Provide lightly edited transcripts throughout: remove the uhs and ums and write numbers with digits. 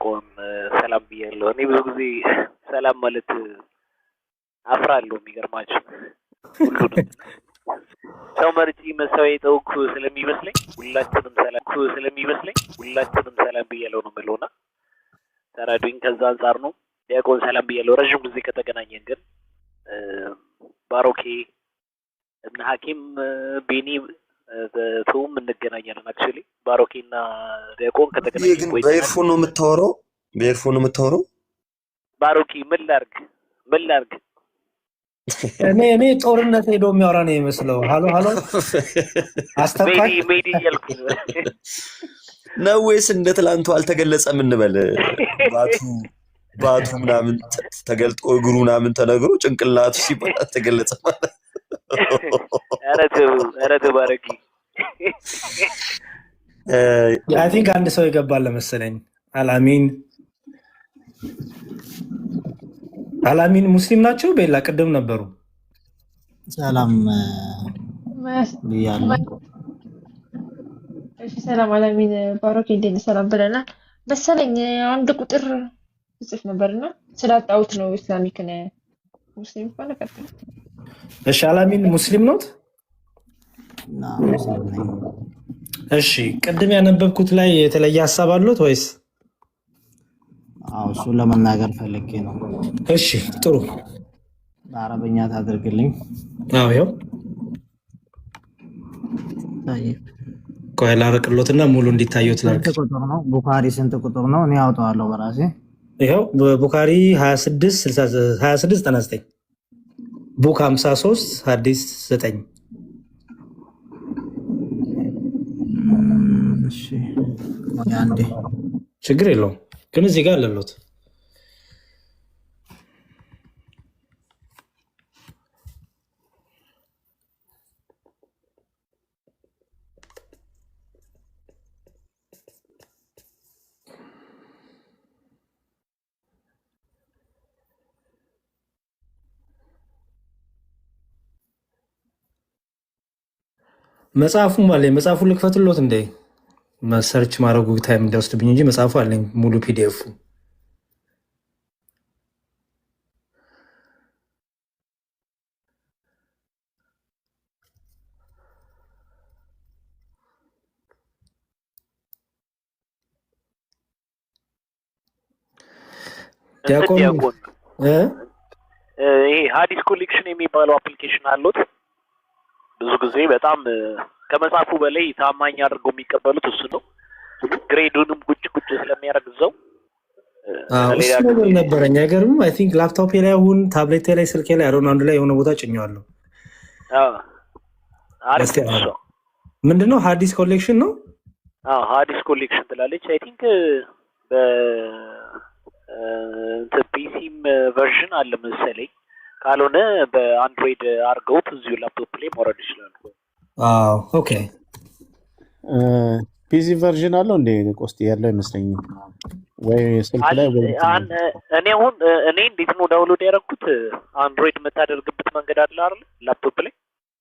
ዲያቆን ሰላም ብያለሁ። እኔ ብዙ ጊዜ ሰላም ማለት አፍራለሁ። የሚገርማችሁ ሁሉንም ሰው መርጬ መሰው የጠውኩ ስለሚመስለኝ ሁላችንም ሰላም ብያለሁ ነው የምለውና ተራዱኝ። ከዛ አንጻር ነው ዲያቆን ሰላም ብያለሁ። ረዥም ጊዜ ከተገናኘን ግን ባሮኬ እና ሐኪም ቤኒ በቱም እንገናኛለን። አክቹሊ ባሮኬና ዲያቆን ከተገናኘን ግን በኤርፎን ነው የምታወራው? ባሮኬ ምን ላርግ እኔ ጦርነት ሄዶ የሚያወራ ነው የሚመስለው። ሃሎ አስተካይ ሜዲ እያልኩ ነው ወይስ እንደ ትላንቱ አልተገለጸም እንበል? ባቱ ምናምን ተገልጦ እግሩ ምናምን ተነግሮ ጭንቅላቱ ሲባል አልተገለጸ ማለት ኧረ ተባረኪ። አይ ቲንክ አንድ ሰው ይገባል ለመሰለኝ። አላሚን ሙስሊም ናቸው። ቤላ ቅድም ነበሩ። ሰላም ብያለሁ። እሺ ሰላም አላሚን ባሮክ እንዴት ሰላም ብለናል መሰለኝ። አንድ ቁጥር ጽፍ ነበርና ስላጣሁት ነው ኢስላሚክ ነው ሙስሊም ባለ ከፈለ። እሺ አላሚን ሙስሊም ነው? እሺ ቅድም ያነበብኩት ላይ የተለየ ሐሳብ አለዎት ወይስ? አዎ እሱን ለመናገር ፈልጌ ነው። እሺ ጥሩ በአረበኛ ታደርግልኝ። አዎ ይኸው ቆይ ላርቅሎትና ሙሉ እንዲታዩት ላርቅ። ስንት ቁጥር ነው ቡኻሪ? ስንት ቁጥር ነው? እኔ አውጣዋለሁ በራሴ። ይኸው በቡኻሪ 2699 ቡክ 53 ሐዲስ 9። እሺ አንዴ ችግር የለውም ግን እዚህ ጋር አለሉት። መጽሐፉን ልክፈትሎት እንዴ? ሰርች ማድረጉ ታይም እንዳይወስድብኝ እንጂ መጽሐፉ አለኝ ሙሉ ፒዲኤፍ። ዲያቆን ይሄ ሐዲስ ኮሌክሽን የሚባለው አፕሊኬሽን አሉት። ብዙ ጊዜ በጣም ከመጽሐፉ በላይ ታማኝ አድርገው የሚቀበሉት እሱ ነው። ግሬዱንም ቁጭ ስለሚያደርግ እዛው እሱ ነበረኝ። አይገርምም? አይ ቲንክ ላፕቶፕ ላይ አሁን ታብሌት ላይ ስልኬ ላይ አሮን አንድ ላይ የሆነ ቦታ ጭኘዋለሁ። አሪፍ ነው። ምንድነው ሐዲስ ኮሌክሽን ነው? ሐዲስ ኮሌክሽን ትላለች። አይ ቲንክ በፒሲም ቨርዥን አለ መሰለኝ። ካልሆነ በአንድሮይድ አድርገውት እዚሁ ላፕቶፕ ላይ ማውረድ ይችላሉ። ኦኬ ፒሲ ቨርዥን አለው እንዴ? ቆስጥ ያለው አይመስለኝም ወይ ስልክ ላይ ወይ እኔ እንዴት ነው ዳውንሎድ ያደረኩት? አንድሮይድ የምታደርግበት መንገድ አለ አይደል? ላፕቶፕ ላይ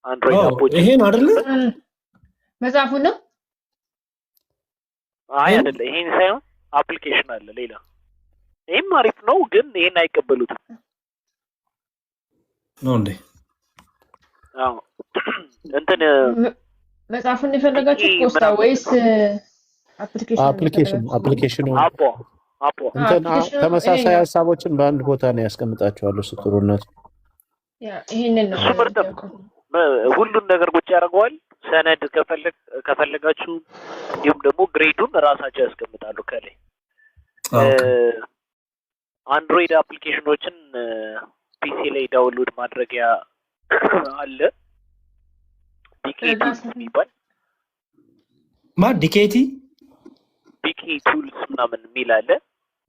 አንድሮይድ አፖች ይሄን አይደል? መጽሐፉ ነው? አይ አይደለ፣ ይሄን ሳይሆን አፕሊኬሽን አለ ሌላ። ይሄም አሪፍ ነው ግን ይሄን አይቀበሉትም ነው እንዴ? እንትን መጽሐፉን የፈለጋችሁ ፖስታ ወይስ አፕሊኬሽኑ? እንትን ተመሳሳይ ሀሳቦችን በአንድ ቦታ ነው ያስቀምጣቸዋል። እሱ ጥሩነቱ ይሄንን ነው። ሁሉን ነገር ቁጭ ያደርገዋል። ሰነድ ከፈለጋችሁ እንዲሁም ደግሞ ግሬዱን ራሳቸው ያስቀምጣሉ ከላይ። አንድሮይድ አፕሊኬሽኖችን ፒሲ ላይ ዳውንሎድ ማድረጊያ አለ። ዲኬቲ የሚባል ዲኬቲ ቢኬ ቱልስ ምናምን የሚል አለ።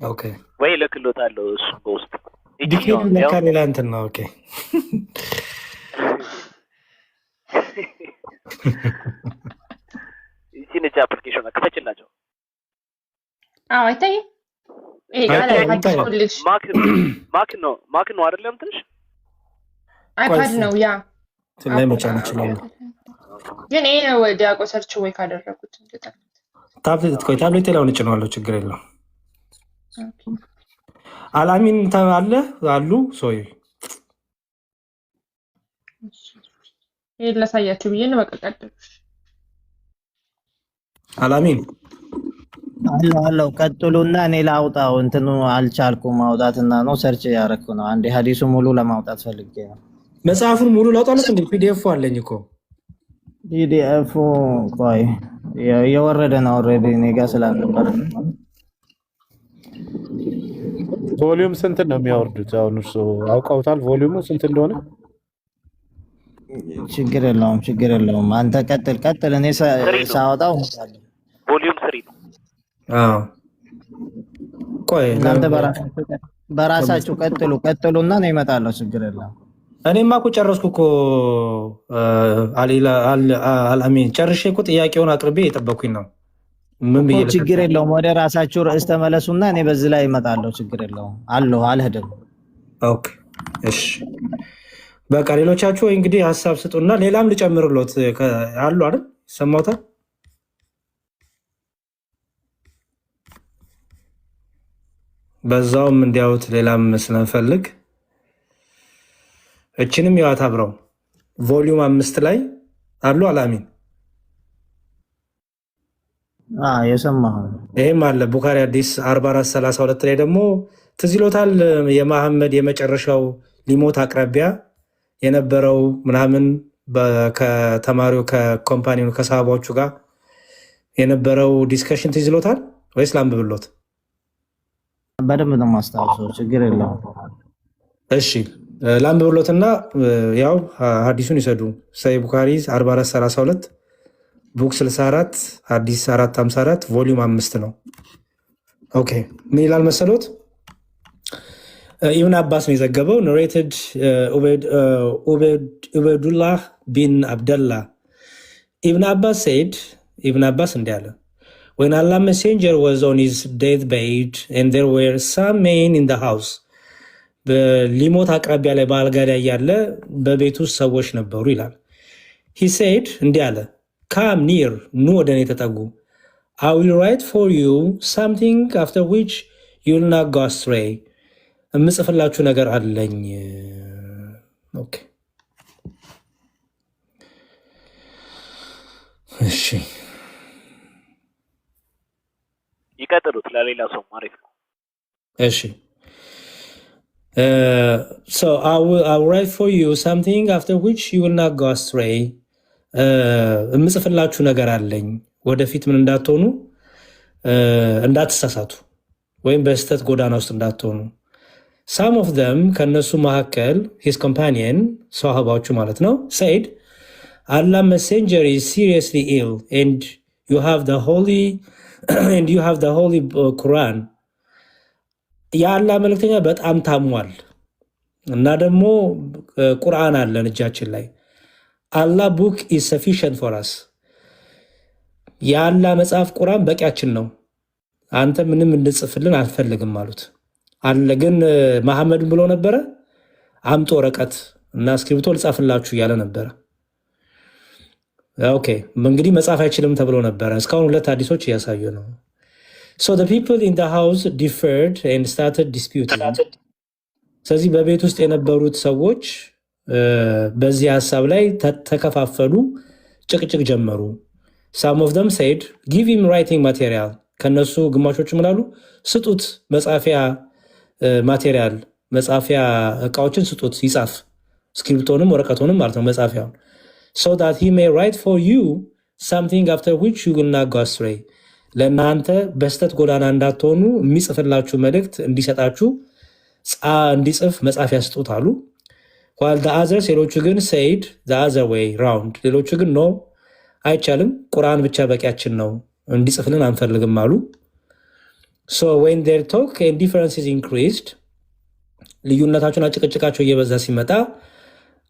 ኦኬ ወይ እልክልዎታለሁ እሱ በውስጥ ዲኬቲ ለካ ሌላ እንትን ነው። ኦኬ እቺ ነች አፕሊኬሽን ከፈችላቸው። አይታይም። ማክ ነው አይደለም? ትንሽ አይፓድ ነው ያ ላይ መጫን ይችላል። ግን ይሄ ወደ ሰርች ወይ ካደረኩት ታብሌት ላይ ሆነ ጭነዋለሁ። ችግር የለውም። አላሚን ተባለ አሉ ሶይ ይሄ ላሳያችሁ ብዬ ነው። በቃ ቀጥሉ። አላሚን አለው ቀጥሉና እኔ ላውጣው እንትኑ አልቻልኩም ማውጣትና ነው ሰርች ያደረኩ ነው። አንዴ ሐዲሱ ሙሉ ለማውጣት ፈልጌ ነው። መጽሐፉን ሙሉ ላውጣለት እንዴ? ፒዲኤፍ አለኝ እኮ ፒዲኤፍ ቆይ የወረደ ነው ኦልሬዲ እኔ ጋር ስላልነበር። ቮሊዩም ስንት ነው የሚያወርዱት? አሁን እርሱ አውቀውታል ቮሊዩሙ ስንት እንደሆነ? ችግር የለውም። አንተ ቀጥል። እኔ ሳወጣው ቮሊዩም 3 ነው። ቆይ እናንተ በራሳችሁ ቀጥሉና ነው ይመጣለው። ችግር የለም። እኔማ እኮ ጨረስኩ እኮ አልአሚን ጨርሼ እኮ ጥያቄውን አቅርቤ የጠበኩኝ ነው። ምን ብዬ ችግር የለውም። ወደ ራሳችሁ ርዕስ ተመለሱና እኔ በዚህ ላይ እመጣለሁ። ችግር የለውም። አልሄድም። ኦኬ እሺ በቃ ሌሎቻችሁ ወይ እንግዲህ ሀሳብ ስጡና ሌላም ልጨምርሎት አሉ አይደል? ሰማውታል በዛውም እንዲያውት ሌላም ስለምፈልግ እችንም ያዋት አብረው ቮሊዩም 5 ላይ አሉ አላሚን የሰማሁ ይሄም አለ ቡኻሪ ሐዲስ 4432 ላይ ደግሞ ትዝ ይሎታል የመሐመድ የመጨረሻው ሊሞት አቅራቢያ የነበረው ምናምን ከተማሪው ከኮምፓኒው ከሰሃባዎቹ ጋር የነበረው ዲስከሽን ትዝ ይሎታል ወይስ ላንብብሎት? በደንብ ነው የማስታውሰው። ችግር የለውም። እሺ ላንብብሎትና ያው ሐዲሱን ይሰዱ። ሰሂህ ቡኻሪ 4432 ቡክ 64 ሐዲስ 454 ቮሊዩም 5 ነው። ኦኬ ምን ይላል መሰሎት? ኢብን አባስ ነው የዘገበው። ናሬትድ ኡበይዱላህ ቢን አብደላህ ኢብን አባስ said ኢብን አባስ እንዲህ አለ when Allah messenger was on his deathbed and there were some men in the house በሊሞት አቅራቢያ ላይ በአልጋ ላይ ያለ በቤት ውስጥ ሰዎች ነበሩ ይላል። he said እንዲህ አለ come near ኑ ወደ እኔ ተጠጉ I will write for you something after which you will not go astray የምጽፍላችሁ ነገር አለኝ። ኦኬ እሺ ይቀጥሉት ለሌላ ሰው አሪፍ ነው። እሺ so I will write for you something after which you will not go astray የምጽፍላችሁ ነገር አለኝ ወደፊት ምን እንዳትሆኑ እንዳትሳሳቱ ወይም በስተት ጎዳና ውስጥ እንዳትሆኑ some of them ከነሱ መካከል his companion ሰሃባዎቹ ማለት ነው said Allah messenger is seriously ill and you have the holy Quran የአላህ መልእክተኛ በጣም ታሟል እና ደግሞ ቁርአን አለን እጃችን ላይ Allah book is sufficient for us የአላህ መጽሐፍ ቁርአን በቂያችን ነው አንተ ምንም እንድጽፍልን አልፈልግም አሉት። አለ ግን መሐመድ ብሎ ነበረ አምጦ ወረቀት እና እስክሪብቶ ልጻፍላችሁ ያለ ነበረ። ኦኬ እንግዲህ መጻፍ አይችልም ተብሎ ነበረ። እስካሁን ሁለት ሐዲሶች ያሳዩ ነው። so the people in the house differed and started disputing ስለዚህ በቤት ውስጥ የነበሩት ሰዎች በዚህ ሐሳብ ላይ ተከፋፈሉ፣ ጭቅጭቅ ጀመሩ። some of them said give him writing material ከነሱ ግማሾቹ ምናሉ ስጡት መጻፊያ ማቴሪያል መጻፊያ እቃዎችን ስጡት ይጻፍ ስክሪፕቶንም ወረቀቶንም ማለት ነው መጻፊያው so that he may write for you something after which you will not go astray ለእናንተ በስተት ጎዳና እንዳትሆኑ የሚጽፍላችሁ መልእክት እንዲሰጣችሁ እንዲጽፍ መጻፊያ ስጡት አሉ። while the others ሌሎቹ ግን said the other way round ሌሎቹ ግን no አይቻልም ቁርአን ብቻ በቂያችን ነው እንዲጽፍልን አንፈልግም አሉ። so when their talk and differences increased ልዩነታቸውና ጭቅጭቃቸው እየበዛ ሲመጣ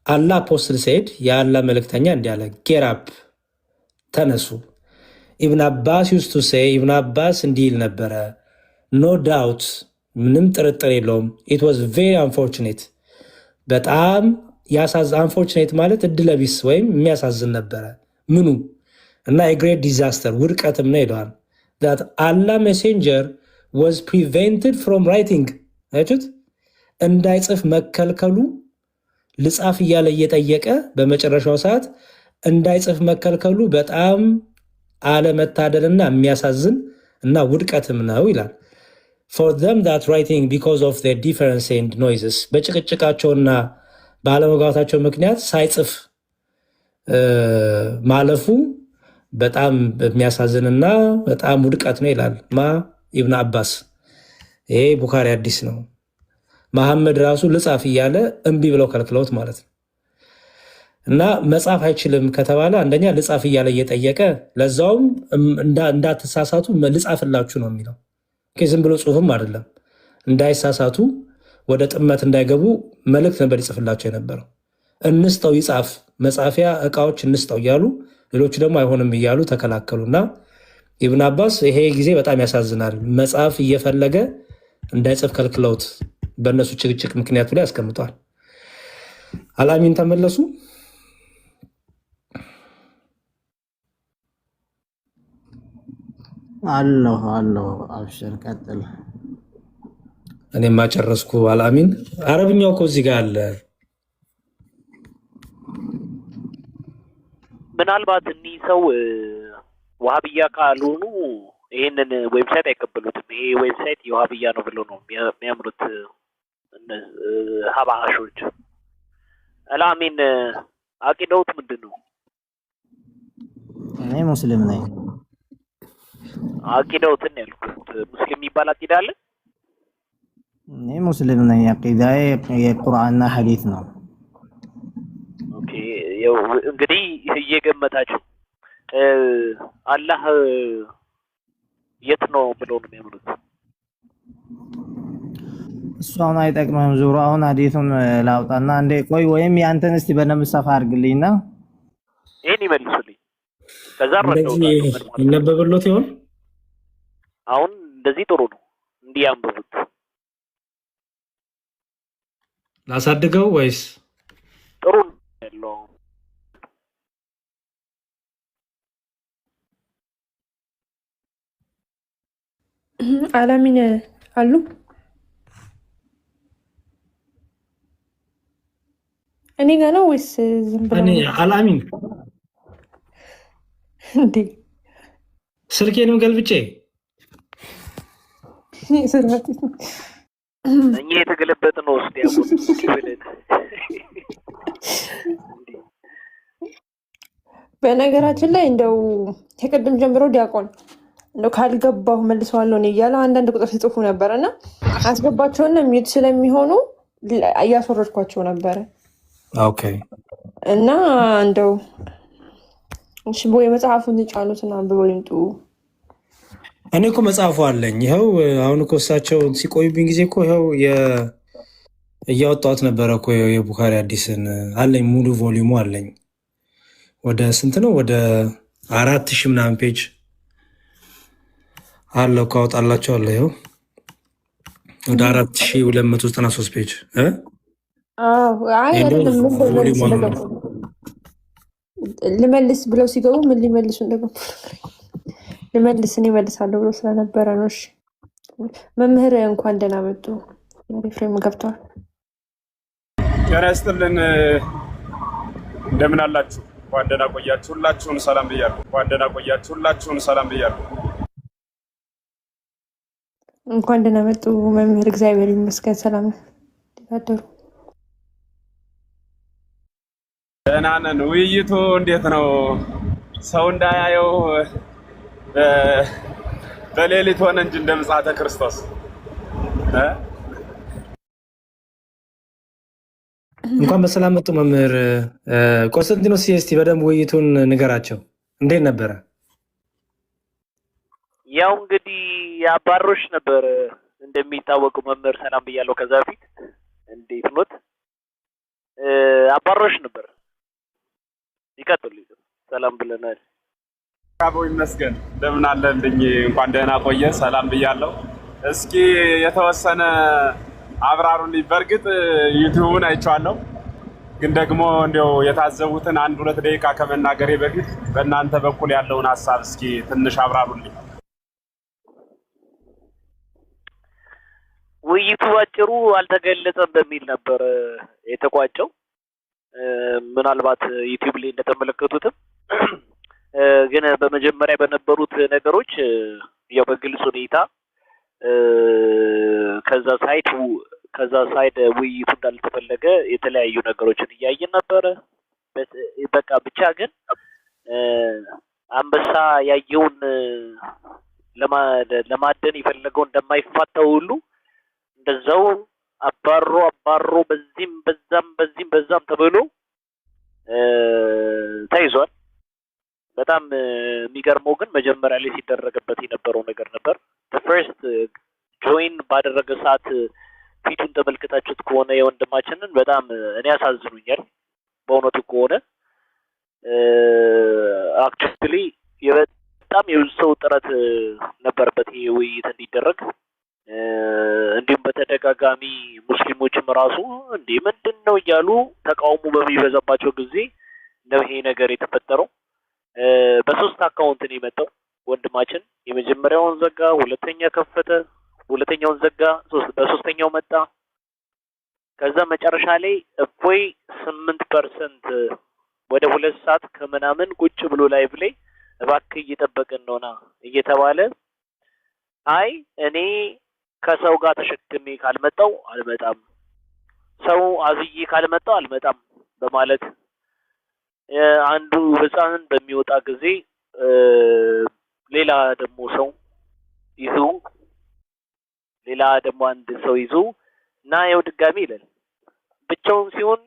Allah apostle said የአላህ መልእክተኛ እንዲህ አለ get up ተነሱ። ኢብን አባስ used to say ኢብን አባስ እንዲህ ይል ነበረ no doubt ምንም ጥርጥር የለውም it was very unfortunate በጣም unfortunate ማለት እድለቢስ ወይም የሚያሳዝን ነበረ ምኑ እና a great disaster ውድቀትም ነው ይለዋል that Allah messenger was prevented from writing አይሁት እንዳይጽፍ መከልከሉ ልጻፍ እያለ እየጠየቀ በመጨረሻው ሰዓት እንዳይጽፍ መከልከሉ በጣም አለመታደልና የሚያሳዝን እና ውድቀትም ነው ይላል። for them that writing because of their difference and noises በጭቅጭቃቸውና ባለመግባባታቸው ምክንያት ሳይጽፍ ማለፉ በጣም የሚያሳዝንና በጣም ውድቀት ነው ይላል ኢብኑ አባስ። ይሄ ቡኻሪ ሐዲስ ነው። መሐመድ ራሱ ልጻፍ እያለ እምቢ ብለው ከልክለውት ማለት ነው። እና መጻፍ አይችልም ከተባለ አንደኛ ልጻፍ እያለ እየጠየቀ ለዛውም እንዳትሳሳቱ ልጻፍላችሁ ነው የሚለው። ዝም ብሎ ጽሁፍም አይደለም። እንዳይሳሳቱ ወደ ጥመት እንዳይገቡ መልእክት ነበር ይጽፍላቸው የነበረው። እንስጠው ይጻፍ መጻፊያ እቃዎች እንስጠው እያሉ ሌሎቹ ደግሞ አይሆንም እያሉ ተከላከሉና ኢብኑ አባስ ይሄ ጊዜ በጣም ያሳዝናል። መጻፍ እየፈለገ እንዳይጽፍ ከልክለውት በእነሱ ጭቅጭቅ ምክንያቱ ላይ ያስቀምጧል። አላሚን ተመለሱ። አለሁ አብሽር ቀጥል። እኔማ ጨረስኩ። አላሚን አረብኛው እኮ እዚህ ጋር አለ። ምናልባት እኒህ ሰው ዋሃብያ ካልሆኑ ይሄንን ዌብሳይት አይቀበሉትም። ይሄ ዌብሳይት የዋሃብያ ነው ብሎ ነው የሚያምኑት ሀባሾች። አላሚን አቂዳውት ምንድን ነው? እኔ ሙስሊም ነኝ። አቂዳውትን ያልኩት ሙስሊም የሚባል አቂዳ አለ? እኔ ሙስሊም ነኝ። አቂዳዬ የቁርአንና ሐዲስ ነው። ኦኬ እንግዲህ እየገመታችሁ አላህ የት ነው ብሎ ነው የሚያምኑት? እሱ አሁን አይጠቅምም። ዙሩ አሁን ሐዲሱን ላውጣና እንዴ ቆይ፣ ወይም ያንተን እስቲ በደንብ ሰፋ አድርግልኝና ይሄን ይመልሱልኝ። ከዛ ይነበብሎት ይሆን? አሁን እንደዚህ ጥሩ ነው እንዲያንብቡት። ላሳድገው ወይስ ጥሩ ነው? አላሚን አሉ እኔ ጋር ነው ወይስ ዝም ብለው? እኔ አላሚን እንዴ ስልኬንም ገልብጬ እኛ የተገለበጠ ነው ውስጥ ያቆም ይበለጥ። በነገራችን ላይ እንደው ከቀደም ጀምሮ ዲያቆን እንደው ካልገባሁ መልሰዋለሁ ነው እያለ አንዳንድ ቁጥር ሲጽፉ ነበር እና አስገባቸውና ሚዩት ስለሚሆኑ እያስወረድኳቸው ነበረ። ኦኬ እና እንደው እሺ ቦይ መጽሐፉን ጫኑትና አንብበው ይምጡ። እኔ እኮ መጽሐፉ አለኝ። ይኸው አሁን እኮ እሳቸው ሲቆዩብኝ ጊዜ እኮ ይኸው እያወጣሁት ነበረ እኮ የቡኻሪ ሐዲስን አለኝ። ሙሉ ቮሊዩሙ አለኝ። ወደ ስንት ነው? ወደ 4000 ምናምን ፔጅ አለው እኮ አወጣላቸዋለሁ። ይኸው ወደ 4293 ፔጅ ልመልስ ብለው ሲገቡ ምን ሊመልሱ እንደገቡ ልመልስ እኔ እመልሳለሁ ብሎ ስለነበረ ነው። እሺ መምህር እንኳን ደህና መጡ። ፍሬም ገብተዋል። ጤና ይስጥልን። እንደምን አላችሁ? እንኳን ደህና ቆያችሁ። ሁላችሁን ሰላም ብያለሁ። እንኳን ደህና ቆያችሁ። ሁላችሁን ሰላም ብያለሁ። እንኳን ደህና መጡ መምህር። እግዚአብሔር ይመስገን። ሰላም አደሩ። ደህና ነን። ውይይቱ እንዴት ነው? ሰው እንዳያየው በሌሊት ሆነ እንጂ እንደ ምጽአተ ክርስቶስ እንኳን በሰላም መጡ መምህር ቆስጠንጢኖስ። እስቲ በደንብ ውይይቱን ንገራቸው። እንዴት ነበረ? ያው እንግዲህ ያባሮች ነበር እንደሚታወቁ መምህር ሰላም ብያለሁ። ከዛ በፊት እንዴት ኖት? አባሮች ነበር። ይቀጥሉ። ሰላም ብለናል። አቦ ይመስገን። እንደምን አለልኝ? እንኳን ደህና ቆየ። ሰላም ብያለሁ። እስኪ የተወሰነ አብራሩልኝ። በእርግጥ ዩቲዩብን አይቼዋለሁ፣ ግን ደግሞ እንደው የታዘቡትን 1-2 ደቂቃ ከመናገሬ በፊት በእናንተ በኩል ያለውን ሀሳብ እስኪ ትንሽ አብራሩልኝ። ውይይቱ ባጭሩ አልተገለጸም በሚል ነበር የተቋጨው። ምናልባት ዩቲዩብ ላይ እንደተመለከቱትም ግን በመጀመሪያ በነበሩት ነገሮች ያው በግልጽ ሁኔታ ከዛ ሳይድ ውይይቱ እንዳልተፈለገ የተለያዩ ነገሮችን እያየን ነበረ። በቃ ብቻ ግን አንበሳ ያየውን ለማደን የፈለገው እንደማይፋታው ሁሉ እንደዛው አባሮ በዚህም በዛም ተብሎ ተይዟል። በጣም የሚገርመው ግን መጀመሪያ ላይ ሲደረግበት የነበረው ነገር ነበር። ፈርስት ጆይን ባደረገ ሰዓት ፊቱን ተመልክታችሁት ከሆነ የወንድማችንን በጣም እኔ ያሳዝኑኛል በእውነቱ ከሆነ አክቹዋሊ በጣም የብዙ ሰው ጥረት ነበረበት ይሄ ውይይት እንዲደረግ። እንዲሁም በተደጋጋሚ ሙስሊሞችም ራሱ እንዴ ምንድን ነው እያሉ ተቃውሞ በሚበዛባቸው ጊዜ ነው ይሄ ነገር የተፈጠረው። በሶስት አካውንት ነው የመጣው ወንድማችን። የመጀመሪያውን ዘጋ፣ ሁለተኛ ከፈተ፣ ሁለተኛውን ዘጋ፣ በሶስተኛው መጣ። ከዛ መጨረሻ ላይ እፎይ 8% ወደ 2 ሰዓት ከምናምን ቁጭ ብሎ ላይቭ ላይ እባክህ እየጠበቅን ነውና እየተባለ አይ እኔ ከሰው ጋር ተሸክሜ ካልመጣው አልመጣም፣ ሰው አዝዬ ካልመጣው አልመጣም በማለት አንዱ ህፃንን በሚወጣ ጊዜ ሌላ ደግሞ አንድ ሰው ይዞ እና ያው ድጋሚ ይላል። ብቻውን ሲሆን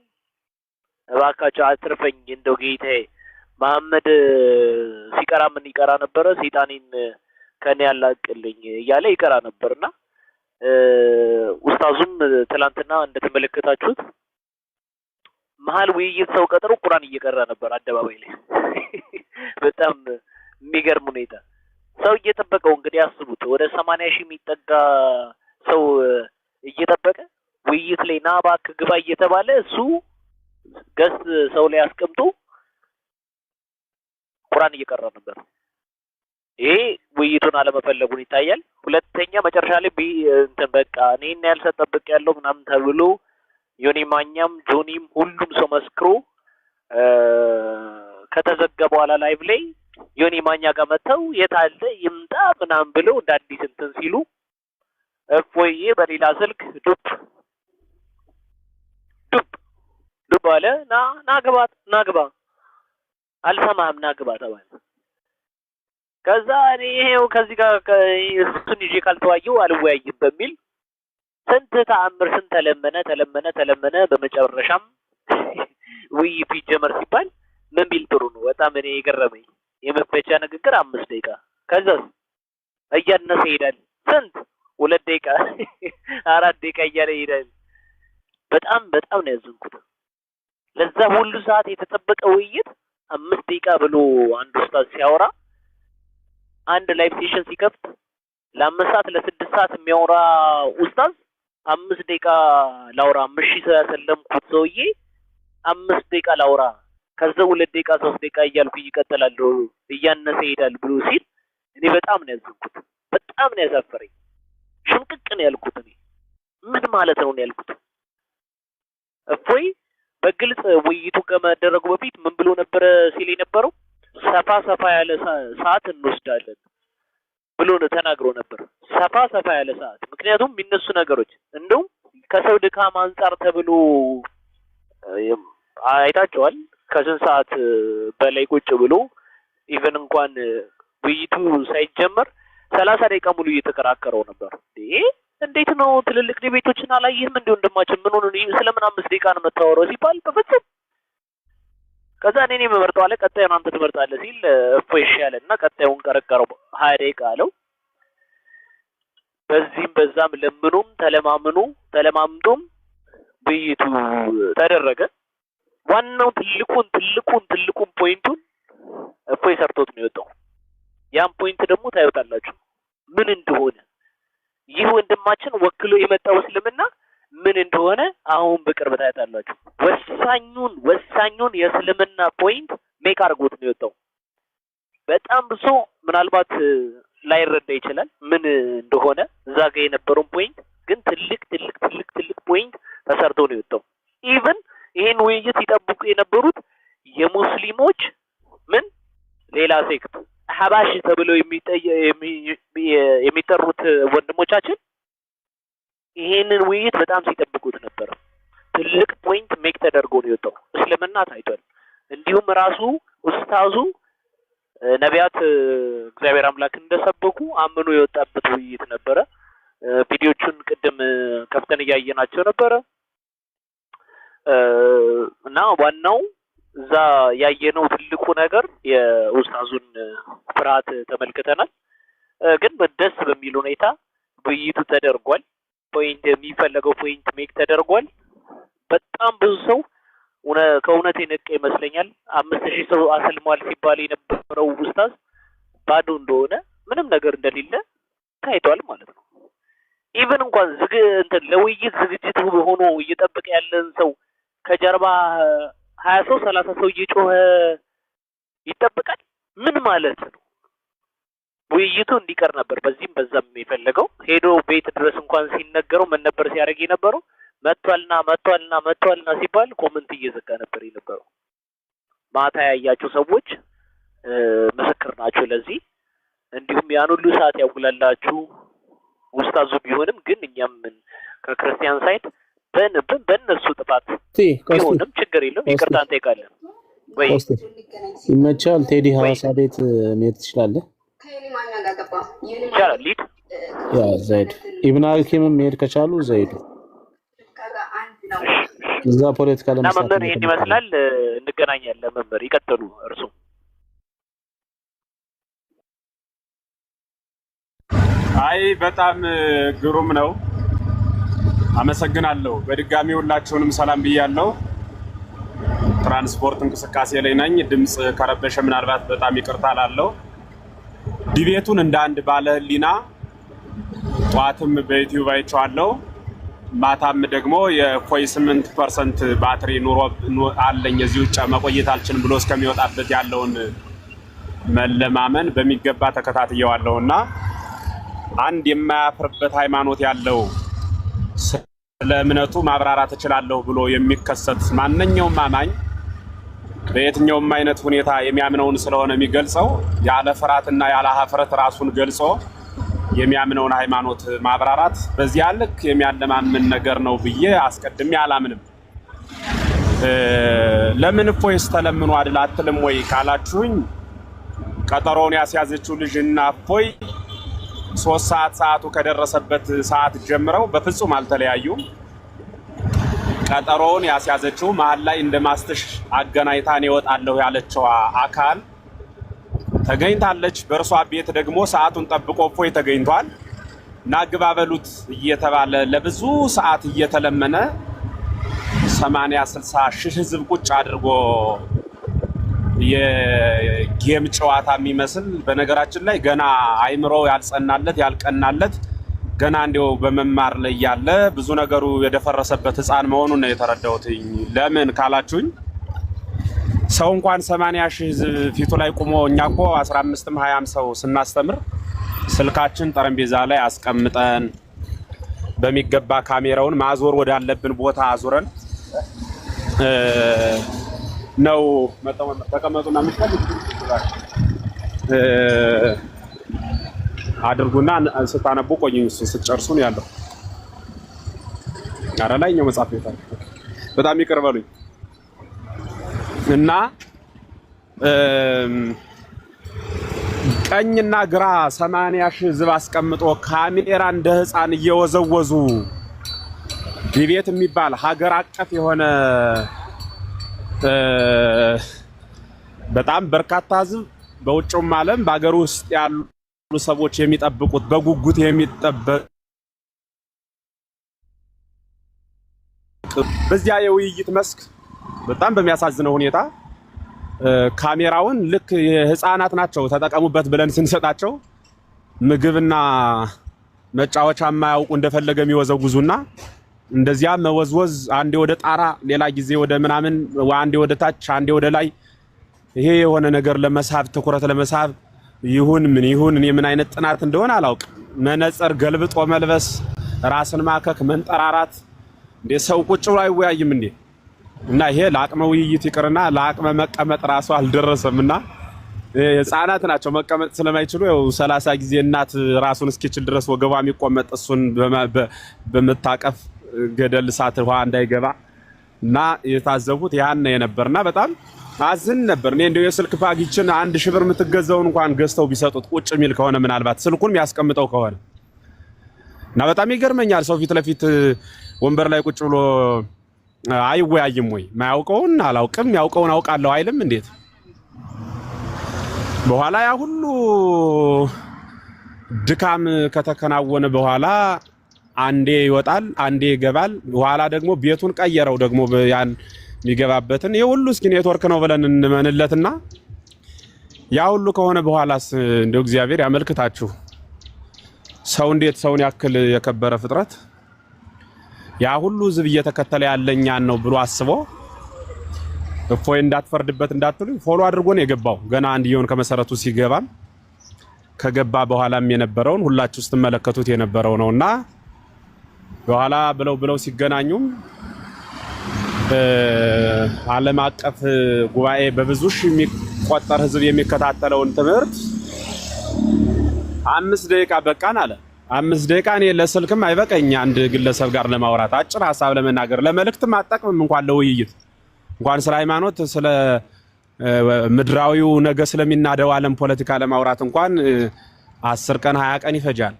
እባካቸው አትርፈኝ እንደው ጌታዬ መሐመድ ሲቀራ ምን ይቀራ ነበረ ሰይጣኔን ከኔ ያላቅልኝ እያለ ይቀራ ነበርና ኡስታዙም ትላንትና እንደተመለከታችሁት መሀል ውይይት ሰው ቀጥሮ ቁርአን እየቀራ ነበር አደባባይ ላይ። በጣም የሚገርም ሁኔታ ሰው እየጠበቀው እንግዲህ አስቡት፣ ወደ 80,000 የሚጠጋ ሰው እየጠበቀ ውይይት ላይ ና እባክህ ግባ እየተባለ እሱ ገስት ሰው ላይ አስቀምጦ ቁርአን እየቀራ ነበር። ይሄ ውይይቱን አለመፈለጉን ይታያል። ሁለተኛ መጨረሻ ላይ እንትን በቃ እኔን ያልሰጠብቅ ያለው ምናምን ተብሎ ዮኒ ማኛም ጆኒም ሁሉም ሰው መስክሮ ከተዘጋ በኋላ ላይቭ ላይ ዮኒ ማኛ ጋር መተው የታለ ይምጣ ምናምን ብለው እንደ አዲስ እንትን ሲሉ እፎዬ በሌላ ስልክ ዱብ አለ። ናግባ አልሰማህም ናግባ ተባለ። ከዛ እኔ ይሄው ከዚህ ጋር እሱን ይዤ ካልተዋየው አልወያይም በሚል ስንት ተአምር ስንት ተለመነ። በመጨረሻም ውይይቱ ይጀመር ሲባል ምን ቢል ጥሩ ነው? በጣም እኔ የገረመኝ የመክፈቻ ንግግር 5 ደቂቃ ከዛ እያነሰ ይሄዳል። ስንት 2 ደቂቃ 4 ደቂቃ እያለ ይሄዳል። በጣም ነው ያዘንኩት። ለዛ ሁሉ ሰዓት የተጠበቀ ውይይት 5 ደቂቃ ብሎ አንድ ኡስታዝ ሲያወራ አንድ ላይቭ ሴሽን ሲከፍት ለ5 ሰዓት ለ6 ሰዓት የሚያወራ ኡስታዝ 5 ደቂቃ ላውራ ምሺ ያሰለምኩት ሰውዬ 5 ደቂቃ ላውራ ከዛ 2 ደቂቃ 3 ደቂቃ እያልኩ ይቀጥላል እያነሰ ይሄዳል ብሎ ሲል እኔ በጣም ነው ያዘንኩት። በጣም ነው ያሳፈረኝ። ሽንቅቅ ነው ያልኩት። እኔ ምን ማለት ነው ያልኩት። እፎይ በግልጽ ውይይቱ ከመደረጉ በፊት ምን ብሎ ነበር ሲል የነበረው? ሰፋ ያለ ሰዓት እንወስዳለን ብሎ ተናግሮ ነበር። ሰፋ ያለ ሰዓት። ምክንያቱም የሚነሱ ነገሮች እንደው ከሰው ድካም አንጻር ተብሎ አይታቸዋል። ከስንት ሰዓት በላይ ቁጭ ብሎ ኢቨን እንኳን ውይይቱ ሳይጀመር 30 ደቂቃ ሙሉ እየተከራከረው ነበር። እንዴት ነው ትልልቅ ዲቤቶችን አላየህም? እንደው እንደማችን ምን ሆነ ስለምን 5 ደቂቃ ነው የምታወራው ሲባል በፍጹም ከዛ እኔ የምመርጠው አለ ቀጣዩን አንተ ትመርጣለህ ሲል እፎይ ይሻለና ቀጣዩን ቀረቀረው 20 ደቂቃ አለው። በዚህም በዛም ለምኑም ተለማምዶም ውይይቱ ተደረገ። ዋናው ትልቁን ፖይንቱን እፎይ ሰርቶት ነው የወጣው። ያን ፖይንት ደግሞ ታዩታላችሁ ምን እንደሆነ። ይህ ወንድማችን ወክሎ የመጣው እስልምና ምን እንደሆነ አሁን በቅርብ ታያታላችሁ። ወሳኙን የእስልምና ፖይንት ሜክ አድርጎት ነው የወጣው። በጣም ብሶ ምናልባት ላይረዳ ይችላል ምን እንደሆነ እዛ ጋር የነበረውን ፖይንት፣ ግን ይህንን ውይይት ይጠብቁ የነበሩት የሙስሊሞች ምን ሌላ ሴክት ሐባሽ ተብለው የሚጠሩት ወንድሞቻችን ይህንን ውይይት በጣም ሲጠብቁት ነበር። ትልቅ ፖይንት ሜክ ተደርጎ ነው የወጣው። እስልምና ታይቷል። እንዲሁም ራሱ ኡስታዙ ነቢያት እግዚአብሔር አምላክ እንደሰበኩ አምኖ የወጣበት ውይይት ነበረ። ቪዲዮቹን ቅድም ከፍተን እያየናቸው ነበረ እና ዋናው እዛ ያየነው ትልቁ ነገር የኡስታዙን ፍርሃት ተመልክተናል። ግን ደስ በሚል ሁኔታ ውይይቱ ተደርጓል። ፖይንት የሚፈለገው ፖይንት ሜክ ተደርጓል። በጣም ብዙ ሰው ከእውነት የነቀ ይመስለኛል። 5000 ሰው አሰልሟል ሲባል የነበረው ኡስታዝ ባዶ እንደሆነ ምንም ነገር እንደሌለ ታይቷል ማለት ነው። ኢቭን እንኳን ለውይይት ዝግጅት ሆኖ እየጠበቀ ያለን ሰው ከጀርባ 20 ሰው 30 ሰው እየጮኸ ይጠብቃል። ምን ማለት ነው? ውይይቱ እንዲቀር ነበር በዚህም በዛም የፈለገው። ሄዶ ቤት ድረስ እንኳን ሲነገረው ምን ነበር ሲያደርግ የነበረው? መጥቷልና ሲባል ኮመንት እየዘጋ ነበር የነበረው። ማታ ያያችሁ ሰዎች ምስክር ናቸው ለዚህ። እንዲሁም ያን ሁሉ ሰዓት ያጉላላችሁ ኡስታዙ ቢሆንም ግን እኛም ከክርስቲያን ሳይት በእነሱ ጥፋት ቢሆንም ችግር የለውም ይቅርታ እንጠይቃለን። ወይ ይመቻል። ቴዲ ሐዋሳ ቤት መሄድ ትችላለህ? ይቻላል። ሊድ ያ ዘይድ ኢብኑ አልኪም መሄድ ከቻሉ ዘይድ እዛ ፖለቲካ ለመስራት መምህር ይሄን ይመስላል። እንገናኛለን። መምህር ይቀጥሉ እርሱ። አይ በጣም ግሩም ነው። አመሰግናለሁ። በድጋሚ ሁላችሁንም ሰላም ብያለሁ። ትራንስፖርት እንቅስቃሴ ላይ ነኝ። ድምጽ ከረበሸ ምናልባት በጣም ይቅርታ ላለው። ዲቤቱን እንደ አንድ ባለ ህሊና ጧትም በዩቲዩብ አይቼዋለሁ። ማታም ደግሞ የኮይ 8% ባትሪ ኑሮ አለኝ እዚህ ውጭ መቆየት አልችልም ብሎ እስከሚወጣበት ያለውን መለማመን በሚገባ ተከታትየዋለሁና አንድ የማያፍርበት ሃይማኖት ያለው ስለ እምነቱ ማብራራት እችላለሁ ብሎ የሚከሰት ማንኛውም አማኝ በየትኛውም አይነት ሁኔታ የሚያምነውን ስለሆነ የሚገልጸው ያለ ፍርሃትና ያለ ሀፍረት ራሱን ገልጾ የሚያምነውን ሃይማኖት ማብራራት በዚያ ልክ የሚያለማምን ነገር ነው ብዬ አስቀድሜ አላምንም። ለምን እፎይስ ተለምኖ አይደል አትልም ወይ ካላችሁኝ ቀጠሮውን ያስያዘችው ልጅና እፎይ 3 ሰዓት ሰዓቱ ከደረሰበት ሰዓት ጀምረው በፍጹም አልተለያዩም። ቀጠሮውን ያስያዘችው መሀል ላይ እንደማስተሽ አገናኝታን ይወጣለሁ ያለችው አካል ተገኝታለች። በእርሷ ቤት ደግሞ ሰዓቱን ጠብቆ እፎይ ተገኝቷል። ናግባበሉት እየተባለ ለብዙ ሰዓት እየተለመነ 80-60 ሺህ ህዝብ ቁጭ አድርጎ የጌም ጨዋታ የሚመስል በነገራችን ላይ ገና አይምሮ ያልጸናለት ያልቀናለት ገና እንደው በመማር ላይ ያለ ብዙ ነገሩ የደፈረሰበት ህፃን መሆኑን ነው የተረዳሁት። ለምን ካላችሁኝ ሰው እንኳን 80 ሺህ ህዝብ ፊቱ ላይ ቆሞ እኛ እኮ 15ም 20ም ሰው ስናስተምር ስልካችን ጠረጴዛ ላይ አስቀምጠን በሚገባ ካሜራውን ማዞር ወዳለብን ቦታ አዙረን ነው ተቀመጡና ምትፈልጉ አድርጉና ስታነቡ ቆዩኝ ስትጨርሱ ነው ያለው። አረ ላይኛው መጽሐፍ ይታል በጣም ይቀርባሉኝ እና ቀኝና ግራ 80 ሺህ ህዝብ አስቀምጦ ካሜራ እንደ ህፃን እየወዘወዙ ዲቤት የሚባል ሀገር አቀፍ የሆነ በጣም በርካታ ህዝብ በውጭውም ዓለም በአገር ውስጥ ያሉ ሰዎች የሚጠብቁት በጉጉት የሚጠበቅ በዚያ የውይይት መስክ በጣም በሚያሳዝነው ሁኔታ ካሜራውን ልክ የህፃናት ናቸው ተጠቀሙበት ብለን ስንሰጣቸው ምግብና መጫወቻ የማያውቁ እንደፈለገ የሚወዘውዙና እንደዚያ መወዝወዝ አንዴ ወደ ጣራ ሌላ ጊዜ ወደ ምናምን አንዴ ወደ ታች አንዴ ወደ ላይ ይሄ የሆነ ነገር ለመሳብ ትኩረት ለመሳብ ይሁን ምን ይሁን እኔ ምን አይነት ጥናት እንደሆነ አላውቅም። መነጽር ገልብጦ መልበስ፣ ራስን ማከክ፣ መንጠራራት እንደ ሰው ቁጭ ብሎ አይወያይም እንዴ? እና ይሄ ለአቅመ ውይይት ይቅርና ለአቅመ መቀመጥ ራሱ አልደረሰምና ህፃናት ናቸው መቀመጥ ስለማይችሉ ያው 30 ጊዜ እናት ራሱን እስኪችል ድረስ ወገቧ የሚቆመጥ እሱን በመታቀፍ ገደል እሳት ውሃ እንዳይገባ እና የታዘቡት ያን የነበርና በጣም አዝን ነበር። እኔ እንደው የስልክ ፓኬጅን 1000 ብር የምትገዛውን እንኳን ገዝተው ቢሰጡት ቁጭ የሚል ከሆነ ምናልባት ስልኩን የሚያስቀምጠው ከሆነ እና በጣም ይገርመኛል። ሰው ፊት ለፊት ወንበር ላይ ቁጭ ብሎ አይወያይም ወይ? ማያውቀውን አላውቅም ያውቀውን አውቃለሁ አይልም እንዴት? በኋላ ያ ሁሉ ድካም ከተከናወነ በኋላ አንዴ ይወጣል አንዴ ይገባል። በኋላ ደግሞ ቤቱን ቀየረው ደግሞ ያን የሚገባበትን የሁሉ እስኪ ኔትወርክ ነው ብለን እንመንለትና ያ ሁሉ ከሆነ በኋላስ እንደው እግዚአብሔር ያመልክታችሁ ሰው እንዴት ሰውን ያክል የከበረ ፍጥረት ያ ሁሉ ዝብ እየተከተለ ያለኛን ነው ብሎ አስቦ እፎይ እንዳትፈርድበት እንዳትሉ ፎሎ አድርጎ ነው የገባው። ገና አንድየውን ከመሰረቱ ሲገባም ከገባ በኋላም የነበረውን ሁላችሁ ስትመለከቱት የነበረው ነውና በኋላ ብለው ሲገናኙም ዓለም አቀፍ ጉባኤ በብዙ ሺህ የሚቆጠር ህዝብ የሚከታተለውን ትምህርት 5 ደቂቃ በቃን አለ። 5 ደቂቃ እኔ ለስልክም አይበቀኝ አንድ ግለሰብ ጋር ለማውራት አጭር ሐሳብ ለመናገር ለመልእክትም አጠቅምም እንኳን ለውይይት እንኳን ስለ ሃይማኖት ስለ ምድራዊው ነገ ስለሚናደው ዓለም ፖለቲካ ለማውራት እንኳን 10 ቀን 20 ቀን ይፈጃል።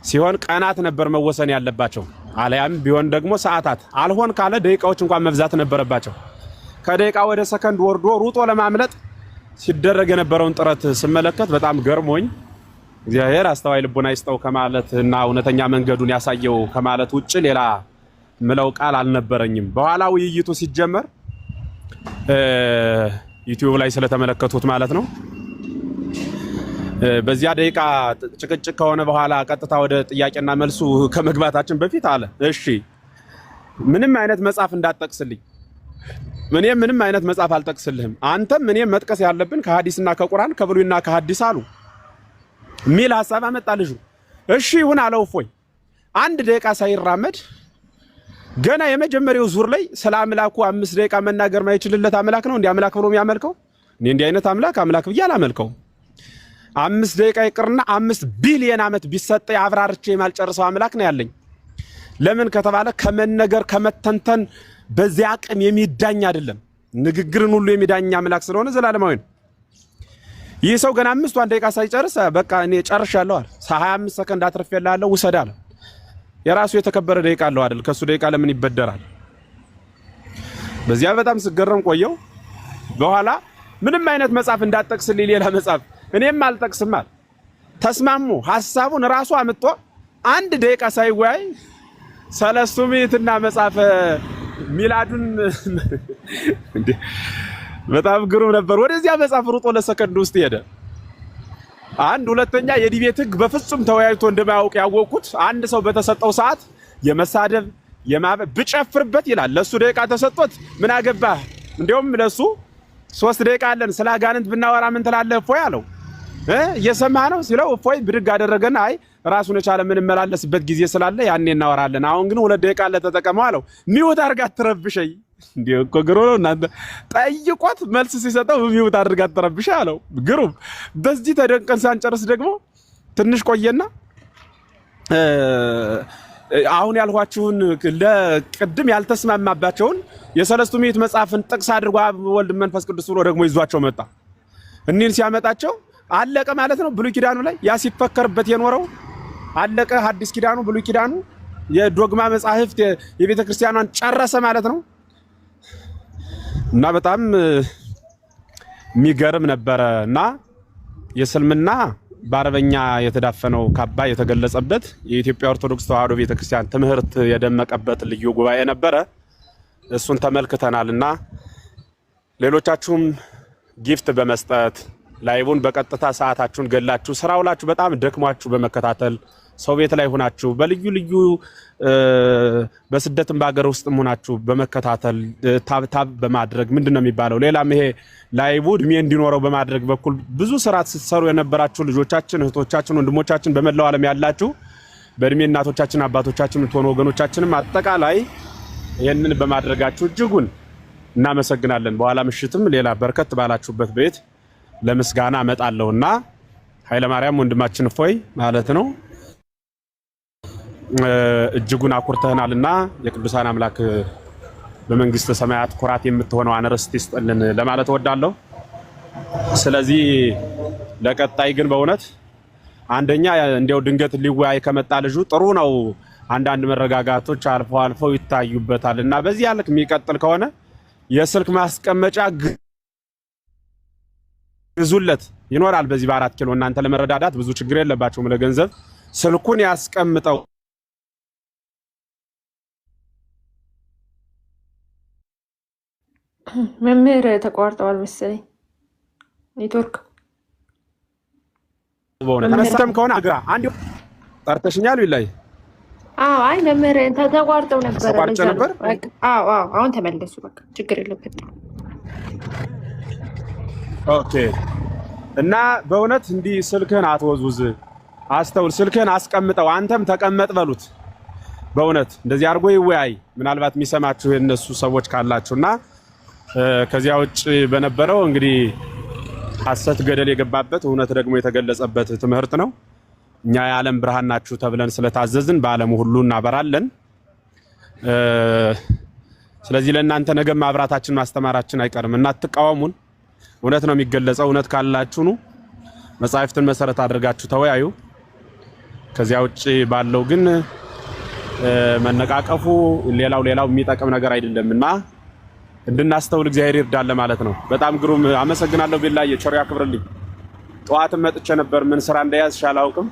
ሲሆን ቀናት ነበር መወሰን ያለባቸው አለያም ቢሆን ደግሞ ሰዓታት አልሆን ካለ ደቂቃዎች እንኳን መብዛት ነበረባቸው። ከደቂቃ ወደ ሰከንድ ወርዶ ሩጦ ለማምለጥ ሲደረግ የነበረውን ጥረት ስመለከት በጣም ገርሞኝ እግዚአብሔር አስተዋይ ልቦና ይስጠው ከማለት እና እውነተኛ መንገዱን ያሳየው ከማለት ውጭ ሌላ ምለው ቃል አልነበረኝም። በኋላ ውይይቱ ሲጀመር ዩቲዩብ ላይ ስለተመለከቱት ማለት ነው በዚያ ደቂቃ ጭቅጭቅ ከሆነ በኋላ ቀጥታ ወደ ጥያቄና መልሱ ከመግባታችን በፊት አለ እሺ ምንም አይነት መጽሐፍ እንዳትጠቅስልኝ ምንም አይነት መጽሐፍ አልጠቅስልህም አንተም ምንም መጥቀስ ያለብን ከሐዲስና ከቁርአን ከብሉይና ከሐዲስ አሉ ሚል ሐሳብ አመጣልጁ። እሺ ይሁን አለው እፎይ 1 ደቂቃ ሳይራመድ ገና የመጀመሪያው ዙር ላይ ስለ አምላኩ 5 ደቂቃ መናገር ማይችልለት አምላክ ነው እንዴ አምላክ ብሎ የሚያመልከው? እኔ እንዲህ አይነት አምላክ ብዬ አላመልከው። 5 ደቂቃ ይቅርና 5 ቢሊዮን ዓመት ቢሰጥ አብራርቼ የማልጨርሰው አምላክ ነው ያለኝ። ለምን ከተባለ ከመነገር ከመተንተን በዚያ አቅም የሚዳኝ አይደለም። ንግግርን ሁሉ የሚዳኝ አምላክ ስለሆነ ዘላለማዊ ነው። ይህ ሰው ገና 5 ደቂቃ ሳይጨርስ በቃ እኔ ጨርሻለሁ አለ። 25 ሰከንድ አትርፌልሃለሁ ውሰድ አለ። የራሱ የተከበረ ደቂቃ አለው አይደል? ከሱ ደቂቃ ለምን ይበደራል? በዚያ በጣም ስገረም ቆየው። በኋላ ምንም አይነት መጽሐፍ እንዳትጠቅስልኝ ሌላ መጽሐፍ እኔም አልጠቅስም አለ። ተስማሙ። ሐሳቡን ራሱ አምጥቶ 1 ደቂቃ ሳይወያይ ሰለስቱ ምዕትና መጽሐፈ ሚላዱን እንዴ በጣም ግሩም ነበር። ወደዚያ መጽሐፍ ሩጦ ለሰከንድ ውስጥ ሄደ። አንድ ሁለተኛ የዲቤት ህግ በፍጹም ተወያይቶ እንደማያውቅ ያወቁት አንድ ሰው በተሰጠው ሰዓት የመሳደብ ብጨፍርበት ይላል። ለሱ ደቂቃ ተሰጥቶት ምን አገባህ? እንደውም ለሱ 3 ደቂቃ አለን ስለ አጋንንት ብናወራ ምን ትላለህ እፎይ አለው። እየሰማህ ነው ሲለው እፎይ ብድግ አደረገና አይ ራሱን የቻለ ምን መላለስበት ጊዜ ስላለ ያኔ እናወራለን፣ አሁን ግን 2 ደቂቃ አለ ተጠቀመው አለው። ሚውት አድርጋ አትረብሸኝ እንዴ እኮ ግሩም ነው። እናንተ ጠይቆት መልስ ሲሰጠው ሚውት አድርጋ አትረብሽ አለው። ግሩም። በዚህ ተደንቀን ሳንጨርስ ደግሞ ትንሽ ቆየና አሁን ያልኋችሁን ለቅድም ያልተስማማባቸውን የሰለስቱ ምዕት መጽሐፍን ጥቅስ አድርጎ አብ ወልድ መንፈስ ቅዱስ ብሎ ደግሞ ይዟቸው መጣ። እኒን ሲያመጣቸው አለቀ ማለት ነው። ብሉይ ኪዳኑ ላይ ያ ሲፈከርበት የኖረው አለቀ። ሐዲስ ኪዳኑ ብሉይ ኪዳኑ የዶግማ መጻሕፍት የቤተ ክርስቲያኗን ጨረሰ ማለት ነው። እና በጣም የሚገርም ነበረ። እና የእስልምና በአረበኛ የተዳፈነው ካባ የተገለጸበት የኢትዮጵያ ኦርቶዶክስ ተዋሕዶ ቤተክርስቲያን ትምህርት የደመቀበት ልዩ ጉባኤ ነበረ። እሱን ተመልክተናልና ሌሎቻችሁም ጊፍት በመስጠት ላይቡን በቀጥታ ሰዓታችሁን ገላችሁ ስራውላችሁ በጣም ደክሟችሁ በመከታተል ሰው ቤት ላይ ሆናችሁ በልዩ ልዩ በስደትም በአገር ውስጥም ሆናችሁ በመከታተል ታብ በማድረግ ምንድነው የሚባለው ሌላም ይሄ ላይቡ እድሜ እንዲኖረው በማድረግ በኩል ብዙ ስራ ስትሰሩ የነበራችሁ ልጆቻችን፣ እህቶቻችን፣ ወንድሞቻችን በመላው ዓለም ያላችሁ በእድሜ እናቶቻችን፣ አባቶቻችን የምትሆኑ ወገኖቻችንም አጠቃላይ ይሄንን በማድረጋችሁ እጅጉን እናመሰግናለን። በኋላ ምሽትም ሌላ በርከት ባላችሁበት ቤት ለምስጋና እመጣለሁና ኃይለማርያም ወንድማችን እፎይ ማለት ነው እጅጉን አኩርተናልና የቅዱሳን አምላክ በመንግስተ ሰማያት ኩራት የምትሆነው አንርስት ይስጥልን ለማለት እወዳለሁ። ስለዚህ ለቀጣይ ግን በእውነት አንደኛ እንዲያው ድንገት ሊወያይ ከመጣ ልጁ ጥሩ ነው። አንዳንድ መረጋጋቶች አልፈው ይታዩበታል እና በዚህ ያልክ የሚቀጥል ከሆነ የስልክ ማስቀመጫ ግዙለት ይኖራል። በዚህ በ4 ኪሎ እናንተ ለመረዳዳት ብዙ ችግር የለባችሁም። ለገንዘብ ስልኩን ያስቀምጠው። መምህር ተቋርጠዋል መሰለኝ ኔትወርክ። ተነስተም ከሆነ አግራ አንድ ጠርተሽኛል ይላይ። አይ መምህር ተቋርጠው ነበር። አሁን ተመለሱ። በቃ ችግር የለበትም። ኦኬ። እና በእውነት እንዲህ ስልክህን አትወዝውዝ፣ አስተውል። ስልክህን አስቀምጠው፣ አንተም ተቀመጥ በሉት። በእውነት እንደዚህ አድርጎ ይወያይ። ምናልባት የሚሰማችሁ የነሱ ሰዎች ካላችሁና ከዚያ ውጭ በነበረው እንግዲህ ሐሰት ገደል የገባበት እውነት ደግሞ የተገለጸበት ትምህርት ነው። እኛ የዓለም ብርሃን ናችሁ ተብለን ስለታዘዝን በዓለሙ ሁሉ እናበራለን። ስለዚህ ለእናንተ ነገ ማብራታችን ማስተማራችን አይቀርም እና አትቃወሙን። እውነት ነው የሚገለጸው። እውነት ካላችሁ ነው መጻሕፍትን መሰረት አድርጋችሁ ተወያዩ። ከዚያ ውጭ ባለው ግን መነቃቀፉ ሌላው የሚጠቅም ነገር አይደለምና እንድናስተውል እግዚአብሔር ይርዳል ማለት ነው። በጣም ግሩም አመሰግናለሁ። ቢላዬ ቸር ያክብርልኝ። ጠዋትም መጥቼ ነበር። ምን ስራ እንደያዝሽ አላውቅም።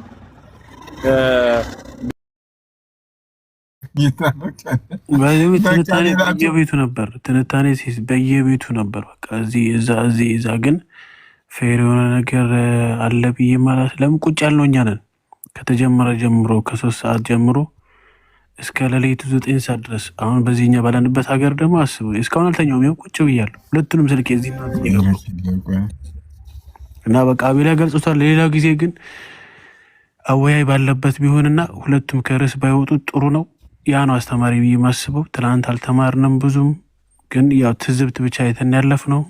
ትንታኔ በየቤቱ ነበር። ትንታኔ በየቤቱ ነበር። በቃ እዚህ እዛ ግን ፌር የሆነ ነገር አለ ብዬ ማለት ለምን ቁጭ ያልነው እኛ ነን። ከተጀመረ ጀምሮ ከ3 ሰዓት ጀምሮ እስከ ሌሊቱ 9 ሰዓት ድረስ። አሁን በዚህኛ ባለንበት ሀገር ደግሞ አስቡ። እስካሁን አልተኛውም። ይኸው ቁጭ ብያለሁ። ሁለቱንም ስልክ የዚህ እና በቃ አቤላ ገልጾታል። ሌላ ጊዜ ግን አወያይ ባለበት ቢሆንና ሁለቱም ከርዕስ ባይወጡ ጥሩ ነው። ያ ነው አስተማሪ ብዬ የማስበው። ትናንት አልተማርንም ብዙም፣ ግን ያው ትዝብት ብቻ አይተን ያለፍ ነው።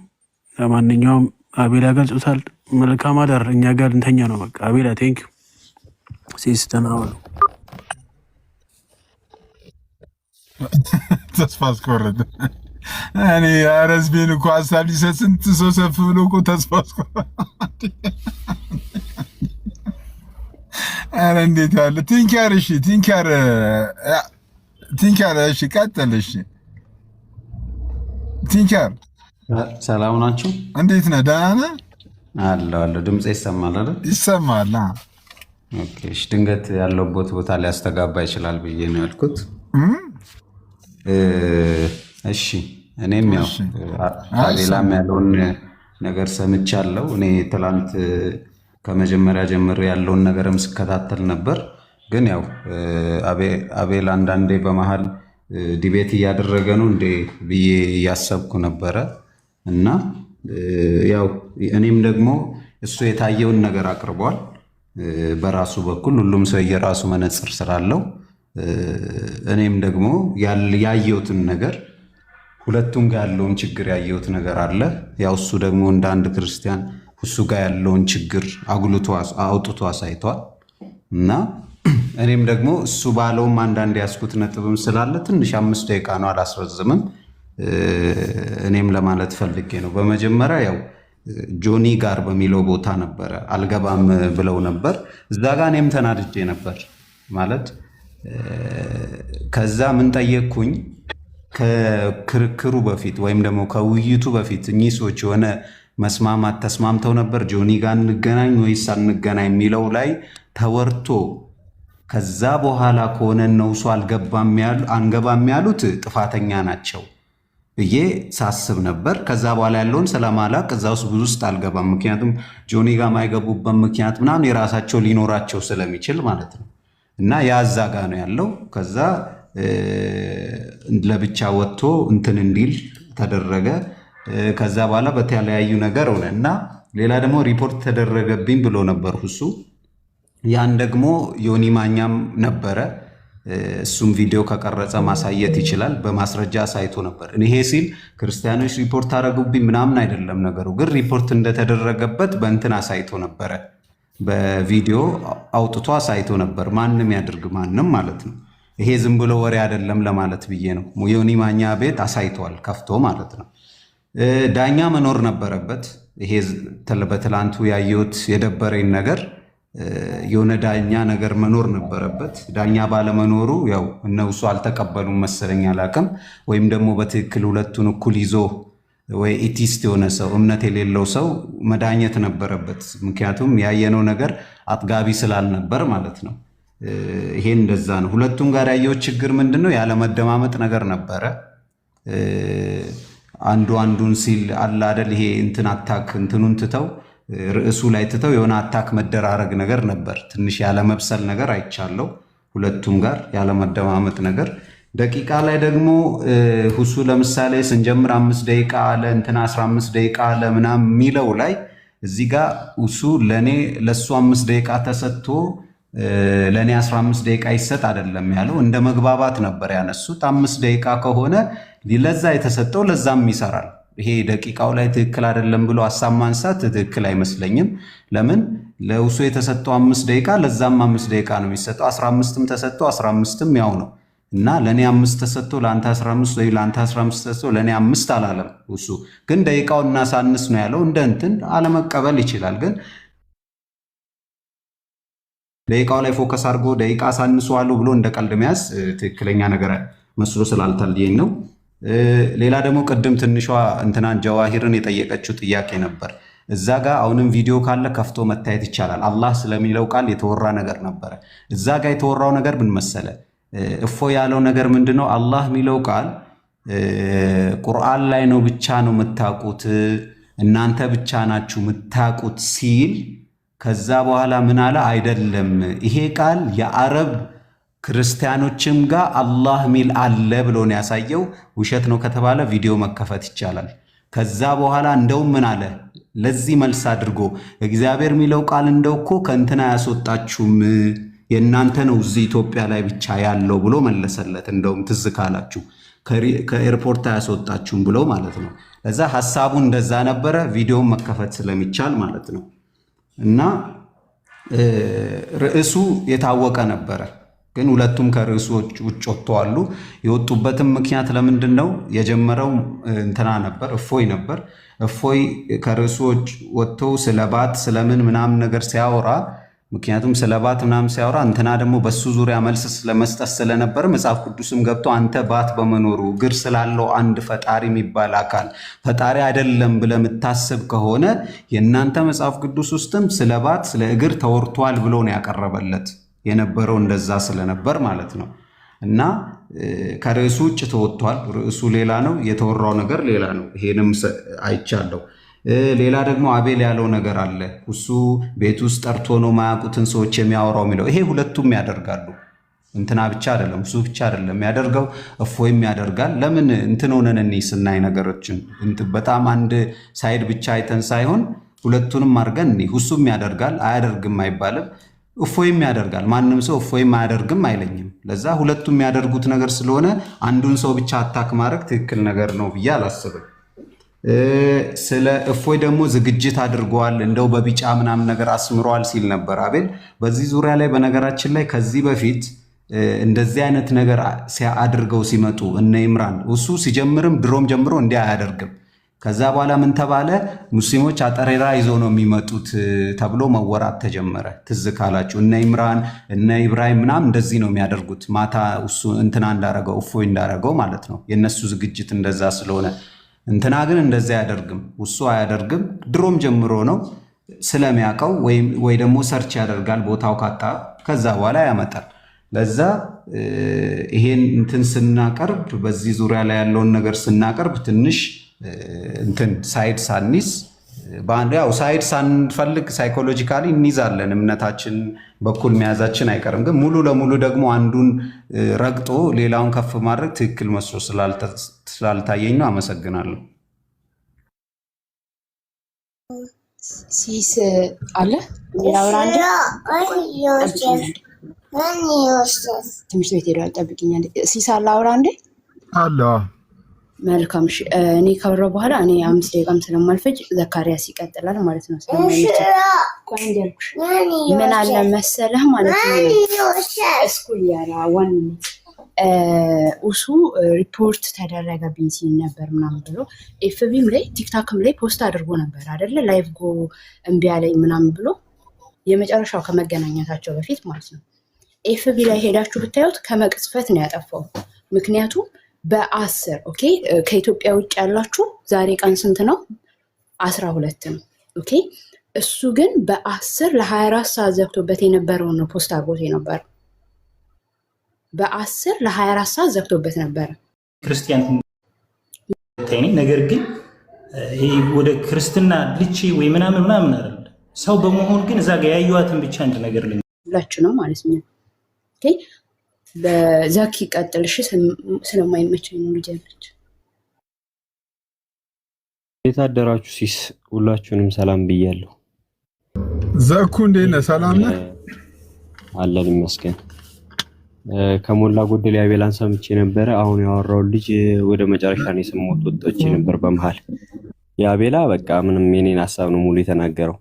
ለማንኛውም አቤላ ገልጾታል። መልካም አዳር። እኛ ጋር እንተኛ ነው በቃ። አቤላ ቴንኪው ሲስተናው ተስፋ አስቆረጠ። እኔ አረዝቤን እኮ ሀሳብ ሊሰጥ ስንት ሰው ሰፍ ብሎ እኮ ተስፋ አስቆረጠ። ኧረ እንዴት ያለ ቲንከር! እሺ ቲንከር፣ እሺ ቀጥል። እሺ ቲንከር፣ ሰላም ናችሁ? እንዴት ነህ? ደህና ነህ? አለሁ። ድምጼ ይሰማል አይደል? ይሰማል። ኦኬ። እሺ ድንገት ያለበት ቦታ ሊያስተጋባ ይችላል ብዬ ነው ያልኩት። እሺ እኔም ያው አቤላም ያለውን ነገር ሰምቻለሁ። እኔ ትላንት ከመጀመሪያ ጀምሮ ያለውን ነገርም ስከታተል ነበር። ግን ያው አቤል አንዳንዴ በመሃል ዲቤት እያደረገ ነው እንዴ ብዬ እያሰብኩ ነበረ እና ያው እኔም ደግሞ እሱ የታየውን ነገር አቅርቧል በራሱ በኩል። ሁሉም ሰው የራሱ መነጽር ስላለው እኔም ደግሞ ያየሁትን ነገር ሁለቱም ጋር ያለውን ችግር ያየሁት ነገር አለ። ያው እሱ ደግሞ እንደ አንድ ክርስቲያን እሱ ጋር ያለውን ችግር አጉልቶ አውጥቶ አሳይቷል እና እኔም ደግሞ እሱ ባለውም አንዳንድ ያስኩት ነጥብም ስላለ ትንሽ 5 ደቂቃ ነው፣ አላስረዝምም። እኔም ለማለት ፈልጌ ነው። በመጀመሪያ ያው ጆኒ ጋር በሚለው ቦታ ነበረ አልገባም ብለው ነበር። እዛ ጋር እኔም ተናድጄ ነበር ማለት ከዛ ምን ጠየቅኩኝ፣ ከክርክሩ በፊት ወይም ደግሞ ከውይይቱ በፊት እኚህ ሰዎች የሆነ መስማማት ተስማምተው ነበር ጆኒ ጋር እንገናኝ ወይስ አንገናኝ የሚለው ላይ ተወርቶ ከዛ በኋላ ከሆነ ነው እሱ አንገባም ያሉት ጥፋተኛ ናቸው ብዬ ሳስብ ነበር። ከዛ በኋላ ያለውን ስለማላቅ እዛ ውስጥ ብዙ ውስጥ አልገባም። ምክንያቱም ጆኒ ጋር ማይገቡበት ምክንያት ምናምን የራሳቸው ሊኖራቸው ስለሚችል ማለት ነው። እና ያዛ ጋ ነው ያለው። ከዛ ለብቻ ወጥቶ እንትን እንዲል ተደረገ። ከዛ በኋላ በተለያዩ ነገር ሆነ እና ሌላ ደግሞ ሪፖርት ተደረገብኝ ብሎ ነበር እሱ። ያን ደግሞ ዮኒ ማኛም ነበረ እሱም ቪዲዮ ከቀረጸ ማሳየት ይችላል። በማስረጃ አሳይቶ ነበር። ይሄ ሲል ክርስቲያኖች ሪፖርት አደረጉብኝ ምናምን አይደለም ነገሩ፣ ግን ሪፖርት እንደተደረገበት በእንትን አሳይቶ ነበረ፣ በቪዲዮ አውጥቶ አሳይቶ ነበር። ማንም ያድርግ ማንም ማለት ነው። ይሄ ዝም ብሎ ወሬ አይደለም ለማለት ብዬ ነው። ዮኒ ማኛ ቤት አሳይቷል ከፍቶ ማለት ነው። ዳኛ መኖር ነበረበት። ይሄ በትላንቱ ያየሁት የደበረኝ ነገር የሆነ ዳኛ ነገር መኖር ነበረበት። ዳኛ ባለመኖሩ ያው እነሱ አልተቀበሉም መሰለኝ አላቅም። ወይም ደግሞ በትክክል ሁለቱን እኩል ይዞ ወይ ኢቲስት የሆነ ሰው እምነት የሌለው ሰው መዳኘት ነበረበት። ምክንያቱም ያየነው ነገር አጥጋቢ ስላልነበር ማለት ነው። ይሄን እንደዛ ነው። ሁለቱም ጋር ያየው ችግር ምንድነው? ያለመደማመጥ ነገር ነበረ። አንዱ አንዱን ሲል አለ አይደል? ይሄ እንትን አታክ እንትኑን ትተው ርዕሱ ላይ ትተው የሆነ አታክ መደራረግ ነገር ነበር። ትንሽ ያለመብሰል ነገር አይቻለው። ሁለቱም ጋር ያለመደማመጥ ነገር። ደቂቃ ላይ ደግሞ ሁሱ ለምሳሌ ስንጀምር 5 ደቂቃ አለ፣ እንትና 15 ደቂቃ አለ ምናምን የሚለው ላይ እዚህ ጋር ሁሱ ለሱ 5 ደቂቃ ተሰጥቶ ለኔ 15 ደቂቃ ይሰጥ አይደለም ያለው። እንደ መግባባት ነበር ያነሱት። 5 ደቂቃ ከሆነ ለዛ የተሰጠው ለዛም ይሰራል። ይሄ ደቂቃው ላይ ትክክል አይደለም ብሎ ሐሳብ ማንሳት ትክክል አይመስለኝም። ለምን ለውሱ የተሰጠው 5 ደቂቃ ለዛም 5 ደቂቃ ነው የሚሰጠው። 15ም ተሰጠው 15ም ያው ነው እና ለኔ 5 ተሰጥቶ ለአንተ 15 ወይ ለአንተ 15 ተሰጥቶ ለኔ 5 አላለም። ውሱ ግን ደቂቃውን እናሳንስ ነው ያለው። እንደ እንትን አለመቀበል ይችላል። ግን ደቂቃው ላይ ፎከስ አድርጎ ደቂቃ አሳንሷለሁ ብሎ እንደ ቀልድ መያዝ ትክክለኛ ነገር መስሎ ስላልታየኝ ነው። ሌላ ደግሞ ቅድም ትንሿ እንትናን ጀዋሂርን የጠየቀችው ጥያቄ ነበር። እዛ ጋር አሁንም ቪዲዮ ካለ ከፍቶ መታየት ይቻላል። አላህ ስለሚለው ቃል የተወራ ነገር ነበረ። እዛ ጋር የተወራው ነገር ምን መሰለ? እፎ ያለው ነገር ምንድነው? አላህ የሚለው ቃል ቁርአን ላይ ነው ብቻ ነው የምታውቁት፣ እናንተ ብቻ ናችሁ የምታውቁት ሲል ከዛ በኋላ ምን አለ? አይደለም ይሄ ቃል የአረብ ክርስቲያኖችም ጋር አላህ ሚል አለ ብሎ ነው ያሳየው። ውሸት ነው ከተባለ ቪዲዮ መከፈት ይቻላል። ከዛ በኋላ እንደውም ምን አለ? ለዚህ መልስ አድርጎ እግዚአብሔር የሚለው ቃል እንደው እኮ ከእንትና ያስወጣችሁም የእናንተ ነው እዚህ ኢትዮጵያ ላይ ብቻ ያለው ብሎ መለሰለት። እንደውም ትዝ ካላችሁ ከኤርፖርት አያስወጣችሁም ብሎ ማለት ነው። ለዛ ሐሳቡ እንደዛ ነበረ። ቪዲዮውን መከፈት ስለሚቻል ማለት ነው። እና ርዕሱ የታወቀ ነበረ። ግን ሁለቱም ከርዕሱ ውጭ ወጥተዋል። የወጡበትም ምክንያት ለምንድን ነው? የጀመረው እንትና ነበር፣ እፎይ ነበር። እፎይ ከርዕሱ ወጥቶ ስለባት ስለምን ምናምን ነገር ሲያወራ፣ ምክንያቱም ስለባት ምናምን ሲያወራ እንትና ደግሞ በሱ ዙሪያ መልስ ስለመስጠት ስለነበር መጽሐፍ ቅዱስም ገብቶ አንተ ባት በመኖሩ እግር ስላለው አንድ ፈጣሪ የሚባል አካል ፈጣሪ አይደለም ብለህ የምታስብ ከሆነ የእናንተ መጽሐፍ ቅዱስ ውስጥም ስለባት ስለ እግር ተወርቷል ብሎ ነው ያቀረበለት የነበረው። እንደዛ ስለነበር ማለት ነው። እና ከርዕሱ ውጭ ተወጥቷል። ርዕሱ ሌላ ነው፣ የተወራው ነገር ሌላ ነው። ይሄንም አይቻለሁ። ሌላ ደግሞ አቤል ያለው ነገር አለ። እሱ ቤት ውስጥ ጠርቶ ነው ማያውቁትን ሰዎች የሚያወራው የሚለው። ይሄ ሁለቱም ያደርጋሉ። እንትና ብቻ አይደለም፣ እሱ ብቻ አይደለም ያደርገው፣ እፎይም ያደርጋል። ለምን እንትን ሆነን እኔ ስናይ ነገሮችን በጣም አንድ ሳይድ ብቻ አይተን ሳይሆን ሁለቱንም አድርገን እኔ እሱም ያደርጋል አያደርግም አይባልም። እፎይም ያደርጋል። ማንም ሰው እፎይም አያደርግም አይለኝም። ለዛ ሁለቱም የሚያደርጉት ነገር ስለሆነ አንዱን ሰው ብቻ አታክ ማድረግ ትክክል ነገር ነው ብዬ አላስብም። ስለ እፎይ ደግሞ ዝግጅት አድርገዋል፣ እንደው በቢጫ ምናምን ነገር አስምረዋል ሲል ነበር አቤል። በዚህ ዙሪያ ላይ በነገራችን ላይ ከዚህ በፊት እንደዚህ አይነት ነገር አድርገው ሲመጡ እነ ኢምራን እሱ ሲጀምርም ድሮም ጀምሮ እንዲህ አያደርግም። ከዛ በኋላ ምን ተባለ? ሙስሊሞች አጠሬራ ይዘው ነው የሚመጡት ተብሎ መወራት ተጀመረ። ትዝ ካላችሁ እነ ኢምራን እነ ኢብራሂም ምናምን እንደዚህ ነው የሚያደርጉት። ማታ እሱ እንትና እንዳረገው እፎይ እንዳረገው ማለት ነው። የነሱ ዝግጅት እንደዛ ስለሆነ እንትና ግን እንደዛ አያደርግም። እሱ አያደርግም። ድሮም ጀምሮ ነው ስለሚያውቀው ወይ ደግሞ ሰርች ያደርጋል ቦታው ካጣ ከዛ በኋላ ያመጣል። ለዛ ይሄን እንትን ስናቀርብ በዚህ ዙሪያ ላይ ያለውን ነገር ስናቀርብ ትንሽ እንትን ሳይድ ሳንይዝ በአንዱ ያው ሳይድ ሳንፈልግ ሳይኮሎጂካሊ እንይዛለን። እምነታችን በኩል መያዛችን አይቀርም። ግን ሙሉ ለሙሉ ደግሞ አንዱን ረግጦ ሌላውን ከፍ ማድረግ ትክክል መስሎ ስላልታየኝ ነው። አመሰግናለሁ። ሲስ አለ ሌላው አንድ ትምህርት ቤት ሄዷል። ጠብቂኛል። ሲሳላ አውራ እንዴ አለ መልካም። እሺ እኔ ካወራሁ በኋላ እኔ 5 ደቂቃም ስለማልፈጅ ዘካሪያስ ይቀጥላል ማለት ነው። ስለማይመች ቆይ እንዲያልኩሽ ምን አለ መሰለህ ማለት ነው እስኩል ያራ ዋን እሱ ሪፖርት ተደረገብኝ ሲል ነበር ምናምን ብሎ ኤፍቢም ላይ ቲክታክም ላይ ፖስት አድርጎ ነበር አይደለ? ላይቭ ጎ እምቢ አለኝ ምናምን ብሎ የመጨረሻው ከመገናኘታቸው በፊት ማለት ነው። ኤፍቢ ላይ ሄዳችሁ ብታዩት ከመቅጽፈት ነው ያጠፋው። ምክንያቱም በ10 ኦኬ፣ ከኢትዮጵያ ውጭ ያላችሁ ዛሬ ቀን ስንት ነው? 12 ነው። ኦኬ፣ እሱ ግን በ10 ለ24 ሰዓት ዘግቶበት የነበረውን ነው ፖስት አድርጎት የነበረ። በ10 ለ24 ሰዓት ዘግቶበት ነበረ። ክርስቲያን ታይኔ ነገር ግን ይሄ ወደ ክርስትና ልቺ ወይ ምናምን አይደል ሰው በመሆን ግን እዛ ጋር ያዩዋትን ብቻ አንድ ነገር ልላችሁ ነው ማለት ነው። ኦኬ በዛኪ ቀጥልሽ ስለማይመቸኝ ነው ልጅ ያለች። የታደራችሁ ሲስ ሁላችሁንም ሰላም ብያለሁ። ዘኩ እንዴት ነህ? ሰላም ነህ? አለን ይመስገን። ከሞላ ጎደል ያቤላን ሰምቼ ነበረ። አሁን ያወራው ልጅ ወደ መጨረሻ ነው የሰማሁት። ወጥቼ ነበር በመሃል። ያቤላ በቃ ምንም የኔን ሐሳብ ነው ሙሉ የተናገረው።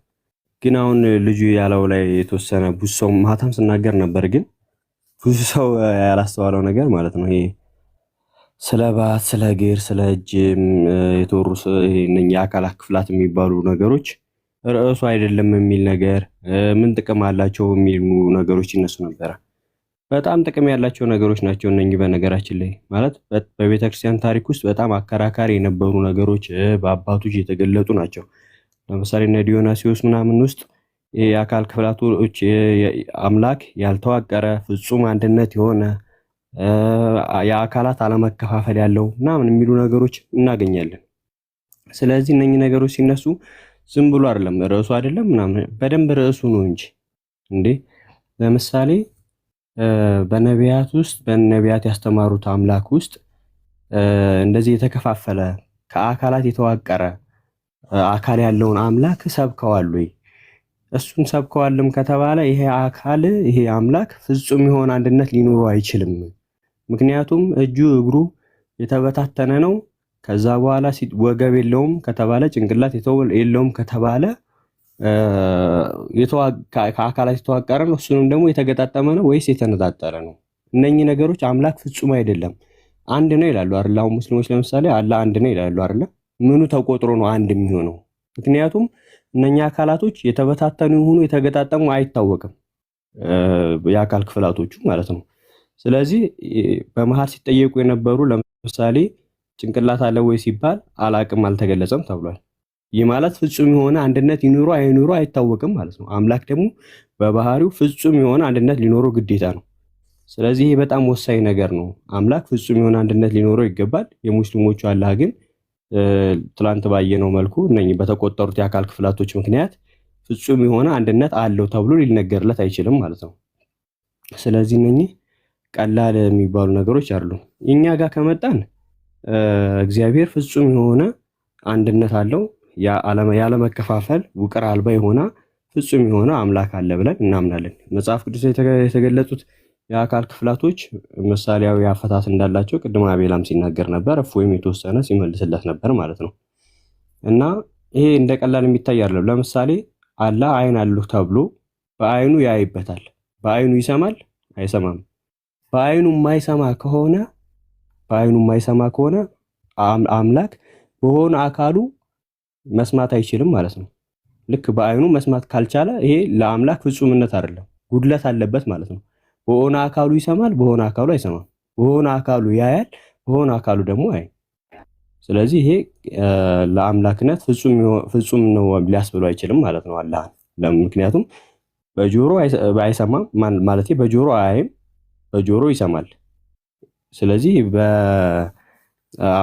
ግን አሁን ልጁ ያለው ላይ የተወሰነ ብዙ ሰው ማታም ስናገር ነበር። ግን ብዙ ሰው ያላስተዋለው ነገር ማለት ነው ይሄ ስለ ባት፣ ስለ እግር፣ ስለ እጅ የተወሩ የአካል ክፍላት የሚባሉ ነገሮች ርዕሱ አይደለም የሚል ነገር ምን ጥቅም አላቸው የሚሉ ነገሮች ይነሱ ነበረ። በጣም ጥቅም ያላቸው ነገሮች ናቸው እነኚህ። በነገራችን ላይ ማለት በቤተክርስቲያን ታሪክ ውስጥ በጣም አከራካሪ የነበሩ ነገሮች በአባቶች የተገለጡ ናቸው። ለምሳሌ እነ ዲዮናሲዮስ ምናምን ውስጥ የአካል ክፍላቶች አምላክ ያልተዋቀረ ፍጹም አንድነት የሆነ የአካላት አለመከፋፈል ያለው ምናምን የሚሉ ነገሮች እናገኛለን። ስለዚህ እነኚህ ነገሮች ሲነሱ ዝም ብሎ አይደለም ርዕሱ አይደለም ምናምን በደንብ ርዕሱ ነው እንጂ እንዴ ለምሳሌ በነቢያት ውስጥ በነቢያት ያስተማሩት አምላክ ውስጥ እንደዚህ የተከፋፈለ ከአካላት የተዋቀረ አካል ያለውን አምላክ ሰብከዋል ወይ? እሱን ሰብከዋልም ከተባለ ይሄ አካል ይሄ አምላክ ፍጹም የሆነ አንድነት ሊኖረው አይችልም። ምክንያቱም እጁ እግሩ የተበታተነ ነው። ከዛ በኋላ ወገብ የለውም ከተባለ ጭንቅላት የለውም ከተባለ ከአካላት የተዋቀረ ነው። እሱንም ደግሞ የተገጣጠመ ነው ወይስ የተነጣጠረ ነው? እነኚህ ነገሮች አምላክ ፍጹም አይደለም አንድ ነው ይላሉ አይደል? አሁን ሙስሊሞች ለምሳሌ አላህ አንድ ነው ይላሉ አይደል? ምኑ ተቆጥሮ ነው አንድ የሚሆነው? ምክንያቱም እነኛ አካላቶች የተበታተኑ ይሁኑ የተገጣጠሙ አይታወቅም፣ የአካል ክፍላቶቹ ማለት ነው። ስለዚህ በመሃል ሲጠየቁ የነበሩ ለምሳሌ ጭንቅላት አለ ወይ ሲባል አላቅም አልተገለጸም ተብሏል። ይህ ማለት ፍጹም የሆነ አንድነት ይኑሮ አይኑሮ አይታወቅም ማለት ነው። አምላክ ደግሞ በባህሪው ፍጹም የሆነ አንድነት ሊኖረው ግዴታ ነው። ስለዚህ ይሄ በጣም ወሳኝ ነገር ነው። አምላክ ፍጹም የሆነ አንድነት ሊኖረው ይገባል። የሙስሊሞቹ አላህ ግን ትላንት ባየነው መልኩ እነኚህ በተቆጠሩት የአካል ክፍላቶች ምክንያት ፍጹም የሆነ አንድነት አለው ተብሎ ሊነገርለት አይችልም ማለት ነው። ስለዚህ እነኚህ ቀላል የሚባሉ ነገሮች አይደሉም። እኛ ጋር ከመጣን እግዚአብሔር ፍጹም የሆነ አንድነት አለው፣ ያለ መከፋፈል ውቅር አልባ የሆነ ፍጹም የሆነ አምላክ አለ ብለን እናምናለን። መጽሐፍ ቅዱስ የተገለጹት የአካል ክፍላቶች ምሳሌያዊ አፈታት እንዳላቸው ቅድም አቤላም ሲናገር ነበር። እፎይም የተወሰነ ሲመልስለት ነበር ማለት ነው። እና ይሄ እንደ ቀላል የሚታይ አይደለም። ለምሳሌ አላህ አይን አለው ተብሎ በአይኑ ያይበታል። በአይኑ ይሰማል አይሰማም? በአይኑ የማይሰማ ከሆነ አምላክ በሆነ አካሉ መስማት አይችልም ማለት ነው። ልክ በአይኑ መስማት ካልቻለ ይሄ ለአምላክ ፍጹምነት አይደለም፣ ጉድለት አለበት ማለት ነው። በሆነ አካሉ ይሰማል፣ በሆነ አካሉ አይሰማም። በሆነ አካሉ ያያል፣ በሆነ አካሉ ደግሞ አይ። ስለዚህ ይሄ ለአምላክነት ፍጹም ነው ሊያስብለው አይችልም ማለት ነው አላህ። ምክንያቱም በጆሮ አይሰማም ማለት በጆሮ አያይም፣ በጆሮ ይሰማል። ስለዚህ በአምላክነት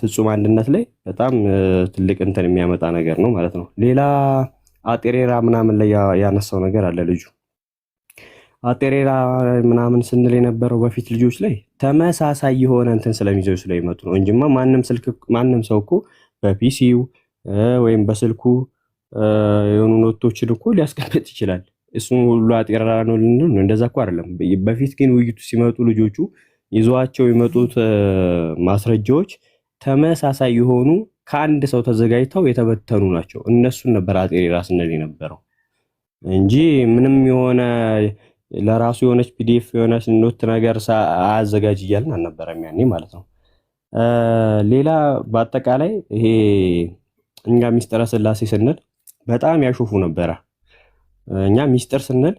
ፍጹም አንድነት ላይ በጣም ትልቅ እንትን የሚያመጣ ነገር ነው ማለት ነው። ሌላ አጤሬራ ምናምን ላይ ያነሳው ነገር አለ ልጁ። አጤሬራ ምናምን ስንል የነበረው በፊት ልጆች ላይ ተመሳሳይ የሆነ እንትን ስለሚይዘው ስለሚመጡ ነው እንጂማ ማንም ሰው እኮ በፒሲው ወይም በስልኩ የሆኑ ኖቶችን እኮ ሊያስቀምጥ ይችላል። እሱን ሁሉ አጤራ ነው ልንል ነው? እንደዛ እኮ አይደለም። በፊት ግን ውይይቱ ሲመጡ ልጆቹ ይዟቸው የመጡት ማስረጃዎች ተመሳሳይ የሆኑ ከአንድ ሰው ተዘጋጅተው የተበተኑ ናቸው። እነሱን ነበር አጤራ ስንል የነበረው እንጂ ምንም የሆነ ለራሱ የሆነች ፒዲኤፍ የሆነ ኖት ነገር አዘጋጅ እያልን አልነበረም ያኔ ማለት ነው። ሌላ በአጠቃላይ ይሄ እኛ ሚስጥረ ስላሴ ስንል በጣም ያሾፉ ነበረ። እኛ ሚስጥር ስንል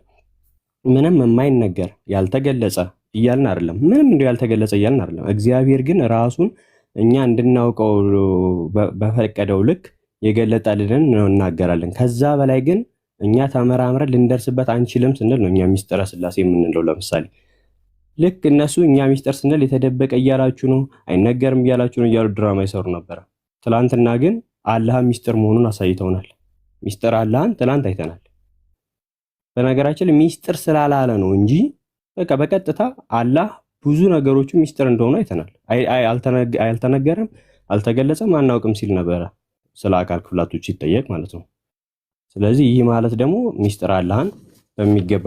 ምንም የማይነገር ያልተገለጸ እያልን አይደለም። ምንም እንደው ያልተገለጸ እያልን አይደለም። እግዚአብሔር ግን ራሱን እኛ እንድናውቀው በፈቀደው ልክ የገለጠልን ነው እናገራለን። ከዛ በላይ ግን እኛ ተመራምረን ልንደርስበት አንችልም ስንል ነው እኛ ሚስጥረ ስላሴ የምንለው። ለምሳሌ ልክ እነሱ እኛ ሚስጥር ስንል የተደበቀ እያላችሁ ነው አይነገርም እያላችሁ ነው እያሉ ድራማ ይሰሩ ነበር። ትላንትና ግን አላህ ሚስጥር መሆኑን አሳይተውናል። ሚስጥር አላህን ትላንት አይተናል። በነገራችን ሚስጥር ስላላለ ነው እንጂ በቃ በቀጥታ አላህ ብዙ ነገሮቹ ሚስጥር እንደሆኑ አይተናል። አልተነገረም፣ አልተገለጸም፣ አናውቅም ሲል ነበረ ስለ አካል ክፍላቶች ይጠየቅ ማለት ነው። ስለዚህ ይህ ማለት ደግሞ ሚስጥር አላህን በሚገባ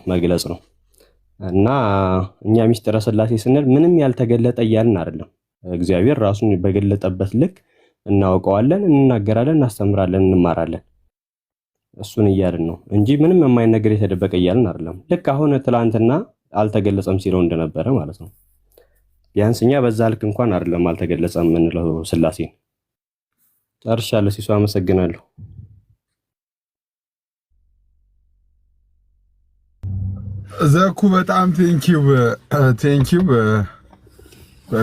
መግለጽ ነው እና እኛ ሚስጥረ ስላሴ ስንል ምንም ያልተገለጠ እያልን አይደለም። እግዚአብሔር ራሱን በገለጠበት ልክ እናውቀዋለን፣ እንናገራለን፣ እናስተምራለን፣ እንማራለን። እሱን እያልን ነው እንጂ ምንም የማይነገር የተደበቀ እያልን አይደለም። ልክ አሁን ትላንትና አልተገለጸም ሲለው እንደነበረ ማለት ነው። ቢያንስ እኛ በዛ ልክ እንኳን አይደለም አልተገለጸም የምንለው ስላሴን። ጨርሻለሁ። ሲሱ አመሰግናለሁ። ዘኩ በጣም ቴንኪው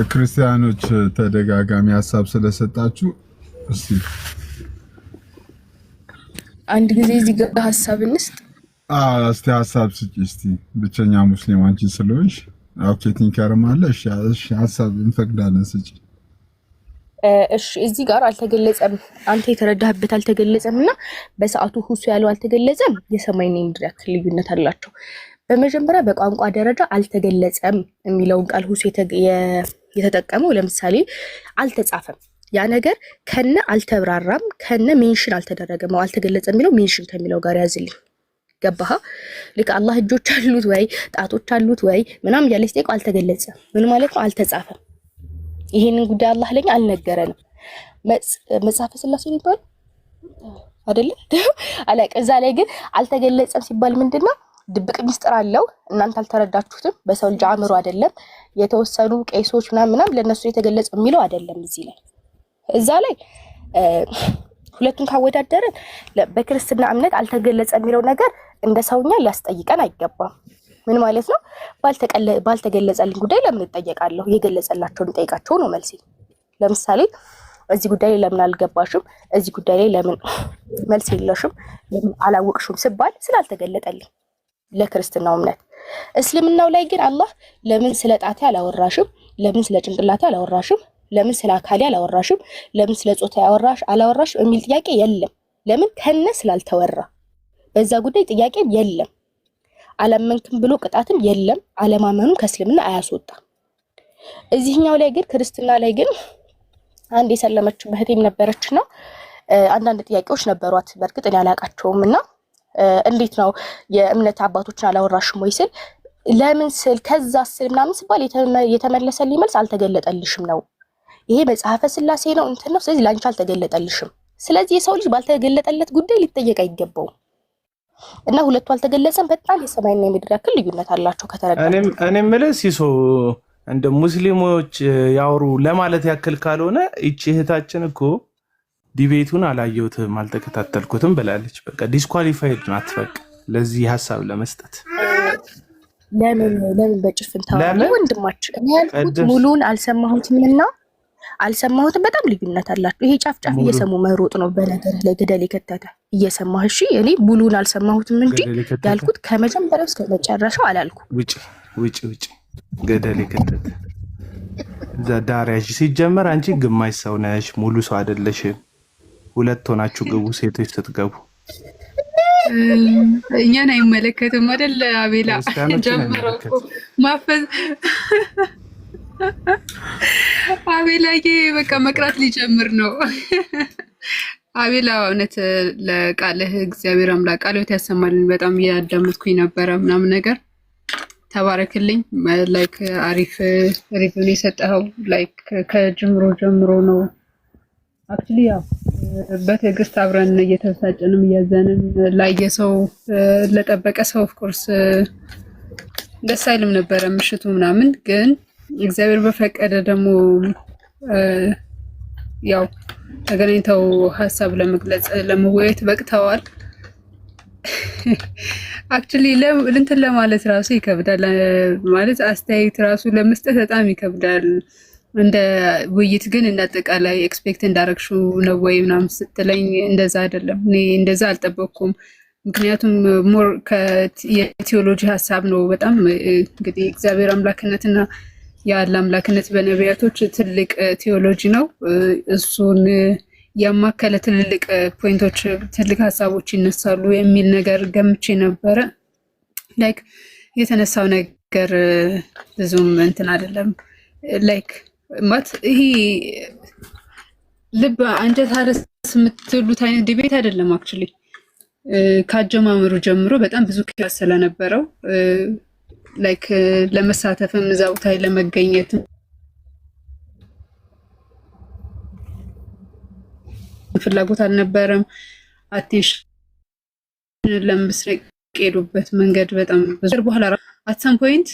ክርስቲያኖች ተደጋጋሚ ሀሳብ ስለሰጣችሁ። አንድ ጊዜ እዚህ ጋር ሀሳብ እንስጥ። እስቲ ሀሳብ ስጪ እስቲ። ብቸኛ ሙስሊም አንቺ ስለሆንሽ ኦኬ ቲንከርም አለ። እሺ ሀሳብ እንፈቅዳለን፣ ስጪ። እሺ እዚህ ጋር አልተገለጸም፣ አንተ የተረዳህበት አልተገለጸም እና በሰዓቱ ሁሱ ያለው አልተገለጸም። የሰማይና የምድር ያክል ልዩነት አላቸው። በመጀመሪያ በቋንቋ ደረጃ አልተገለጸም የሚለውን ቃል ሁሱ የተጠቀመው ለምሳሌ አልተጻፈም፣ ያ ነገር ከነ አልተብራራም፣ ከነ ሜንሽን አልተደረገም። አልተገለጸም የሚለው ሜንሽን ከሚለው ጋር ያዝልኝ። ገባህ? ልክ አላህ እጆች አሉት ወይ ጣቶች አሉት ወይ ምናምን ያለ ሲጠይቅ አልተገለጸም ምን ማለት ነው? አልተጻፈም። ይሄንን ጉዳይ አላህ ለኛ አልነገረንም። መጽሐፈ ስላሴ ይባል አይደለ? አላቅ እዛ ላይ ግን አልተገለጸም ሲባል ምንድነው? ድብቅ ሚስጥር አለው፣ እናንተ አልተረዳችሁትም። በሰው ልጅ አእምሮ አይደለም፣ የተወሰኑ ቄሶች ምናምን ለነሱ የተገለጸ የሚለው አይደለም። እዛ ላይ ሁለቱን ካወዳደርን በክርስትና እምነት አልተገለጸ የሚለው ነገር እንደ ሰውኛ ሊያስጠይቀን አይገባም። ምን ማለት ነው? ባልተገለጸልኝ ጉዳይ ለምን እጠየቃለሁ? የገለጸላቸውን ጠይቃቸው ነው መልሴ። ለምሳሌ እዚህ ጉዳይ ላይ ለምን አልገባሽም፣ እዚህ ጉዳይ ላይ ለምን መልስ የለሽም፣ ለምን አላወቅሽም ስባል ስላልተገለጠልኝ ለክርስትናው እምነት። እስልምናው ላይ ግን አላህ ለምን ስለ ጣቴ አላወራሽም፣ ለምን ስለ ጭንቅላቴ አላወራሽም፣ ለምን ስለ አካሌ አላወራሽም፣ ለምን ስለ ጾታ አላወራሽ የሚል ጥያቄ የለም። ለምን? ከነ ስላልተወራ በዛ ጉዳይ ጥያቄም የለም። አላመንክም ብሎ ቅጣትም የለም። አለማመኑም ከእስልምና አያስወጣም። እዚህኛው ላይ ግን ክርስትና ላይ ግን አንድ የሰለመች እህቴም ነበረችና አንዳንድ ጥያቄዎች ነበሯት። በእርግጥ እኔ አላውቃቸውም እና እንዴት ነው የእምነት አባቶችን አላወራሽም ወይ ስል ለምን ስል ከዛ ስል ምናምን ስባል የተመለሰልኝ መልስ አልተገለጠልሽም ነው። ይሄ መጽሐፈ ስላሴ ነው እንትን ነው። ስለዚህ ላንቺ አልተገለጠልሽም። ስለዚህ የሰው ልጅ ባልተገለጠለት ጉዳይ ሊጠየቅ አይገባውም። እና ሁለቱ አልተገለጸም። በጣም የሰማይና የምድር ያክል ልዩነት አላቸው ከተረዳ። እኔ የምልህ ሲሶ እንደ ሙስሊሞች ያወሩ ለማለት ያክል ካልሆነ እቺ እህታችን እኮ ዲቤቱን አላየሁትም አልተከታተልኩትም ብላለች። በቃ ዲስኳሊፋይድ ናት። በቃ ለዚህ ሀሳብ ለመስጠት ለምን በጭፍን ታወራለህ ወንድማችን? እኔ ያልኩት ሙሉን አልሰማሁትም። በጣም ልዩነት አላቸው። ይሄ ጫፍ ጫፍ እየሰሙ መሮጥ ነው በነገር ላይ ገደል የከተተ እየሰማህ። እሺ እኔ ሙሉን አልሰማሁትም እንጂ ያልኩት ከመጀመሪያው እስከ መጨረሻው አላልኩም። ውጭ ገደል የከተተ እዛ ዳሪያሽ ሲጀመር አንቺ ግማሽ ሰው ነሽ፣ ሙሉ ሰው አይደለሽም። ሁለት ሆናችሁ ግቡ ሴቶች ስትገቡ። እኛን አይመለከትም አይደል? አቤላ ጀምረው ማፈዝ አቤላዬ በቃ መቅራት ሊጀምር ነው። አቤላ እውነት ለቃልህ እግዚአብሔር አምላክ ቃልዎት ያሰማልን። በጣም እያዳመጥኩኝ ነበረ ምናምን ነገር ተባረክልኝ። ላይክ አሪፍ ሪቪውን የሰጠኸው ላይክ ከጅምሮ ጀምሮ ነው። አክቹሊ ያው በትዕግስት አብረን እየተሳጨንም እያዘንን ላየ ሰው ለጠበቀ ሰው ኦፍ ኮርስ ደስ አይልም ነበረ ምሽቱ ምናምን፣ ግን እግዚአብሔር በፈቀደ ደግሞ ያው ተገናኝተው ሀሳብ ለመግለጽ ለመወያየት በቅተዋል። አክቹሊ እንትን ለማለት ራሱ ይከብዳል፣ ማለት አስተያየት ራሱ ለመስጠት በጣም ይከብዳል። እንደ ውይይት ግን እንዳጠቃላይ ኤክስፔክት እንዳረግሽው ነው ወይ ምናምን ስትለኝ እንደዛ አይደለም። እኔ እንደዛ አልጠበቅኩም። ምክንያቱም ሞር የቲዮሎጂ ሀሳብ ነው። በጣም እንግዲህ እግዚአብሔር አምላክነትና የአላ አምላክነት በነቢያቶች ትልቅ ቲዮሎጂ ነው። እሱን ያማከለ ትልልቅ ፖይንቶች፣ ትልቅ ሀሳቦች ይነሳሉ የሚል ነገር ገምቼ ነበረ። ላይክ የተነሳው ነገር ብዙም እንትን አይደለም። ላይክ ማት ይሄ ልብ አንጀት አረስ የምትሉት አይነት ዲቤት አይደለም። አክቹሊ ካጀማመሩ ጀምሮ በጣም ብዙ ክላስ ስለነበረው ላይክ ለመሳተፍም እዛው ታይ ለመገኘት ፍላጎት አልነበረም። አቴንሽን ለመስረቅ ሄዱበት መንገድ በጣም ብዙ በኋላ አት ሳም ፖይንት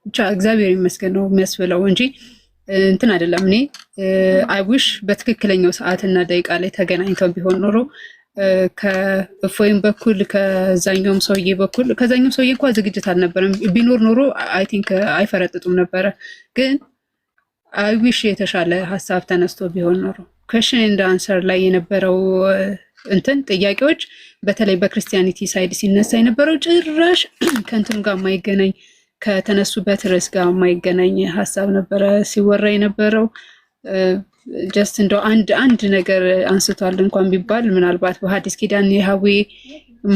ብቻ እግዚአብሔር ይመስገን ነው የሚያስብለው እንጂ እንትን አይደለም። እኔ አይ ዊሽ በትክክለኛው ሰዓትና ደቂቃ ላይ ተገናኝተው ቢሆን ኖሮ ከእፎይም በኩል ከዛኛውም ሰውዬ በኩል ከዛኛውም ሰውዬ እንኳን ዝግጅት አልነበረም። ቢኖር ኖሮ አይ ቲንክ አይፈረጥጡም ነበረ። ግን አይ ዊሽ የተሻለ ሀሳብ ተነስቶ ቢሆን ኖሮ ኩዌስችን ኤንድ አንሰር ላይ የነበረው እንትን ጥያቄዎች በተለይ በክርስቲያኒቲ ሳይድ ሲነሳ የነበረው ጭራሽ ከእንትኑ ጋር የማይገናኝ ከተነሱበት ርዕስ ጋር የማይገናኝ ሀሳብ ነበረ ሲወራ የነበረው። ጀስት እንደው አንድ ነገር አንስቷል እንኳን ቢባል ምናልባት በሐዲስ ኪዳን የሃዌ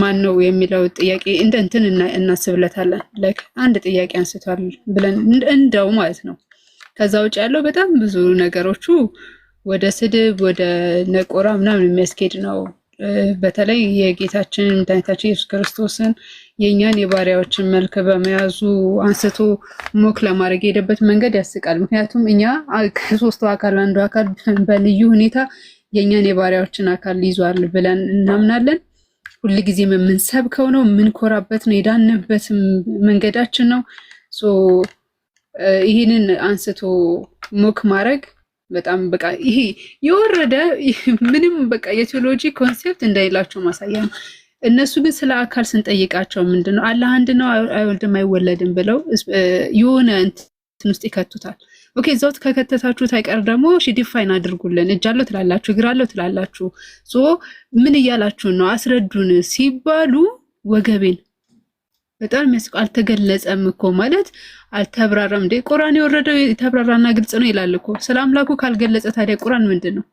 ማን ነው የሚለው ጥያቄ እንደ እንትን እናስብለታለን። ላይክ አንድ ጥያቄ አንስቷል ብለን እንደው ማለት ነው። ከዛ ውጭ ያለው በጣም ብዙ ነገሮቹ ወደ ስድብ ወደ ነቆራ ምናምን የሚያስኬድ ነው። በተለይ የጌታችን መድኃኒታችን ኢየሱስ ክርስቶስን የእኛን የባሪያዎችን መልክ በመያዙ አንስቶ ሞክ ለማድረግ የሄደበት መንገድ ያስቃል። ምክንያቱም እኛ ከሶስቱ አካል አንዱ አካል በልዩ ሁኔታ የእኛን የባሪያዎችን አካል ይዟል ብለን እናምናለን። ሁልጊዜም የምንሰብከው ነው፣ የምንኮራበት ነው፣ የዳንበት መንገዳችን ነው። ይህንን አንስቶ ሞክ ማድረግ በጣም በቃ ይሄ የወረደ ምንም በቃ የቴዎሎጂ ኮንሴፕት እንዳይላቸው ማሳያ ነው። እነሱ ግን ስለ አካል ስንጠይቃቸው ምንድነው አላህ አንድ ነው አይወልድም አይወለድም ብለው የሆነ እንትን ውስጥ ይከቱታል። ኦኬ እዛው ከከተታችሁት አይቀር ደግሞ ዲፋይን አድርጉልን። እጅ አለው ትላላችሁ፣ እግር አለው ትላላችሁ። ምን እያላችሁ ነው አስረዱን ሲባሉ ወገቤን በጣም አልተገለጸም እኮ ማለት አልተብራራም። እንደ ቁርአን የወረደው የተብራራና ግልጽ ነው ይላል እኮ። ስለ አምላኩ ካልገለጸ ታዲያ ቁርአን ምንድን ነው?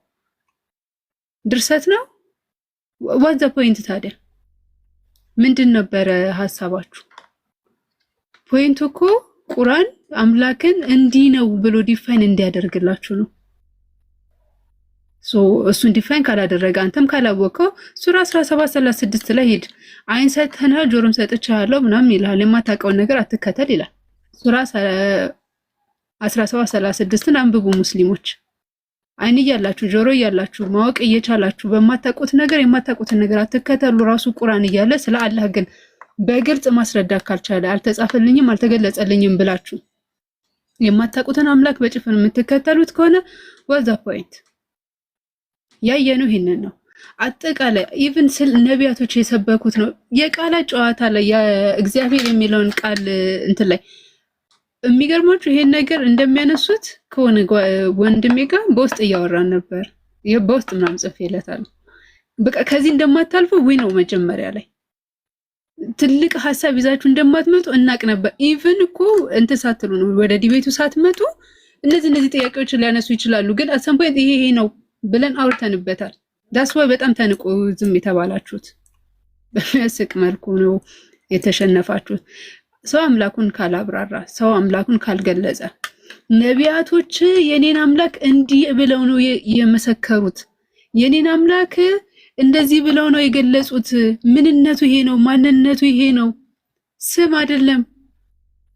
ድርሰት ነው? ዋት ዘ ፖይንት ታዲያ ምንድን ነበረ ሀሳባችሁ? ፖይንቱ እኮ ቁርአን አምላክን እንዲህ ነው ብሎ ዲፋይን እንዲያደርግላችሁ ነው። እሱን ዲፋይን ካላደረገ አንተም ካላወቀው ሱራ 17:36 ላይ ሂድ። አይን ሰጥተናል ጆሮም ሰጥቻለሁ ምናምን ይላል። የማታውቀውን ነገር አትከተል ይላል። ሱራ 17:36ን አንብቡ ሙስሊሞች። አይን እያላችሁ ጆሮ እያላችሁ ማወቅ እየቻላችሁ በማታውቁት ነገር የማታውቁትን ነገር አትከተሉ ራሱ ቁርአን እያለ ስለ አላህ ግን በግልጽ ማስረዳት ካልቻለ አልተጻፈልኝም አልተገለጸልኝም ብላችሁ የማታውቁትን አምላክ በጭፍን የምትከተሉት ከሆነ ወዛ ፖይንት ያየነው ይሄንን ነው። አጠቃላይ ኢቭን ስለ ነቢያቶች የሰበኩት ነው። የቃላት ጨዋታ ላይ የእግዚአብሔር የሚለውን ቃል እንትን ላይ የሚገርማችሁ ይሄን ነገር እንደሚያነሱት ከሆነ ወንድሜ ጋር በውስጥ እያወራን ነበር። በውስጥ ምናምን ጽፌለታለሁ። በቃ ከዚህ እንደማታልፉ ወይ ነው መጀመሪያ ላይ ትልቅ ሀሳብ ይዛችሁ እንደማትመጡ እናቅ ነበር። ኢቭን እኮ እንትን ሳትሉ ነው ወደ ዲቤቱ ሳትመጡ እነዚህ ጥያቄዎችን ሊያነሱ ይችላሉ። ግን አት ሰም ፖይንት ይሄ ነው ብለን አውርተንበታል። ዳስ ወይ በጣም ተንቆ ዝም የተባላችሁት በሚያስቅ መልኩ ነው የተሸነፋችሁት። ሰው አምላኩን ካላብራራ፣ ሰው አምላኩን ካልገለጸ፣ ነቢያቶች የኔን አምላክ እንዲህ ብለው ነው የመሰከሩት የኔን አምላክ እንደዚህ ብለው ነው የገለጹት። ምንነቱ ይሄ ነው፣ ማንነቱ ይሄ ነው፣ ስም አይደለም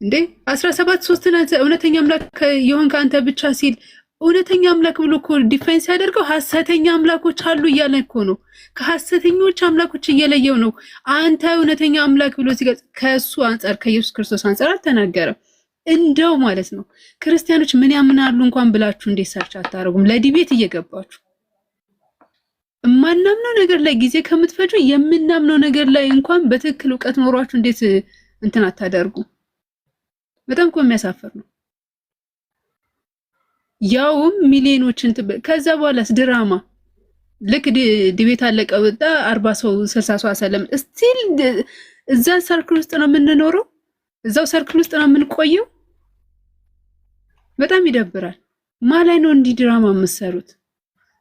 እንዴ 17 ሶስትና እውነተኛ አምላክ የሆንክ አንተ ብቻ ሲል እውነተኛ አምላክ ብሎ እኮ ዲፋይን ሲያደርገው ሐሰተኛ አምላኮች አሉ እያለ እኮ ነው። ከሐሰተኞች አምላኮች እየለየው ነው። አንተ እውነተኛ አምላክ ብሎ ሲገልጽ ከሱ አንፃር ከኢየሱስ ክርስቶስ አንፃር አልተናገረም። እንደው ማለት ነው ክርስቲያኖች ምን ያምናሉ እንኳን ብላችሁ እንዴት ሰርች አታረጉም? ለዲቤት እየገባችሁ እማናምነው ነገር ላይ ጊዜ ከምትፈጁ የምናምነው ነገር ላይ እንኳን በትክክል ዕውቀት ኖሯችሁ እንዴት እንትን አታደርጉ? በጣም እኮ የሚያሳፍር ነው። ያውም ሚሊዮኖችን ከዛ በኋላስ ድራማ ልክ ዲቤት አለቀ ወጣ 40 ሰው 60 ሰው አሰለም ስቲል እዛ ሰርክል ውስጥ ነው የምንኖረው፣ እዛው ሰርክል ውስጥ ነው የምንቆየው። በጣም ይደብራል። ማላይ ነው እንዲህ ድራማ የምትሰሩት?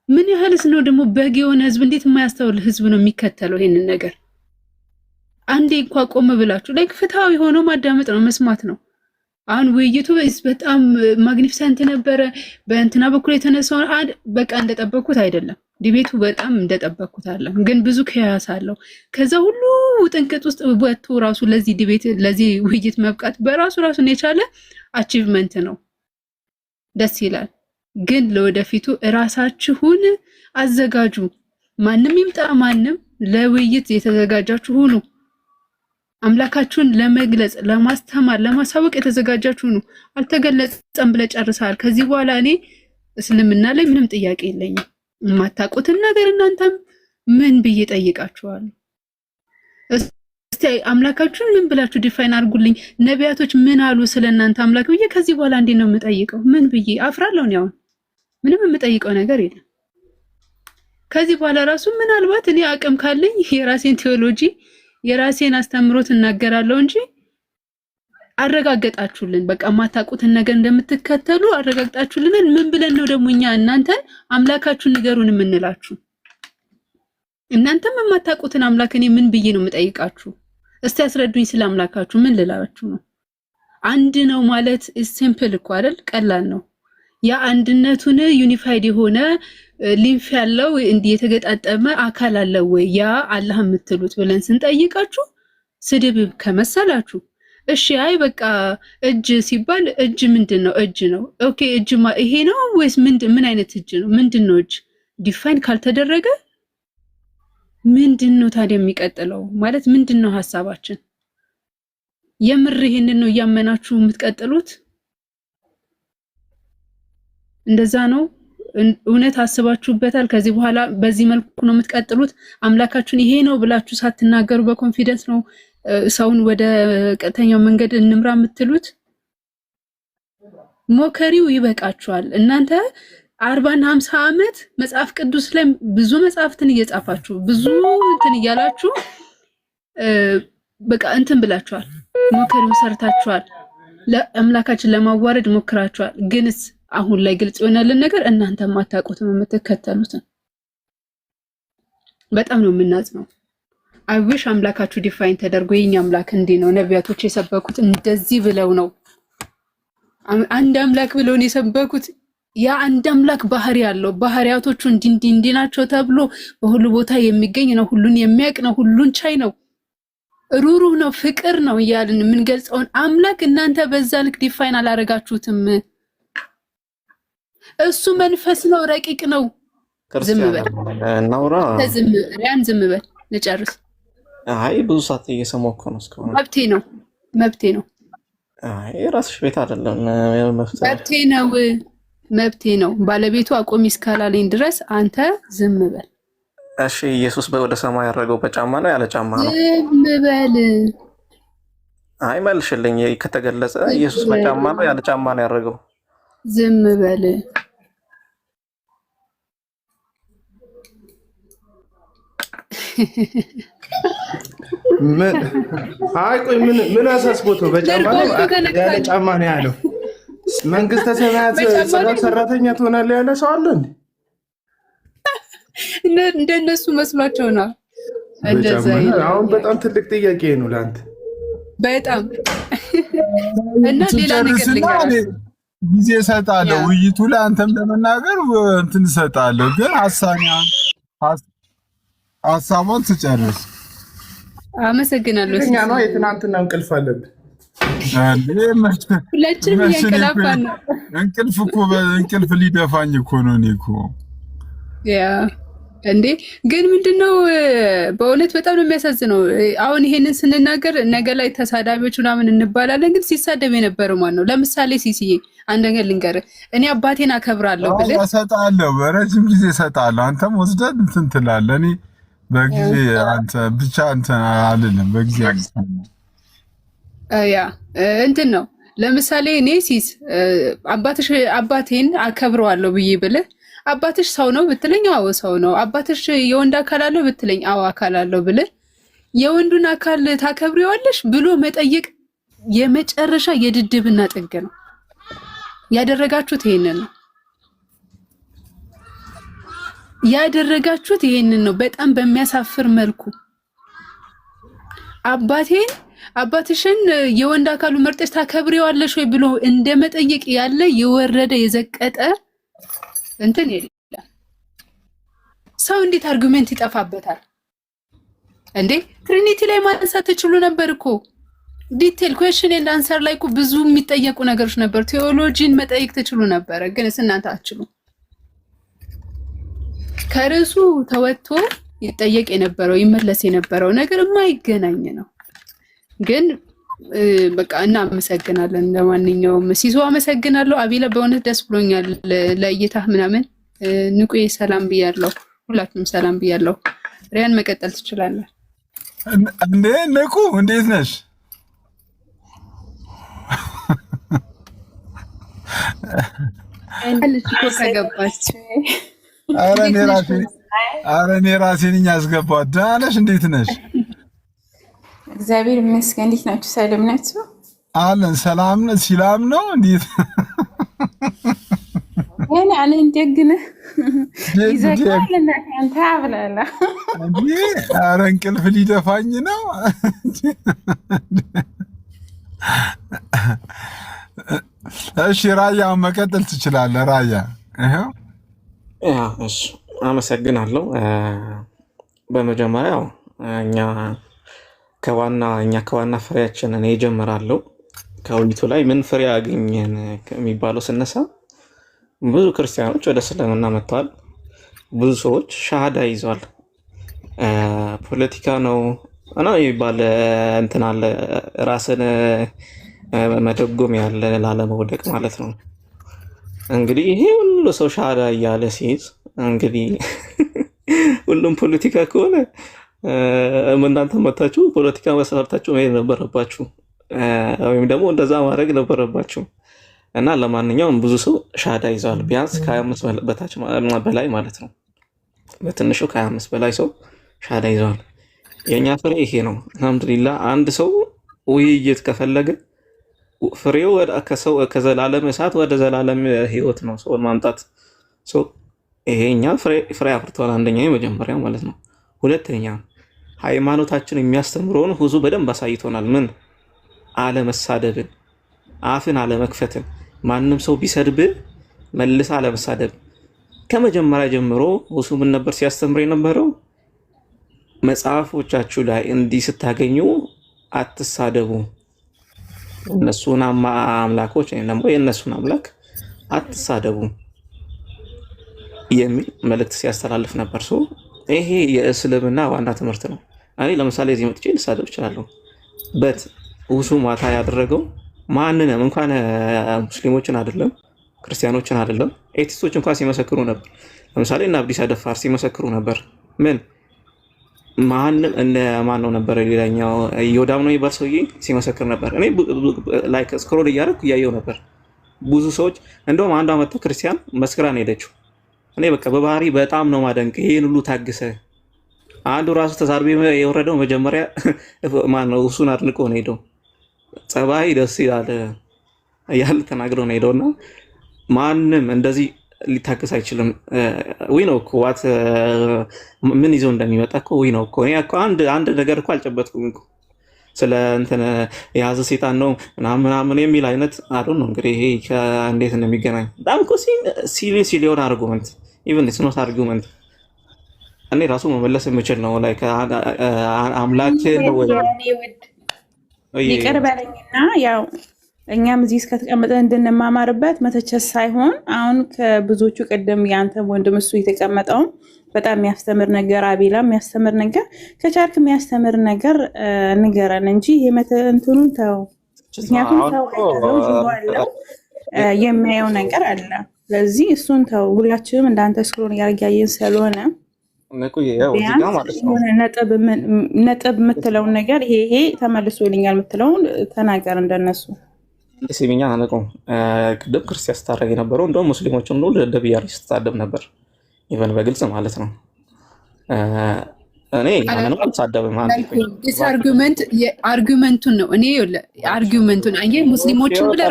ምን ያህልስ ነው ደግሞ በግ የሆነ ህዝብ እንዴት የማያስተውል ህዝብ ነው የሚከተለው ይሄንን ነገር? አንዴ እንኳን ቆም ብላችሁ ላይክ ፍትሃዊ ሆኖ ማዳመጥ ነው መስማት ነው። አሁን ውይይቱ በጣም ማግኒፊሰንት ነበረ። በእንትና በኩል የተነሳው በቃ እንደጠበቅኩት አይደለም። ዲቤቱ በጣም እንደጠበቅኩት አይደለም፣ ግን ብዙ ከያስ አለው። ከዛ ሁሉ ጥንቅጥ ውስጥ ወጥቶ ራሱ ለዚህ ዲቤት ለዚህ ውይይት መብቃት በራሱ ራሱን የቻለ አቺቭመንት ነው። ደስ ይላል። ግን ለወደፊቱ እራሳችሁን አዘጋጁ። ማንም ይምጣ ማንም ለውይይት የተዘጋጃችሁ ሁኑ። አምላካችሁን ለመግለጽ ለማስተማር ለማሳወቅ የተዘጋጃችሁ ነው። አልተገለጸም ብለህ ጨርሰሃል። ከዚህ በኋላ እኔ እስልምና ላይ ምንም ጥያቄ የለኝም። የማታውቁትን ነገር እናንተም ምን ብዬ ጠይቃችኋለሁ? እስቲ አምላካችሁን ምን ብላችሁ ዲፋይን አድርጉልኝ። ነቢያቶች ምን አሉ ስለናንተ አምላክ ብዬ ከዚህ በኋላ እንዴት ነው የምጠይቀው? ምን ብዬ አፍራለሁ? ነው አሁን ምንም የምጠይቀው ነገር የለም። ከዚህ በኋላ ራሱ ምናልባት እኔ አቅም ካለኝ የራሴን ቴዎሎጂ የራሴን አስተምሮት እናገራለሁ እንጂ አረጋግጣችሁልን በቃ ማታውቁትን ነገር እንደምትከተሉ አረጋግጣችሁልን ምን ብለን ነው ደግሞ እኛ እናንተን አምላካችሁን ንገሩን የምንላችሁ? እናንተም የማታውቁትን አምላክ እኔ ምን ብዬ ነው የምጠይቃችሁ? እስቲ አስረዱኝ ስለ አምላካችሁ ምን ልላችሁ ነው? አንድ ነው ማለት ሲምፕል እኮ አይደል? ቀላል ነው። ያ አንድነቱን ዩኒፋይድ የሆነ ሊንፍ ያለው እንዲህ የተገጣጠመ አካል አለ ወይ ያ አላህ የምትሉት ብለን ስንጠይቃችሁ ስድብ ከመሰላችሁ እሺ አይ በቃ እጅ ሲባል እጅ ምንድነው? እጅ ነው። ኦኬ እጅ ይሄ ነው ወይስ ምን አይነት እጅ ነው? ምንድነው እጅ? ዲፋይን ካልተደረገ ምንድነው ታዲያ የሚቀጥለው? ማለት ምንድነው ሐሳባችን? የምር ይሄንን ነው እያመናችሁ የምትቀጥሉት? እንደዛ ነው? እውነት አስባችሁበታል? ከዚህ በኋላ በዚህ መልኩ ነው የምትቀጥሉት? አምላካችሁን ይሄ ነው ብላችሁ ሳትናገሩ በኮንፊደንስ ነው ሰውን ወደ ቀጥተኛው መንገድ እንምራ የምትሉት? ሞከሪው ይበቃችኋል። እናንተ 40 እና 50 ዓመት መጽሐፍ ቅዱስ ላይ ብዙ መጽሐፍትን እየጻፋችሁ ብዙ እንትን እያላችሁ በቃ እንትን ብላችኋል። ሞከሪው ሰርታችኋል። ለአምላካችን ለማዋረድ ሞክራችኋል። ግንስ አሁን ላይ ግልጽ የሆነልን ነገር እናንተ ማታውቁትም የምትከተሉትን በጣም ነው የምናዝነው። አይዊሽ አምላካችሁ ዲፋይን ተደርጎ የኛ አምላክ እንዲህ ነው ነቢያቶች የሰበኩት እንደዚህ ብለው ነው አንድ አምላክ ብለው ነው የሰበኩት። ያ አንድ አምላክ ባህሪ ያለው ባህሪያቶቹ እንዲህ ናቸው ተብሎ በሁሉ ቦታ የሚገኝ ነው። ሁሉን የሚያውቅ ነው። ሁሉን ቻይ ነው። ሩሩህ ነው። ፍቅር ነው እያልን የምንገልጸውን አምላክ እናንተ በዛ ልክ ዲፋይን አላረጋችሁትም። እሱ መንፈስ ነው፣ ረቂቅ ነው። ዝም በል እናውራ። ዝም በል ልጨርስ። አይ ብዙ ሰዓት እየሰማሁ እኮ ነው። እስካሁን መብቴ ነው። አይ ራስሽ ቤት አይደለም መብቴ ነው። ባለቤቱ አቆሚ እስካላለኝ ድረስ አንተ ዝም በል። እሺ ኢየሱስ ወደ ሰማይ ያረገው በጫማ ነው ያለ ጫማ ነው? ዝም በል። አይ መልሽልኝ። ከተገለጸ ኢየሱስ በጫማ ነው ያለ ጫማ ነው ያረገው? ዝም በል። አይ ቆይ ምን አሳስቦት ነው በጫማ ነው ያለ ጫማ ነው ያለው? መንግስተ ሰማያት ጽዳት ሰራተኛ ትሆናለህ ያለ ሰው አለ እንዴ? እንደነሱ መስሏቸው ነው እንደዛ። አሁን በጣም ትልቅ ጥያቄ ነው ለአንተ በጣም እና ሌላ ነገር ልንገርህ ጊዜ እሰጣለሁ። ውይይቱ ላይ አንተም ለመናገር እንትን እሰጣለሁ። ግን ሀሳኒያ ሀሳቧን ስጨርስ አመሰግናለሁ። እኛ ነው የትናንትና እንቅልፍ አለብን። ሁላችንም እያንቀላፋን ነው። እንቅልፍ ሊደፋኝ እኮ ነው። እኔ እኮ ያ እንዴ ግን ምንድነው በእውነት በጣም ነው የሚያሳዝነው። አሁን ይሄንን ስንናገር ነገ ላይ ተሳዳቢዎች ምናምን እንባላለን፣ ግን ሲሳደብ የነበረው ማን ነው? ለምሳሌ ሲሲዬ አንድ ነገር ልንገርህ፣ እኔ አባቴን አከብራለሁ ብለህ እሰጥሃለሁ፣ በረጅም ጊዜ እሰጥሃለሁ። አንተም ወስደህ እንትን ትላለህ። እኔ በጊዜ አንተ ብቻ እንትን አልልም። በጊዜ ያ እንትን ነው። ለምሳሌ እኔ ሲስ አባቴን አከብረዋለሁ ብዬ ብለህ አባትሽ ሰው ነው ብትለኝ፣ አዎ ሰው ነው። አባትሽ የወንድ አካል አለው ብትለኝ፣ አዎ አካል አለው ብለህ የወንዱን አካል ታከብሪዋለሽ ብሎ መጠየቅ የመጨረሻ የድድብና ጥግ ነው። ያደረጋችሁት ይሄንን ነው ያደረጋችሁት ይሄንን ነው። በጣም በሚያሳፍር መልኩ አባትሽን የወንድ አካሉ መርጠሽ ታከብሪዋለሽ ወይ ብሎ እንደመጠየቅ ያለ የወረደ የዘቀጠ እንትን የለም። ሰው እንዴት አርጉሜንት ይጠፋበታል እንዴ? ትሪኒቲ ላይ ማንሳት ትችሉ ነበር እኮ። ዲቴል ኩዌስችን ኤንድ አንሰር ላይ እኮ ብዙ የሚጠየቁ ነገሮች ነበር። ቴዎሎጂን መጠየቅ ትችሉ ነበረ፣ ግን እናንተ አትችሉ። ከርዕሱ ተወጥቶ ይጠየቅ የነበረው ይመለስ የነበረው ነገር የማይገናኝ ነው። ግን በቃ እናመሰግናለን። ለማንኛውም ሲሶ አመሰግናለሁ። አቢላ በእውነት ደስ ብሎኛል ለእይታ ምናምን። ንቁዬ ሰላም ብያለሁ። ሁላችሁም ሰላም ብያለሁ። ሪያን መቀጠል ትችላለህ። እንዴ ንቁ እንዴት ነሽ? ከገባች ኧረ እኔ ራሴ ነኝ ያስገባሁት። ደህና ነሽ? እንዴት ነሽ? እግዚአብሔር ይመስገን። እንዴት ናችሁ? ሰላም ናችሁ? አለን ሰላም ነው። ሲላም ነው እንዴት እኔ አለ እንደግነ ይዘጋል እና አንተ አብላላ እንዴ ኧረ እንቅልፍ ሊደፋኝ ነው። እሺ ራያ መቀጠል ትችላለህ። ራያ እሺ አመሰግናለሁ። በመጀመሪያው እኛ ከዋና ፍሬያችን እኔ እጀምራለሁ። ከውይይቱ ላይ ምን ፍሬ አገኘን ከሚባለው ስነሳ ብዙ ክርስቲያኖች ወደ እስልምና መጥተዋል። ብዙ ሰዎች ሻሃዳ ይዘዋል። ፖለቲካ ነው የሚባል እንትን አለ፣ ራስን መደጎም ያለ ላለመውደቅ ማለት ነው። እንግዲህ ይሄ ሁሉ ሰው ሻሃዳ እያለ ሲይዝ እንግዲህ ሁሉም ፖለቲካ ከሆነ እናንተ መታችሁ ፖለቲካ መሰረታችሁ መሄድ ነበረባችሁ፣ ወይም ደግሞ እንደዛ ማድረግ ነበረባችሁ። እና ለማንኛውም ብዙ ሰው ሻሃዳ ይዘዋል። ቢያንስ ከ25 በታች በላይ ማለት ነው። በትንሹ ከ25 በላይ ሰው ሻሃዳ ይዘዋል። የኛ ፍሬ ይሄ ነው። አልሐምዱሊላህ። አንድ ሰው ውይይት ከፈለገ ፍሬው ከዘላለም እሳት ወደ ዘላለም ህይወት ነው ሰውን ማምጣት። ይሄኛ ፍሬ አፍርተዋል። አንደኛ የመጀመሪያው ማለት ነው። ሁለተኛ ሃይማኖታችን የሚያስተምረውን ብዙ በደንብ አሳይቶናል። ምን አለመሳደብን፣ አፍን አለመክፈትን፣ ማንም ሰው ቢሰድብ መልስ አለመሳደብ። ከመጀመሪያ ጀምሮ እሱ ምን ነበር ሲያስተምር የነበረው? መጽሐፎቻችሁ ላይ እንዲህ ስታገኙ አትሳደቡ፣ እነሱን አምላኮች ወይም ደግሞ የእነሱን አምላክ አትሳደቡ የሚል መልእክት ሲያስተላልፍ ነበር። ይሄ የእስልምና ዋና ትምህርት ነው። እኔ ለምሳሌ እዚህ መጥቼ ልሳደብ እችላለሁ። ውሱ ማታ ያደረገው ማንንም እንኳን ሙስሊሞችን አይደለም ክርስቲያኖችን አይደለም ኤቲስቶች እንኳን ሲመሰክሩ ነበር። ለምሳሌ እና አብዲስ አደፋር ሲመሰክሩ ነበር። ምን ማንም እነ ማን ነው ነበር? ሌላኛው ዮዳም ነው ይባል ሰውዬ ሲመሰክር ነበር። እኔ ላይክ ስክሮል እያደረኩ እያየው ነበር። ብዙ ሰዎች እንደውም አንዷ መጥቶ ክርስቲያን መስክራ ነው ሄደችው። እኔ በቃ በባህሪ በጣም ነው ማደንቅ። ይሄን ሁሉ ታግሰ አንዱ ራሱ ተሳርቢ የወረደው መጀመሪያ ማን ነው እሱን አድንቆ ነው ሄደው። ጸባይ ደስ ይላል እያለ ተናግረው ነው ሄደውና ማንም እንደዚህ ሊታገስ አይችልም። ወይ ነው እኮ ዋት ምን ይዞ እንደሚመጣ እኮ ወይ ነው እኮ እኔ እኮ አንድ ነገር እኮ አልጨበጥኩም እኮ ስለ እንትን የያዘ ሴጣን ነው ምናምን የሚል አይነት አይደል ነው። እንግዲህ ይሄ እንዴት እንደሚገናኝ በጣም እኮ ሲሪየስ የሆነ አርጉመንት ኢቭን ኢትስ ኖት አርጉመንት እኔ ራሱ መመለስ የምችል ነው ላይ አምላክ ነው ወይ ይቅር በለኝና ያው እኛም እዚህ እስከተቀመጠን እንድንማማርበት መተቸት ሳይሆን አሁን ከብዙዎቹ ቀደም ያንተ ወንድም እሱ የተቀመጠው በጣም የሚያስተምር ነገር አቤላ የሚያስተምር ነገር ከቻልክ የሚያስተምር ነገር ንገረን እንጂ የመተንቱን ተው። ምክንያቱም ሰው አለው የሚያየው ነገር አለ። ስለዚህ እሱን ተው። ሁላችንም እንዳንተ ስክሮን ያርጋየን ስለሆነ ነጥብ የምትለውን ነገር ይሄ ተመልሶልኛል የምትለውን ተናገር እንደነሱ ሲሚኛ አነቆ ቅድም ክርስቲያን ስታደርግ የነበረው እንደውም ሙስሊሞችን ሁሉ ደደብ እያለች ስትሳደብ ነበር። ኢቨን በግልጽ ማለት ነው። እኔ ያንንም አልሳደብም። አርጊውመንቱን ነው እኔ አርጊውመንቱን አየህ ሙስሊሞችን ብለህ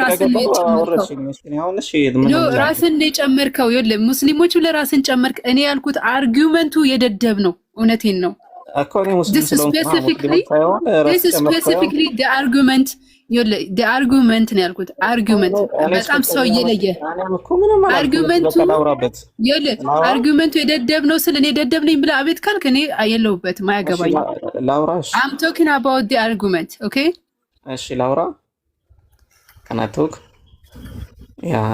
ራስን የጨመርከው ሙስሊሞች ብለህ ራስን ጨመርክ። እኔ ያልኩት አርጊውመንቱ የደደብ ነው። እውነቴን ነው። ስፔሲፊክሊ አርጊውመንት ነው ያልኩት። አርጊውመንት በጣም ሰው እየለየ አርጊውመንቱ የደደብ ነው ስል እኔ ደደብ ነኝ ብለህ አቤት ካልክ እኔ የለሁበትም፣ አያገባኝም። I'm talking about the argument, okay? እሺ ላውራ ከናቶክ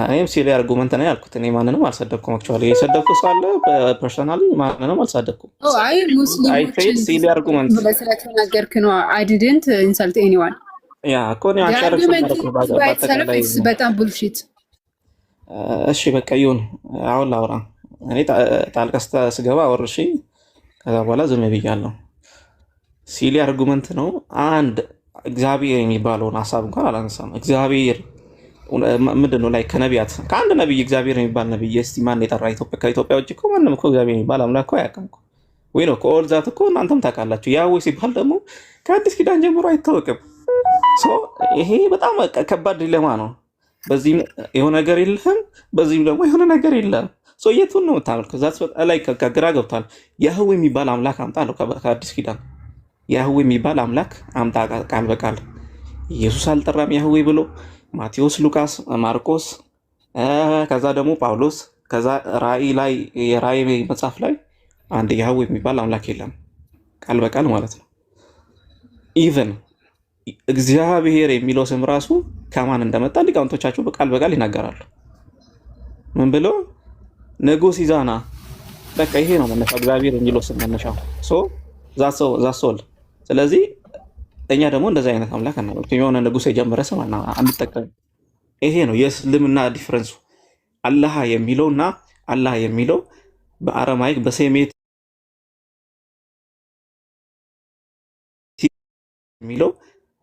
እኔም ሲል አርጉመንት ነው ያልኩት። እኔ ማንንም አልሰደብኩም። አክቹዋሊ የሰደብኩ ሳለ በፐርሰናሊ ማንንም አልሰደብኩም። አይ ሙስሊሞችን ሲል አርጉመንት ስለተናገርክ ነው። I didn't insult anyone. ያ ኮኔ አሻረክ በጣም ቡልሺት። እሺ በቃ ይሁን። አሁን ላውራ እኔ ጣልቀስታ ስገባ አወርሺ ከዛ በኋላ ዝም ብያለሁ። ሲል አርጉመንት ነው። አንድ እግዚአብሔር የሚባለውን ሐሳብ እንኳን አላነሳም። እግዚአብሔር ምንድነው ላይ ከነቢያት ከአንድ ነብይ እግዚአብሔር የሚባል ነብይ እስቲ ማን የጠራ? ከኢትዮጵያ ውጭ እኮ ማንም እኮ እግዚአብሔር የሚባል አምላክ እኮ አያውቅም እኮ ወይ ነው ከኦልዛት እኮ እናንተም ታውቃላችሁ። ያዌ ሲባል ደግሞ ከአዲስ ኪዳን ጀምሮ አይታወቅም። ይሄ በጣም ከባድ ዲሌማ ነው። በዚህም የሆነ ነገር የለም፣ በዚህም ደግሞ የሆነ ነገር የለም። የቱን ነው የምታመልከው? ዛት ላይ ከግራ ገብቷል። ያህዌ የሚባል አምላክ አምጣ አለው ከአዲስ ኪዳን። ያህዌ የሚባል አምላክ አምጣ ቃል በቃል ኢየሱስ አልጠራም ያህዌ ብሎ ማቴዎስ፣ ሉቃስ፣ ማርቆስ ከዛ ደግሞ ጳውሎስ ከዛ ራእይ ላይ የራእይ መጽሐፍ ላይ አንድ ያህዌ የሚባል አምላክ የለም ቃል በቃል ማለት ነው። ኢቨን እግዚአብሔር የሚለው ስም ራሱ ከማን እንደመጣ ሊቃውንቶቻቸው በቃል በቃል ይናገራሉ። ምን ብሎ ንጉስ ይዛና በቃ ይሄ ነው መነሻው፣ እግዚአብሔር የሚለው ስም መነሻው ዛሶል። ስለዚህ እኛ ደግሞ እንደዚህ አይነት አምላክ አናመልክ። የሆነ ንጉስ የጀመረ ስም አንጠቀም። ይሄ ነው የእስልምና ዲፈረንሱ። አላህ የሚለውና አላህ የሚለው በአረማይክ በሴሜት የሚለው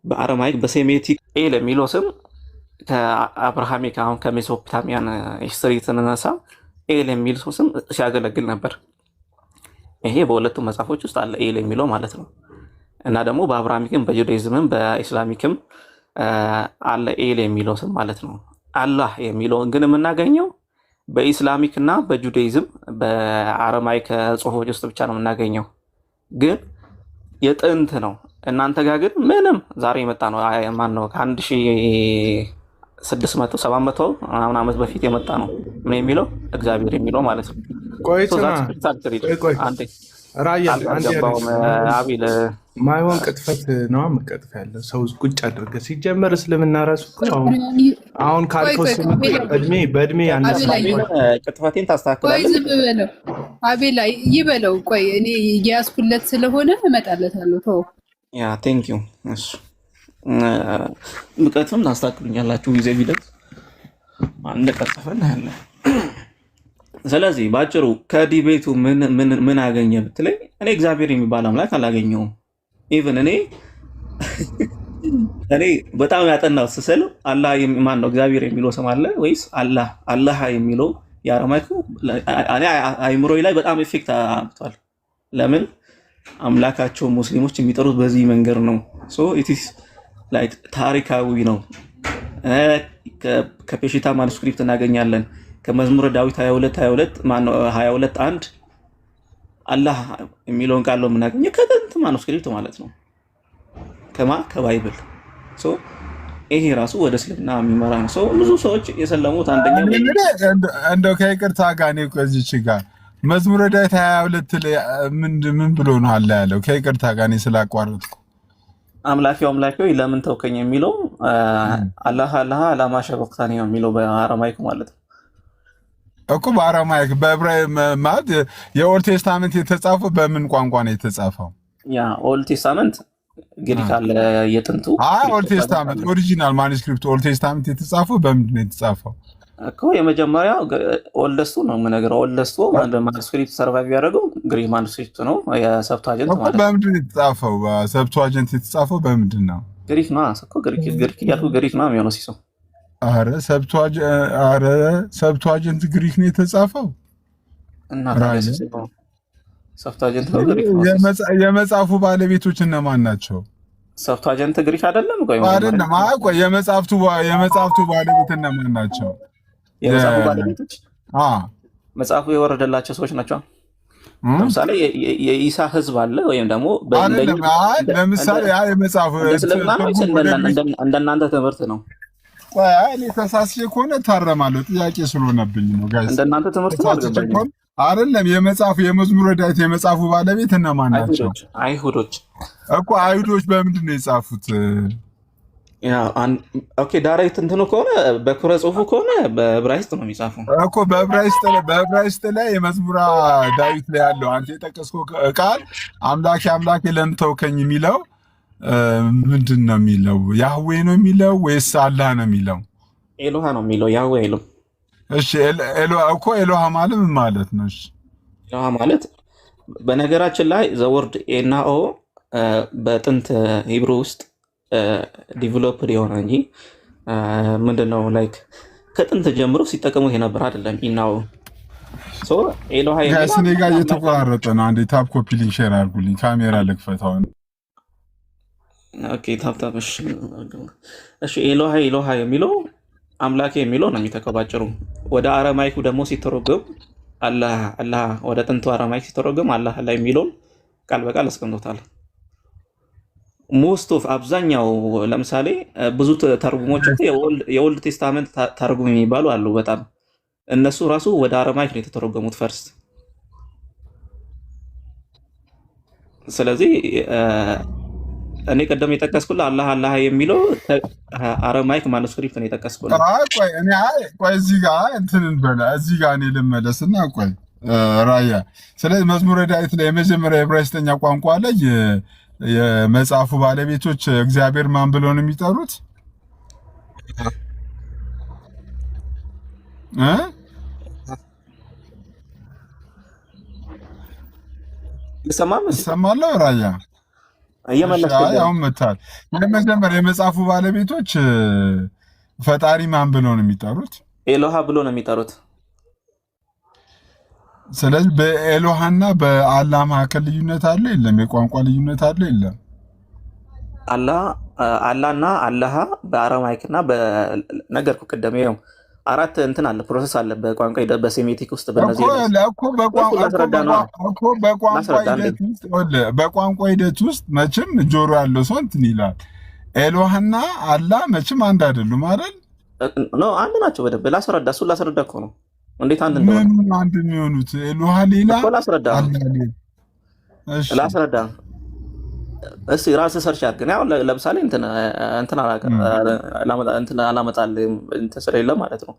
በአረማይክ በሴሜቲክ ኤል የሚለው ስም ከአብርሃሚክ አሁን ከሜሶፖታሚያን ሂስትሪ ተነሳ ኤል የሚል ስም ሲያገለግል ነበር። ይሄ በሁለቱም መጽሐፎች ውስጥ አለ ኤል የሚለው ማለት ነው። እና ደግሞ በአብርሃሚክም በጁዳይዝምም በኢስላሚክም አለ ኤል የሚለው ስም ማለት ነው። አላህ የሚለውን ግን የምናገኘው በኢስላሚክ እና በጁዳይዝም በአረማይክ ጽሁፎች ውስጥ ብቻ ነው የምናገኘው። ግን የጥንት ነው። እናንተ ጋር ግን ምንም ዛሬ የመጣ ነው። ማን ነው ከ1600 700 ምናምን ዓመት በፊት የመጣ ነው። ምን የሚለው እግዚአብሔር የሚለው ማለት ነው። አቤል ማይሆን ቅጥፈት ነው መቀጥፍ ያለ ሰው ቁጭ አድርገህ ሲጀመር እስልምና ራሱ አሁን ካልከው በእድሜ ያነሳ ቅጥፈቴን ታስተካክላለህ። አቤል ይበለው። ቆይ እኔ እያያዝኩለት ስለሆነ እመጣለታለሁ። ተው ያ ቴንክ ዩ። እሺ ምቀትም ታስተካክሉኛላችሁ ጊዜ ቢደርስ አንድ ቀጥፈና ያለ። ስለዚህ ባጭሩ ከዲቤቱ ምን አገኘ ብትለኝ እኔ እግዚአብሔር የሚባል አምላክ አላገኘውም። ኢቭን እኔ በጣም ያጠናው ስስል አላህ ማን ነው እግዚአብሔር የሚለው ስም አለ ወይስ አላህ የሚለው የአረማይኩ እኔ አይምሮዬ ላይ በጣም ኢፌክት አምጥቷል። ለምን አምላካቸው ሙስሊሞች የሚጠሩት በዚህ መንገድ ነው። ኢት ኢዝ ላይክ ታሪካዊ ነው። ከፔሽታ ማኑስክሪፕት እናገኛለን። ከመዝሙረ ዳዊት 22 ማነው 22:1 አላህ የሚለውን ቃል ነው የምናገኘው ከጥንት ማኑስክሪፕት ማለት ነው። ከባይብል ይሄ ራሱ ወደ እስልምና የሚመራ ነው። ብዙ ሰዎች የሰለሙት አንደኛው እንደው ከይቅርታ ጋር ነው ከዚች ጋር መዝሙረ ዳዊት 22 ላይ ምን ብሎ ነው አለ ያለው? ከይቅርታ ጋር እኔ ስላቋረጥኩ አምላኬ ለምን ተውከኝ የሚለው አላህ አላማ ሸበክታኒ ነው የሚለው በአረማይክ ማለት ነው እኮ። በአረማይክ በዕብራይስጥ ማለት የኦልድ ቴስታመንት የተጻፈው በምን ቋንቋ ነው የተጻፈው? ያ ኦልድ ቴስታመንት ግሪክ አለ የጥንቱ። ኦልድ ቴስታመንት ኦሪጂናል ማኑስክሪፕት ኦልድ ቴስታመንት የተጻፈው በምንድን ነው የተጻፈው? እኮ የመጀመሪያው ኦልደስቱ ነው የምነግረው። ኦልደስቱ ማኑስክሪፕት ሰርቫይቭ ያደረገው ግሪክ ማኑስክሪፕት ነው፣ የሰብቷጀንት ማለት ነው። በምንድን ነው የተጻፈው? ሰብቷጀንት የተጻፈው በምንድን ነው? ግሪክ ነው እኮ ግሪክ ያልኩህ ግሪክ ነው የሚሆነው ሲሶ። አረ ሰብቷጀንት ግሪክ ነው የተጻፈው እና ሰብቷጀንት ነው ግሪክ ነው። የመጽሐፉ ባለቤቶች እነማን ናቸው? ሰብቷጀንት ግሪክ አይደለም? ቆይ የመጽሐፍቱ ባለቤት እነማን ናቸው? የመጽሐፉ ባለቤቶች መጽሐፉ የወረደላቸው ሰዎች ናቸው። ለምሳሌ የኢሳ ህዝብ አለ ወይም ደግሞ ለምሳሌ የመጽሐፉ እንደናንተ ትምህርት ነው። እኔ ተሳስቼ ከሆነ ታረማለሁ። ጥያቄ ስለሆነብኝ ነው ጋይስ። እንደናንተ ትምህርት ነው አይደለም። የመዝሙረ ዳዊት የመጽሐፉ ባለቤት እነማን ናቸው? አይሁዶች እኮ። አይሁዶች በምንድን ነው የጻፉት? ኦኬ ዳይሬክት እንትኑ ከሆነ በኩረ ጽሁፉ ከሆነ በዕብራይስጥ ነው የሚጻፈው እኮ። በዕብራይስጥ ላይ የመዝሙረ ዳዊት ላይ ያለው አንተ የጠቀስከው ቃል አምላኬ ለምን ተውከኝ የሚለው ምንድን ነው የሚለው? ያህዌ ነው የሚለው ወይስ አላህ ነው የሚለው? ኤሎሃ ነው የሚለው። ያህዌ አይልም። እሺ እኮ ኤሎሃ ማለት ምን ማለት ነው? እሺ ኤሎሃ ማለት በነገራችን ላይ ዘወርድ ኤናኦ በጥንት ሂብሩ ውስጥ ዲቨሎፕድ የሆነ እንጂ ምንድነው ላይክ ከጥንት ጀምሮ ሲጠቀሙት የነበር አይደለም። ኢናኦ ኤሎሃ ጋስኔ ጋር እየተቆራረጠ ነው። አንዴ ታፕ ኮፒ ሊንክ ሼር አድርጉልኝ። ካሜራ ልክፈታው። ኦኬ ታፕ እሺ ኤሎሃ የሚለው አምላኬ የሚለው ነው የሚተካው ባጭሩ። ወደ አረማይኩ ደግሞ ሲተረጎም አላህ ወደ ጥንቱ አረማይክ ሲተረጎም አላህ ላይ የሚለውን ቃል በቃል አስቀምጦታል። ሞስት ኦፍ አብዛኛው ለምሳሌ ብዙ ተርጉሞች የኦልድ ቴስታመንት ተርጉም የሚባሉ አሉ በጣም እነሱ ራሱ ወደ አረማይክ ነው የተተረጎሙት ፈርስት። ስለዚህ እኔ ቀደም የጠቀስኩልህ አላህ የሚለው አረማይክ ማኑስክሪፕት ነው የጠቀስኩልህ። ቆይ እዚህ ጋር እዚህ ጋር እኔ ልመለስና ቆይ ራያ። ስለዚህ መዝሙረ ዳዊት ላይ የመጀመሪያ የዕብራይስጥኛ ቋንቋ ላይ የመጽሐፉ ባለቤቶች እግዚአብሔር ማን ብለው ነው የሚጠሩት? ይሰማለሁ ራያ አሁን መታል። የመጀመሪያ የመጽሐፉ ባለቤቶች ፈጣሪ ማን ብለው ነው የሚጠሩት? ኤሎሃ ብሎ ነው የሚጠሩት። ስለዚህ በኤሎሃና በአላህ መካከል ልዩነት አለ የለም? የቋንቋ ልዩነት አለ የለም? አላህና አላህ በአረማይክና በነገርኩ ቅድም ይኸው አራት እንትን አለ ፕሮሰስ አለ በቋንቋ በሴሜቲክ ውስጥ በነዚህ በቋንቋ ሂደት ውስጥ መቼም ጆሮ ያለው ሰው እንትን ይላል። ኤሎሃና አላህ መቼም አንድ አይደሉም አይደል? ነው አንድ ናቸው። በደንብ ላስረዳ፣ እሱን ላስረዳ እኮ ነው እንዴት አንድ እንደሆነ። ምኑን አንድ የሚሆኑት? ኤሎሃ ሌላ ላስረዳ። እስኪ ራስህ ሰርች አድርግ። ያው ለምሳሌ እንትን አላመጣልህም እንትን ስለሌለ ማለት ነው።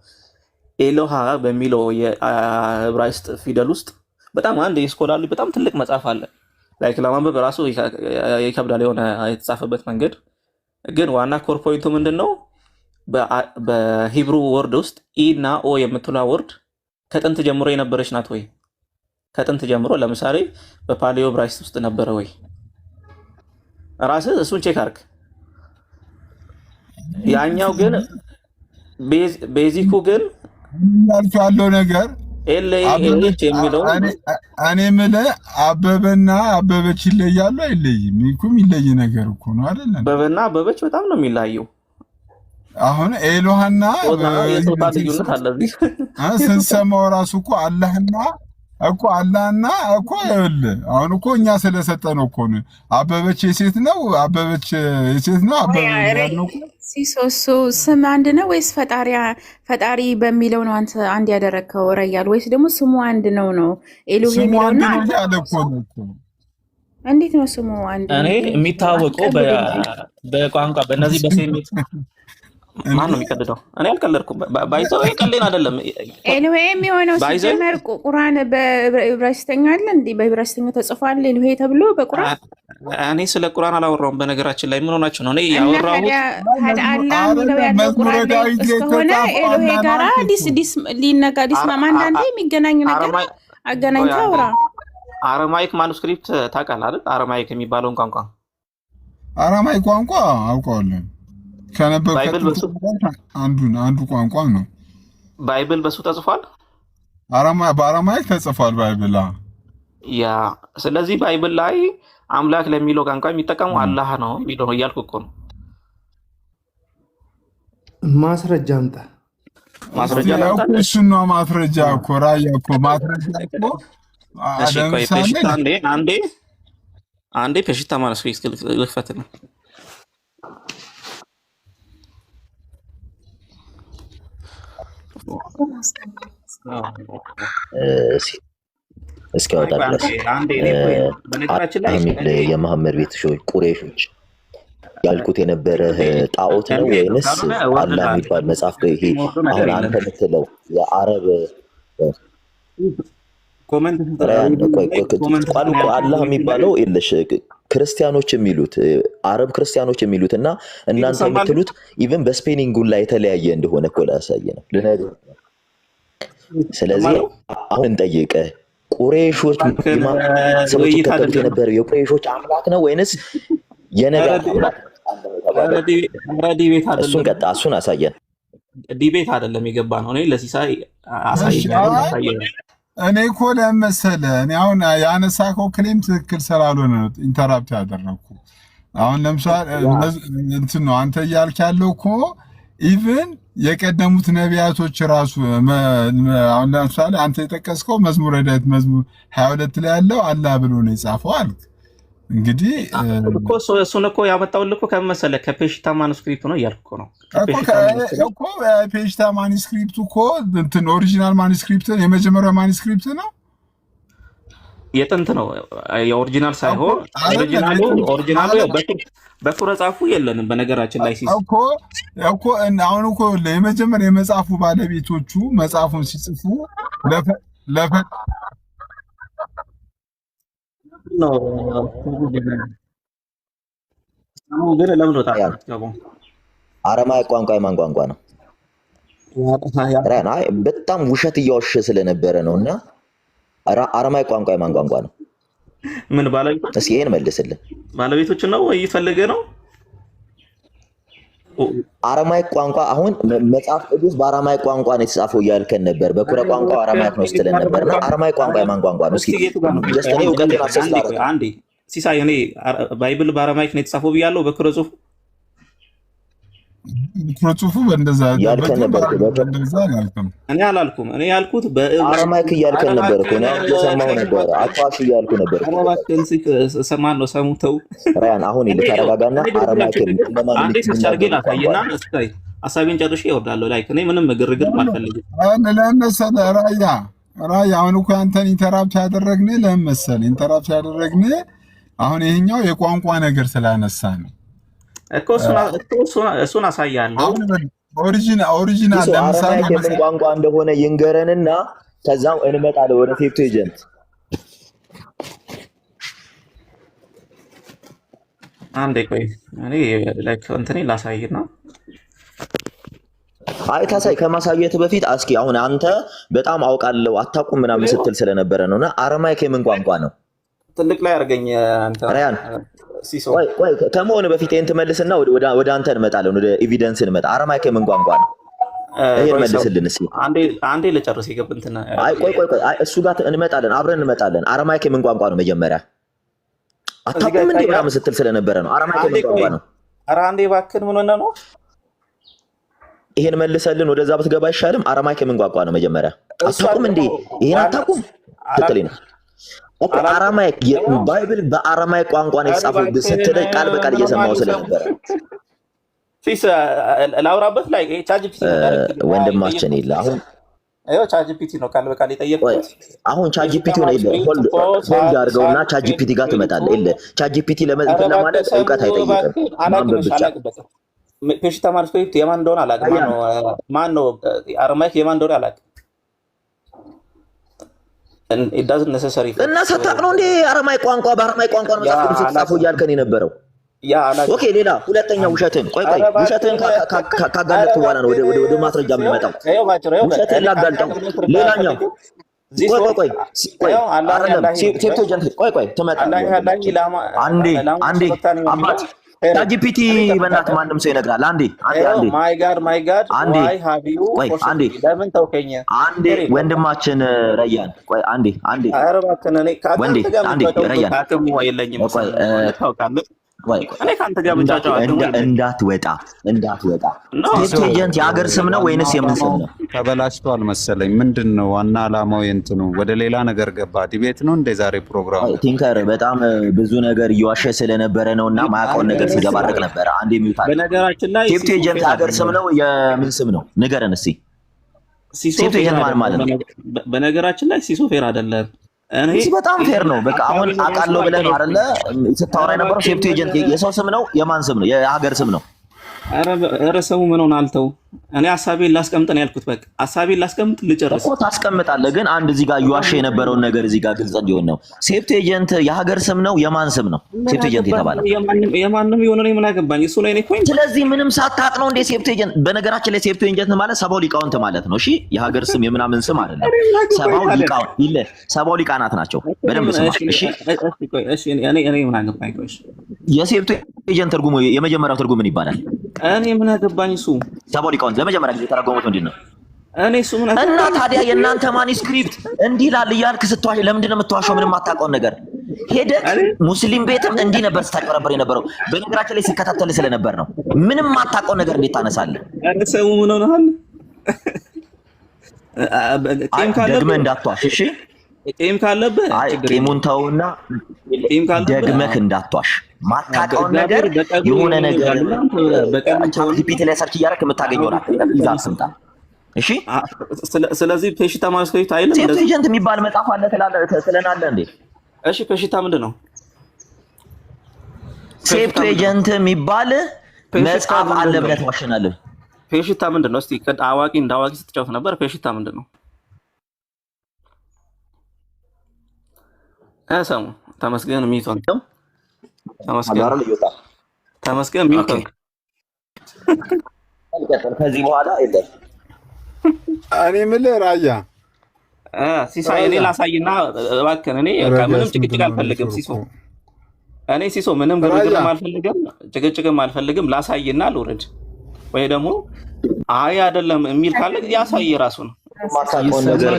ኤሎሃ በሚለው የዕብራይስጥ ፊደል ውስጥ በጣም አንድ የስኮላርሊ በጣም ትልቅ መጽሐፍ አለ። ላይክ ለማንበብ ራሱ ይከብዳል የሆነ የተጻፈበት መንገድ። ግን ዋና ኮር ፖይንቱ ምንድን ነው? በሂብሩ ወርድ ውስጥ ኢ እና ኦ የምትለው ወርድ ከጥንት ጀምሮ የነበረች ናት ወይ? ከጥንት ጀምሮ ለምሳሌ በፓሊዮ ዕብራይስጥ ውስጥ ነበረ ወይ? ራስህ እሱን ቼክ አድርግ። ያኛው ግን ቤዚኩ ግን ያለው ነገር ኤልኤች የሚለው እኔ የምልህ አበበና አበበች ይለያሉ አይለይም? የሚለይ ነገር እኮ ነው አይደል? አበበና አበበች በጣም ነው የሚለያየው። አሁን ኤሎሃና የጾታ ልዩነት አለ እዚህ ስንሰማው ራሱ እኮ አላህና እኮ አላህና እኮ ይኸውልህ አሁን እኮ እኛ ስለሰጠነው እኮ ነው። አበበች የሴት ነው፣ አበበች የሴት ነው፣ አበበ ያልነው እኮ ሲሶሱ ስም አንድ ነው ወይስ ፈጣሪ በሚለው ነው አንተ አንድ ያደረከው ረያል? ወይስ ደግሞ ስሙ አንድ ነው ኤሎሄ የሚለውና ያለ እኮ ነው እኮ። እንዴት ነው ስሙ አንድ? እኔ የሚታወቀው በቋንቋ በእነዚህ በሴሚት ማን ነው የሚቀልደው? እኔ አልቀለድኩም። ባይዘው ቀልዴን አይደለም። ኤሎሄ የሚሆነው ሲጀመር ቁርአን በዕብራይስተኛ አለ እንዴ? በዕብራይስተኛ ተጽፏል ኤሎሄ ተብሎ በቁርአን። እኔ ስለ ቁርአን አላወራሁም በነገራችን ላይ። ምን ሆናችሁ ነው? እኔ ያወራሁት ታዲያ አላህ የሚለው ያለው ቁርአን ላይ እስከሆነ ኤሎሄ ጋራ ዲስማማ አንዳንዴ የሚገናኙ ነገር አገናኝተህ አውራ። አረማይክ ማኑስክሪፕት ታውቃለህ አይደል? አረማይክ የሚባለውን ቋንቋ አረማይክ ቋንቋ አውቀዋለሁ። አንዱ ቋንቋ ነው። ባይብል በሱ ተጽፏል። በአረማይክ ተጽፏል ባይብል። ያ ስለዚህ ባይብል ላይ አምላክ ለሚለው ቋንቋ የሚጠቀሙ አላህ ነው የሚለው እያልኩ እኮ ነው። ማስረጃ አምጣ። ማስረጃ እሱን ነው ማስረጃ እኮ ራያ እኮ ማስረጃ እኮ አንዴ ፔሽታ ማኑስክሪፕት ልክፈት ነው። እስኪያወጣ ድረስ የመሐመድ ቤተሰቦች ቁረይሾች ያልኩት የነበረ ጣዖት ነው ወይንስ አላህ የሚባል መጽሐፍ? ይሄ አሁን አንተ የምትለው የአረብ ቋንቋ አላህ የሚባለው የለሽ ክርስቲያኖች የሚሉት አረብ ክርስቲያኖች የሚሉት እና እናንተ የምትሉት ኢቭን በስፔኒንጉ ላይ የተለያየ እንደሆነ እኮ ላሳየ ነው ልነግርህ። ስለዚህ አሁን እንጠይቅህ ቁረይሾች ሰዎች ይከተሉት የነበረው የቁረይሾች አምላክ ነው ወይንስ የነገር አምላክ? እሱን ቀጣ፣ እሱን አሳየን። ዲቤት አይደለም የገባ ነው። እኔ ለሲሳይ አሳየን። እኔ እኮ ለመሰለ እኔ አሁን ያነሳከው ክሌም ትክክል ስላልሆነ ነው ኢንተራፕት ያደረኩ። አሁን ለምሳሌ እንትን ነው አንተ እያልክ ያለው እኮ ኢቭን የቀደሙት ነቢያቶች ራሱ አሁን ለምሳሌ አንተ የጠቀስከው መዝሙረ ዳዊት መዝሙር 22 ላይ ያለው አላህ ብሎ ነው የጻፈው አልክ። እንግዲህ እኮ እሱን እኮ ያመጣውልህ እኮ ከመሰለ ከፔሽታ ማኑስክሪፕት ነው እያልኩ ነው እኮ ፔሽታ ማኑስክሪፕቱ እኮ እንትን ኦሪጂናል ማኑስክሪፕት የመጀመሪያው ማኑስክሪፕት ነው የጥንት ነው የኦሪጂናል ሳይሆን ኦሪጂናሉ በኩረ ጻፉ የለንም በነገራችን ላይ ሲስ እኮ አሁን እኮ የመጀመሪያ የመጽሐፉ ባለቤቶቹ መጽሐፉን ሲጽፉ ነው ግን ለምን ወጣ? አረማይክ ቋንቋ የማን ቋንቋ ነው? በጣም ውሸት እያወሸ ስለነበረ ነው። እና አረማይክ ቋንቋ የማን ቋንቋ ነው? ምን ባለቤቶች? እስኪ ይሄን መልስልን። ባለቤቶች ነው እየፈለገ ነው። አረማይክ ቋንቋ አሁን መጽሐፍ ቅዱስ በአረማይክ ቋንቋ ነው የተጻፈው እያልከን ነበር። በኩረ ቋንቋ አረማይክ ነው ስትለን ነበርና አረማይክ ቋንቋ የማን ቋንቋ ነው? እስኪ ጀስት እኔ እውቀቴን አክሰስ ላደርግ አንዴ ሲሳይ፣ እኔ ባይብል በአረማይክ ነው የተጻፈው ብያለሁ። በኩረ ጽሑፍ ጽሑፉ በእንደዛ ያልከን ነበር። እኔ አላልኩም። እኔ ያልኩት አረማይክ እያልከን ነበር እኮ ነው የሰማሁ ነበር። አጥፋሽ እያልኩ ነበር። ሰማን ነው ሰሙተው ራያን አሁን ልታረጋጋና አረማይክ ለማን አንዴ ሲቻርጌ ላሳይና እስታይ ሐሳቤን ጨርሼ እወርዳለሁ። ላይክ እኔ ምንም ግርግር አልፈልግም። ለመሰለ ራያ አሁን እኮ አንተን ኢንተራፕት ያደረግን ለመሰለ ኢንተራፕት ያደረግን አሁን ይሄኛው የቋንቋ ነገር ስላነሳ ነው እኮ እሱን አሳያለሁ። ኦሪጂናል ለምሳሌ የምን ቋንቋ እንደሆነ ይንገረንና ከዛም እንመጣለን ወደ ሴፕቱ ኤጀንት። አንዴ ቆይ እኔ ላይክ እንትኔ ላሳይና አይ ታሳይ። ከማሳየት በፊት እስኪ አሁን አንተ በጣም አውቃለሁ አታውቁም ምናምን ስትል ስለነበረ ነውና አረማይክ የምን ቋንቋ ነው? ትልቅ ላይ አድርገኝ አንተ ራያን ሲሶ ቆይ ከመሆነ በፊት ይሄን ትመልስና ወደ አንተ እንመጣለን፣ ወደ ኤቪደንስ እንመጣ። አረማይክ የምን ቋንቋ ነው? ይሄን መልስልን እስኪ። አንዴ ልጨርስ ይገብንትና አይ ቆይ አይ እሱ ጋር እንመጣለን፣ አብረን እንመጣለን። አረማይክ የምን ቋንቋ ነው? መጀመሪያ አታውቁም እንዴ ምናምን ስትል ስለነበረ ነው። አረማይክ የምን ቋንቋ ነው? ኧረ አንዴ እባክህን ምን ሆነ ነው? ይሄን መልሰልን ወደዛ ብትገባ አይሻልም? አረማይክ የምን ቋንቋ ነው? መጀመሪያ አታውቁም እንዴ? ይሄን አታውቁም? ትክክል ነው። ኦኬ አራማይክ ባይብል በአራማይክ ቋንቋ ነው የተጻፈው ስትል ቃል በቃል እየሰማው ስለነበረ ሲስ ላውራበት ላይ ቻጂፒቲ ወንድማችን ይላ አሁን ቻጂፒቲ ነው ቃል በቃል የጠየቁት። አሁን ቻጂፒቲ ነው ይለ ሆልድ አድርገውና ቻጂፒቲ ጋር ትመጣለህ። ይለ ቻጂፒቲ ለማለት ዕውቀት አይጠይቅም። ማንበብ ብቻ ፔሽታ ማለት ስክሪፕት የማን እንደሆነ አላውቅም። ማን ነው አራማይክ የማን እንደሆነ አላውቅም። it doesn't necessary እና ሰታቅ ነው እንዴ አራማይክ ቋንቋ በአራማይክ ቋንቋ ነው መጽሐፍ ቅዱስ የተጻፈው እያልከን የነበረው? ኦኬ ሌላ ሁለተኛው ውሸትን ቆይ ውሸትን ካጋለጥኩ በኋላ ነው ወደ ማስረጃ የምንመጣው። ውሸትን ላጋልጠው። ሌላኛው ቆይ ሴፕቶጀንት ቆይ ትመጣለህ። አንዴ አባት ቻጂፒቲ በእናትህ ማንም ሰው ይነግራል። አንዴ ማይ ጋድ why have you አንዴ ለምን ተውከኝ? አንዴ ወንድማችን ረያን ቆይ አንዴ ኧረ እባክህ እኔ ወንዴ አንዴ ረያን ካቅሙ የለኝም ታውቃለህ። እኔ ካንተ ጋር ብቻ እንዳትወጣ ሴፕቶጀንት የሀገር ስም ነው ወይንስ የምን ስም ነው? ተበላሽቷል መሰለኝ። ምንድን ነው ዋና ዓላማው? የእንትኑ ወደ ሌላ ነገር ገባ። ዲቤት ነው እንደ ዛሬ ፕሮግራም። ቲንከር በጣም ብዙ ነገር እየዋሸ ስለነበረ ነውና ማያውቀውን ነገር ሲገባረቅ ነበረ። አንዴ ሚውታል። በነገራችን ላይ ሴፕቶጀንት የሀገር ስም ነው የምን ስም ነው? ንገረን እስኪ። ሴፕቶጀንት ማለት ነው። በነገራችን ላይ ሲሶ ፌር አይደለም። እዚህ በጣም ፌር ነው። በቃ አሁን አውቃለሁ ብለህ ነው አይደለ ስታወራ የነበረው? ሴፕቶጀንት የሰው ስም ነው የማን ስም ነው? የሀገር ስም ነው። ኧረ ሰው ምን ሆነ አልተው። እኔ ሐሳቤን ላስቀምጥ ነው ያልኩት። በቃ ሐሳቤን ላስቀምጥ ልጨርስ እኮ ታስቀምጣለህ። ግን አንድ እዚህ ጋር እየዋሸ የነበረውን ነገር እዚህ ጋር ግልጽ እንዲሆን ነው። ሴፕቶጀንት የሀገር ስም ነው የማን ስም ነው? ሴፕቶጀንት የተባለው የማንም የሆነ ነው ምን አገባኝ እሱ ላይ ነው ፖይንት። ስለዚህ ምንም ሳታቅ ነው እንደ ሴፕቶጀንት። በነገራችን ላይ ሴፕቶጀንት ማለት ሰባው ሊቃውንት ማለት ነው። እሺ የሀገር ስም የምናምን ስም አይደለም። ሰባው ሊቃናት ናቸው። በደንብ ስማ እሺ። እሺ እኔ ምን አገባኝ? እሺ የሴፕቶጀንት ትርጉሙ የመጀመሪያው ትርጉም ምን ይባላል? እኔ ምን አገባኝ? እሱ ሰባው ሊቃውንት ለመጀመሪያ ጊዜ ተረጎሙት ምንድን ነው? እኔ እሱ ምን አገባኝ? እና ታዲያ የእናንተ ማኒስክሪፕት እንዲህ ይላል እያልክ ስትዋሽ ለምንድን ነው የምትዋሸው? ምንም አታውቀውን ነገር ሄደህ ሙስሊም ቤትም እንዲህ ነበር ስታጭበረበር የነበረው። በነገራችን ላይ ሲከታተል ስለነበር ነው። ምንም አታውቀውን ነገር እንዴት ታነሳለህ? ሰው ምን ሆነሃል? ደግመህ እንዳትዋሽ እሺ። ቂም ካለብህ ቂሙን ተውና ደግመህ እንዳትዋሽ። ማታውቀውን ነገር የሆነ ነገር ቻትጂፒቲ ላይ ሰርች እያደረክ የምታገኘው ናት ይዛ ስምጣ እሺ። ስለዚህ ፔሽታ ማለት ነው አይደለም። ሴፕቶጀንት የሚባል መጽሐፍ አለ ትለናለህ እንዴ? እሺ ፔሽታ ምንድን ነው? ሴፕቶጀንት የሚባል መጽሐፍ አለ ብለህ ትዋሸናለህ። ፔሽታ ምንድን ነው? እስቲ አዋቂ እንደ አዋቂ ስትጫወት ነበር። ፔሽታ ምንድን ነው? ሰሙ ተመስገን ሚቶን ተመስገን ሚቶን ከዚህ በኋላ የለም። እኔ የምልህ ራያ ሲሳይ እኔ ላሳይና እባክህን። እኔ ምንም ጭቅጭቅ አልፈልግም። እኔ ሲሶ ምንም ግርግርም አልፈልግም፣ ጭቅጭቅም አልፈልግም። ላሳይና ልውረድ ወይ ደግሞ አይ አይደለም የሚል ካለ ያሳይ ራሱ ነው። ማሳየውን ነገር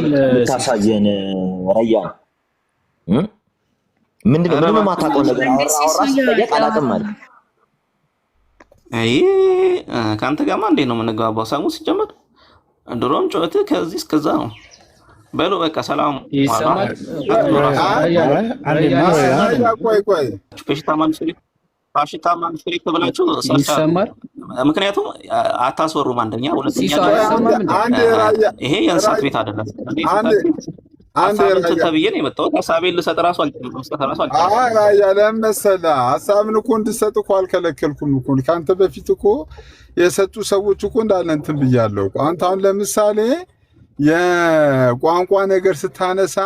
ታሳየን ራያ ምንድነው? ምንም የማታውቀውን ነገር አወራህ ስትጠየቅ አላውቅም ማለት አይ ከአንተ ጋርማ እንዴት ነው የምንግባባው? ሰሙ ሲጀመር ድሮም ጨዋታ ከዚህ እስከዛ ነው። በሉ በቃ ሰላም ይሰማል። ቆይ ፋሽታ ማንስክሪፕት ብላችሁ ይሰማል። ምክንያቱም አታስወሩም። አንደኛ ሁለተኛ ይሄ የእንስሳት ቤት አይደለም። አንድ ተብዬ ነው የመጣሁት። ሀሳቤን ልሰጥ ራሱ አልችልም። ለምን መሰለህ? ሀሳብን እኮ እንድሰጥ እኮ አልከለከልኩም እኮ። ከአንተ በፊት እኮ የሰጡ ሰዎች እኮ እንዳለ እንትን ብያለሁ እኮ። አንተ አሁን ለምሳሌ የቋንቋ ነገር ስታነሳ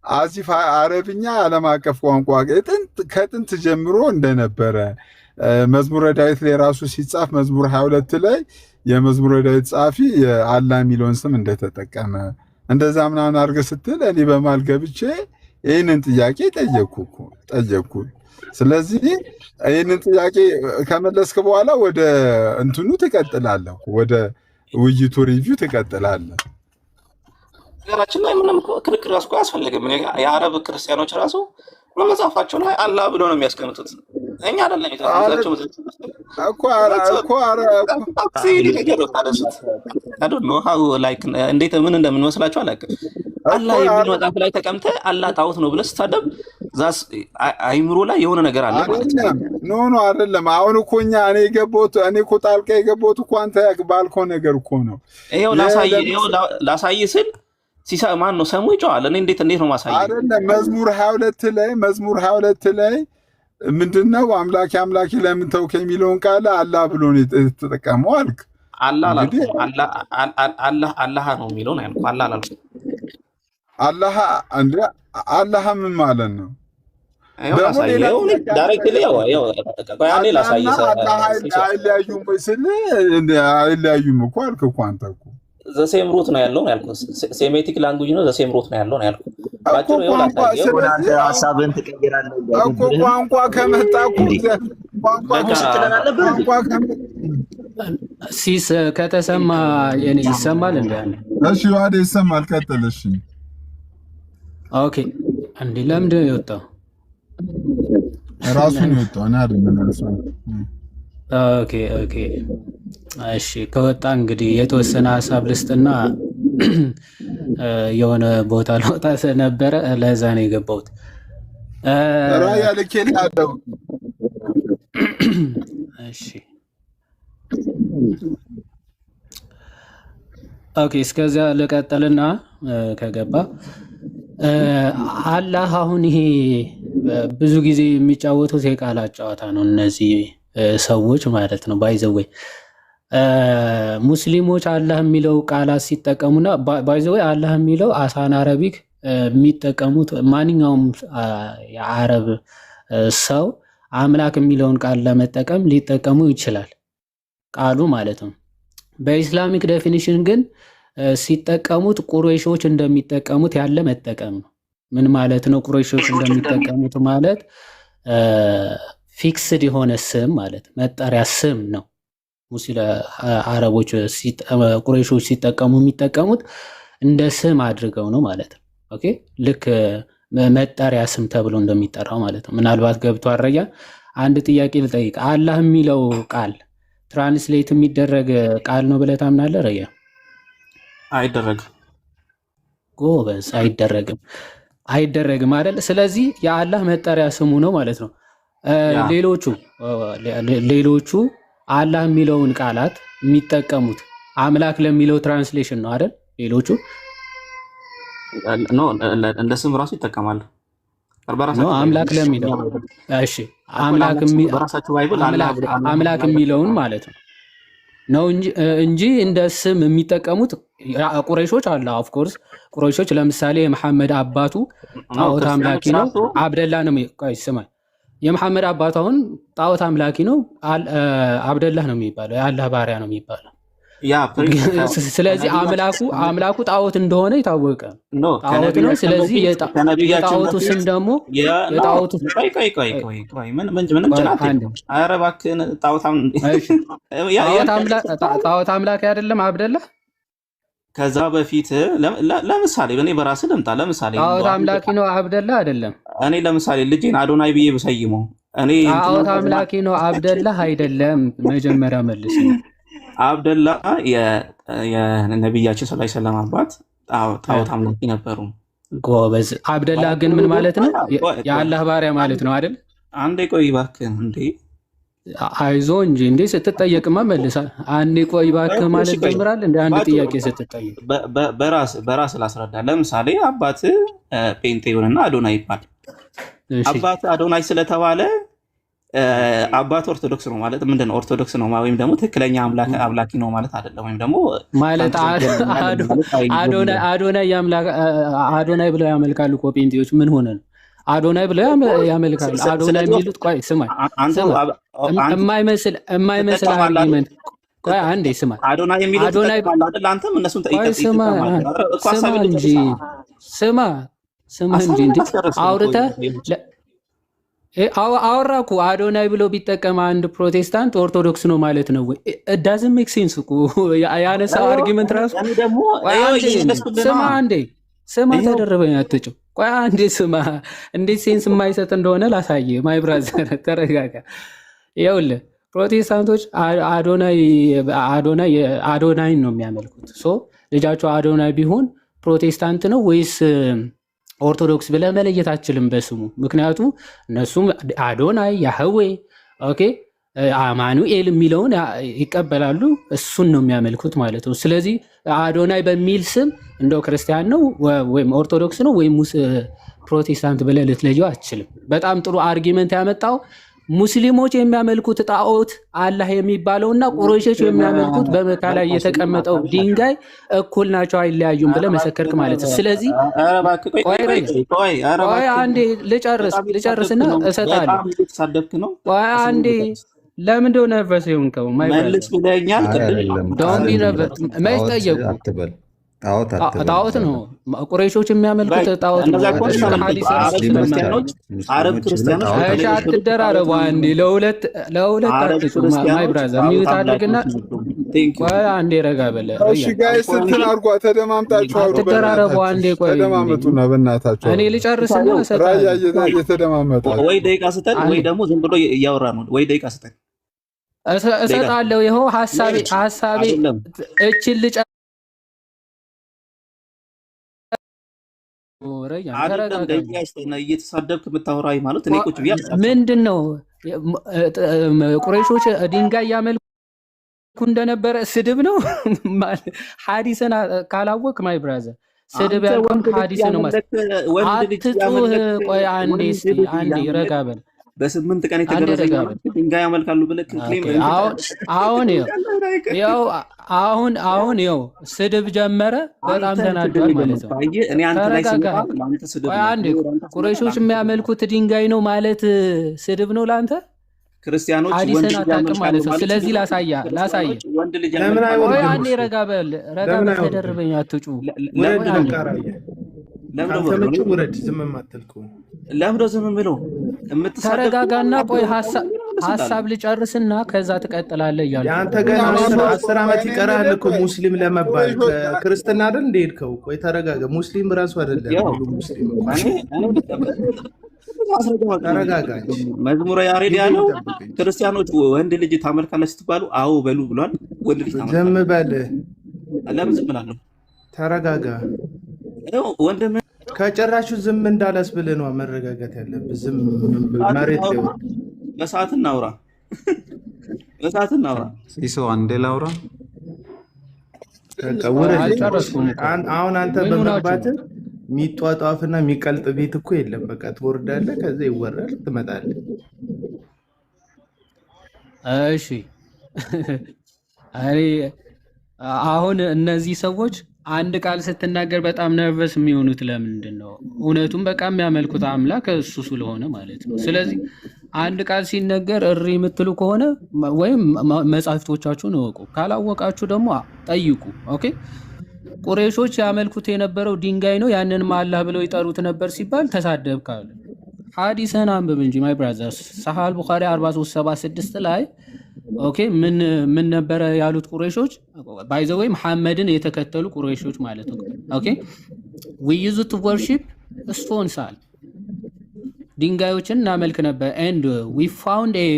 አዚፍ አረብኛ ዓለም አቀፍ ቋንቋ ከጥንት ጀምሮ እንደነበረ መዝሙረ ዳዊት ላይ ራሱ ሲጻፍ መዝሙር 22 ላይ የመዝሙረ ዳዊት ጻፊ የአላህ የሚለውን ስም እንደተጠቀመ እንደዛ ምናምን አድርገህ ስትል እኔ በማል ገብቼ ይህንን ጥያቄ ጠየቅኩ። ስለዚህ ይህንን ጥያቄ ከመለስክ በኋላ ወደ እንትኑ ትቀጥላለህ፣ ወደ ውይይቱ ሪቪው ትቀጥላለህ። ሀገራችን ላይ ምንም ክርክር ራሱ አያስፈልግም። የአረብ ክርስቲያኖች ራሱ በመጽሐፋቸው ላይ አላህ ብሎ ነው የሚያስቀምጡት። እኛ አይደለም የተጻፈው እንዴት ምን እንደምንመስላችሁ አላውቅም። አላህ የሚል መጽሐፍ ላይ ተቀምጠህ አላህ ጣዖት ነው ብለህ ስታደብ ዛስ አይምሮ ላይ የሆነ ነገር አለ ማለት ነው። ኖ አይደለም። አሁን እኮ እኔ እኮ ጣልቃ የገባሁት እኮ አንተ ባልከው ነገር እኮ ነው። ይኸው ላሳይ ስል ማን ነው ሰሙ ይጮሃል። እኔ እንዴት ነው ማሳይ? አይደለም መዝሙር 22 ላይ ምንድነው አምላኬ ለምን ተውከኝ የሚለውን ቃል አላህ ብሎ ነው የተጠቀመው አልክ። አላህ ነው የሚለው ነው ያልኩህ። አላህ አላልኩም። አላህ ምን ማለት ነው? አይለያዩም እኮ አልክ እኮ አንተ እኮ ዘሴም ሩት ነው ያለው ያልኩህ። ሴሜቲክ ላንጉጅ ነው ዘሴም ሩት ነው ያለው ያልኩህ። ሀሳብን ትቀይራለህ እኮ ቋንቋ ከመጣ ሲስ ከተሰማ የኔ ይሰማል እንዴ? እሺ ዋዴ ይሰማል። ቀጥል። እሺ ኦኬ። አንዴ ለምንድን ነው የወጣው? ራሱን የወጣው እኔ አይደለም። ኦኬ እሺ ከወጣ እንግዲህ የተወሰነ ሀሳብ ልስጥና የሆነ ቦታ ለወጣ ነበረ ለዛ ነው የገባሁት። ራያ ልኬልሃለሁ። እሺ ኦኬ እስከዚያ ልቀጥልና ከገባ አላህ አሁን ይሄ ብዙ ጊዜ የሚጫወቱት የቃላት ጨዋታ ነው እነዚህ ሰዎች ማለት ነው። ባይዘወይ ሙስሊሞች አላህ የሚለው ቃላት ሲጠቀሙና ባይዘወይ አላህ የሚለው አሳን አረቢክ የሚጠቀሙት ማንኛውም የአረብ ሰው አምላክ የሚለውን ቃል ለመጠቀም ሊጠቀሙ ይችላል ቃሉ ማለት ነው። በኢስላሚክ ዴፊኒሽን ግን ሲጠቀሙት ቁረይሾች እንደሚጠቀሙት ያለ መጠቀም ነው። ምን ማለት ነው? ቁረይሾች እንደሚጠቀሙት ማለት ፊክስድ የሆነ ስም ማለት መጠሪያ ስም ነው። አረቦች ቁረይሾች ሲጠቀሙ የሚጠቀሙት እንደ ስም አድርገው ነው ማለት ነው። ኦኬ ልክ መጠሪያ ስም ተብሎ እንደሚጠራው ማለት ነው። ምናልባት ገብቶ አረያ አንድ ጥያቄ ልጠይቅ። አላህ የሚለው ቃል ትራንስሌት የሚደረግ ቃል ነው ብለህ ታምናለህ? ረያ አይደረግም። ጎበዝ፣ አይደረግም አይደል? ስለዚህ የአላህ መጠሪያ ስሙ ነው ማለት ነው። ሌሎቹ አላህ የሚለውን ቃላት የሚጠቀሙት አምላክ ለሚለው ትራንስሌሽን ነው አይደል? ሌሎቹ እንደ ስም ራሱ ይጠቀማሉ። አምላክ ለሚለው እሺ፣ አምላክ የሚለውን ማለት ነው እንጂ እንደ ስም የሚጠቀሙት ቁረይሾች አለ። ኦፍኮርስ ቁረይሾች ለምሳሌ የመሐመድ አባቱ ጣዖት አምላኪ ነው፣ አብደላ ነው። ቆይ ስማ፣ የመሐመድ አባቱ አሁን ጣዖት አምላኪ ነው፣ አብደላህ ነው የሚባለው፣ የአላህ ባሪያ ነው የሚባለው። ስለዚህ አምላኩ ጣዖት እንደሆነ የታወቀ ጣዖት ነው። ስለዚህ የጣዖቱ ስም ደግሞ የጣዖቱ ጣዖት አምላክ አይደለም አብደላህ። ከዛ በፊት ለምሳሌ እኔ በራስ ልምጣ። ለምሳሌ ጣዖት አምላኪ ነው አብደላህ አይደለም። እኔ ለምሳሌ ልጄን አዶናይ ብዬ ብሰይመው እኔ ጣዖት አምላኪ ነው አብደላህ አይደለም። መጀመሪያ መልስ አብደላ የነቢያችን ሰለላሁ ዐለይሂ ወሰለም አባት ጣዖት አምላኪ ነበሩ። ጎበዝ። አብደላ ግን ምን ማለት ነው? የአላህ ባሪያ ማለት ነው አይደል? አንዴ ቆይ እባክህ። እንዴ አይዞ እንጂ እንዴ ስትጠየቅማ መልሳ አንዴ ቆይ እባክህ ማለት ጀምራል። እንደ አንድ ጥያቄ ስትጠየቅ በራስ ላስረዳ። ለምሳሌ አባት ጴንጤ ይሁንና አዶናይ ይባል። አባት አዶናይ ስለተባለ አባት ኦርቶዶክስ ነው ማለት ምንድነው? ኦርቶዶክስ ነው ወይም ደግሞ ትክክለኛ አምላኪ ነው ማለት አይደለም። ወይም ደግሞ ማለት አዶናይ ብለው ያመልካሉ እኮ ጴንጤዎች። ምን ሆነ ነው አዶናይ ብለው ያመልካሉ? አዶናይ የሚሉት ቆይ ስማ፣ የማይመስል አርጊመንት። ቆይ አንዴ ስማ፣ አዶናይ የሚሉት አይደል? አንተም እነሱን ስማ እንጂ እንዴ አውርተህ አወራ እኮ አዶናይ ብሎ ቢጠቀም አንድ ፕሮቴስታንት ኦርቶዶክስ ነው ማለት ነው ወይ? ዳዝንት ሜክ ሴንስ እኮ ያነሳው አርጊመንት ራሱ። ስማ አንዴ ስማ፣ ተደረበኝ አትጭው። ቆይ አንዴ ስማ፣ እንዴት ሴንስ የማይሰጥ እንደሆነ ላሳየ። ማይ ብራዘር ተረጋጋ። ይኸውልህ ፕሮቴስታንቶች አዶናይን ነው የሚያመልኩት። ሶ ልጃቸው አዶናይ ቢሆን ፕሮቴስታንት ነው ወይስ ኦርቶዶክስ ብለህ መለየት አትችልም በስሙ። ምክንያቱ እነሱም አዶናይ ያህዌ ኦኬ አማኑኤል የሚለውን ይቀበላሉ፣ እሱን ነው የሚያመልኩት ማለት ነው። ስለዚህ አዶናይ በሚል ስም እንደው ክርስቲያን ነው ወይም ኦርቶዶክስ ነው ወይም ፕሮቴስታንት ብለህ ልትለየው አትችልም። በጣም ጥሩ አርጊመንት ያመጣው ሙስሊሞች የሚያመልኩት ጣዖት አላህ የሚባለው እና ቁረይሾች የሚያመልኩት በመካ ላይ የተቀመጠው ድንጋይ እኩል ናቸው፣ አይለያዩም ብለህ መሰከርክ ማለት ነው። ስለዚህ ቆይ አንዴ ልጨርስና እሰጣለሁ። ቆይ አንዴ ለምን እንደሆነ ነርቨስ የሆንከው? መልስ ብለኛል። መች ጠየቁ? ጣዖት ነው ቁረይሾች የሚያመልኩት ጣዖት ነው። አትደራረቡ። አንዴ ለሁለት አትጩ። ማይ ብራዘር ሚዩት አድርግና ቆይ አንዴ ረጋ በለ። አትደራረቡ። አንዴ ቆይ ተደማመጡና በእናታችሁ እኔ ልጨርስና እየተደማመጣችሁ ወይ ደቂቃ ስጠን ወይ ደግሞ ዝም ብሎ እያወራ ነው። ወይ ደቂቃ ስጠን እሰጣለሁ። ይኸው ሀሳቤ እችን ልጨ እየተሳደብክ የምታወራ ማለት እኔ ቁጭ ብዬ ምንድን ነው ቁረይሾች ድንጋይ ያመልኩ እንደነበረ ስድብ ነው። ሐዲስን ካላወቅ ማይ ብራዘር ስድብ ያልኩን ሐዲስ ነው ማለት አትጩህ። ቆይ አንዴ ረጋ በል። በ8 ቀን የተገረዘ ድንጋይ ያመልካሉ ብለህ አሁን ይኸው ስድብ ጀመረ። በጣም ተናዷል ማለት ነው። ቁረይሾች የሚያመልኩት ድንጋይ ነው ማለት ስድብ ነው ለአንተ? ክርስቲያኖች ሐዲስን አታውቅም ማለት ነው። ስለዚህ ላሳየ ቆይ አንዴ ረጋ በል ተደርበኝ አትጩ። ለምዶ ዝም ብሎ ተረጋጋና ቆይ ሀሳብ ልጨርስና ከዛ ትቀጥላለህ እያሉ የአንተ ገና 10 ዓመት ይቀራል እኮ ሙስሊም ለመባል ክርስትና አይደል እንደሄድከው። ቆይ ተረጋጋ። ሙስሊም ራሱ አይደለም ሁሉ ሙስሊም ተረጋጋ። መዝሙረ ያሬድ ያለው ክርስቲያኖች ወንድ ልጅ ታመልካለህ ስትባሉ አዎ በሉ ብሏል። ወንድ ልጅ ዝም በል። ለምን ዝም ብላለሁ? ተረጋጋ። ወንድም ከጭራሹ ዝም እንዳላስብልህ ነው መረጋጋት ያለብህ። ዝም መሬት ላይ በሰዓት እናውራ። ሲሶ አንዴ ላውራ። አሁን አንተ በመግባትህ የሚጧጧፍና የሚቀልጥ ቤት እኮ የለም። በቃ ትወርዳለህ፣ ከዛ ይወራል፣ ትመጣለህ። እሺ አሁን እነዚህ ሰዎች አንድ ቃል ስትናገር በጣም ነርቨስ የሚሆኑት ለምንድን ነው? እውነቱም በቃ የሚያመልኩት አምላክ እሱ ስለሆነ ማለት ነው። ስለዚህ አንድ ቃል ሲነገር እሪ የምትሉ ከሆነ ወይም መጻሕፍቶቻችሁን እወቁ፣ ካላወቃችሁ ደግሞ ጠይቁ። ኦኬ ቁረይሾች ያመልኩት የነበረው ድንጋይ ነው፣ ያንንም አላህ ብለው ይጠሩት ነበር ሲባል ተሳደብ ካሉ ሐዲስህን አንብብ እንጂ ማይ ብራዘርስ። ሰሒህ ቡኻሪ 4376 ላይ ኦኬ ምን ነበረ ያሉት ቁረይሾች? ባይ ዘ ዌይ መሐመድን የተከተሉ ቁረይሾች ማለት ነው። ኦኬ we used to worship stones አለ፣ ድንጋዮችን እናመልክ ነበር። and we found a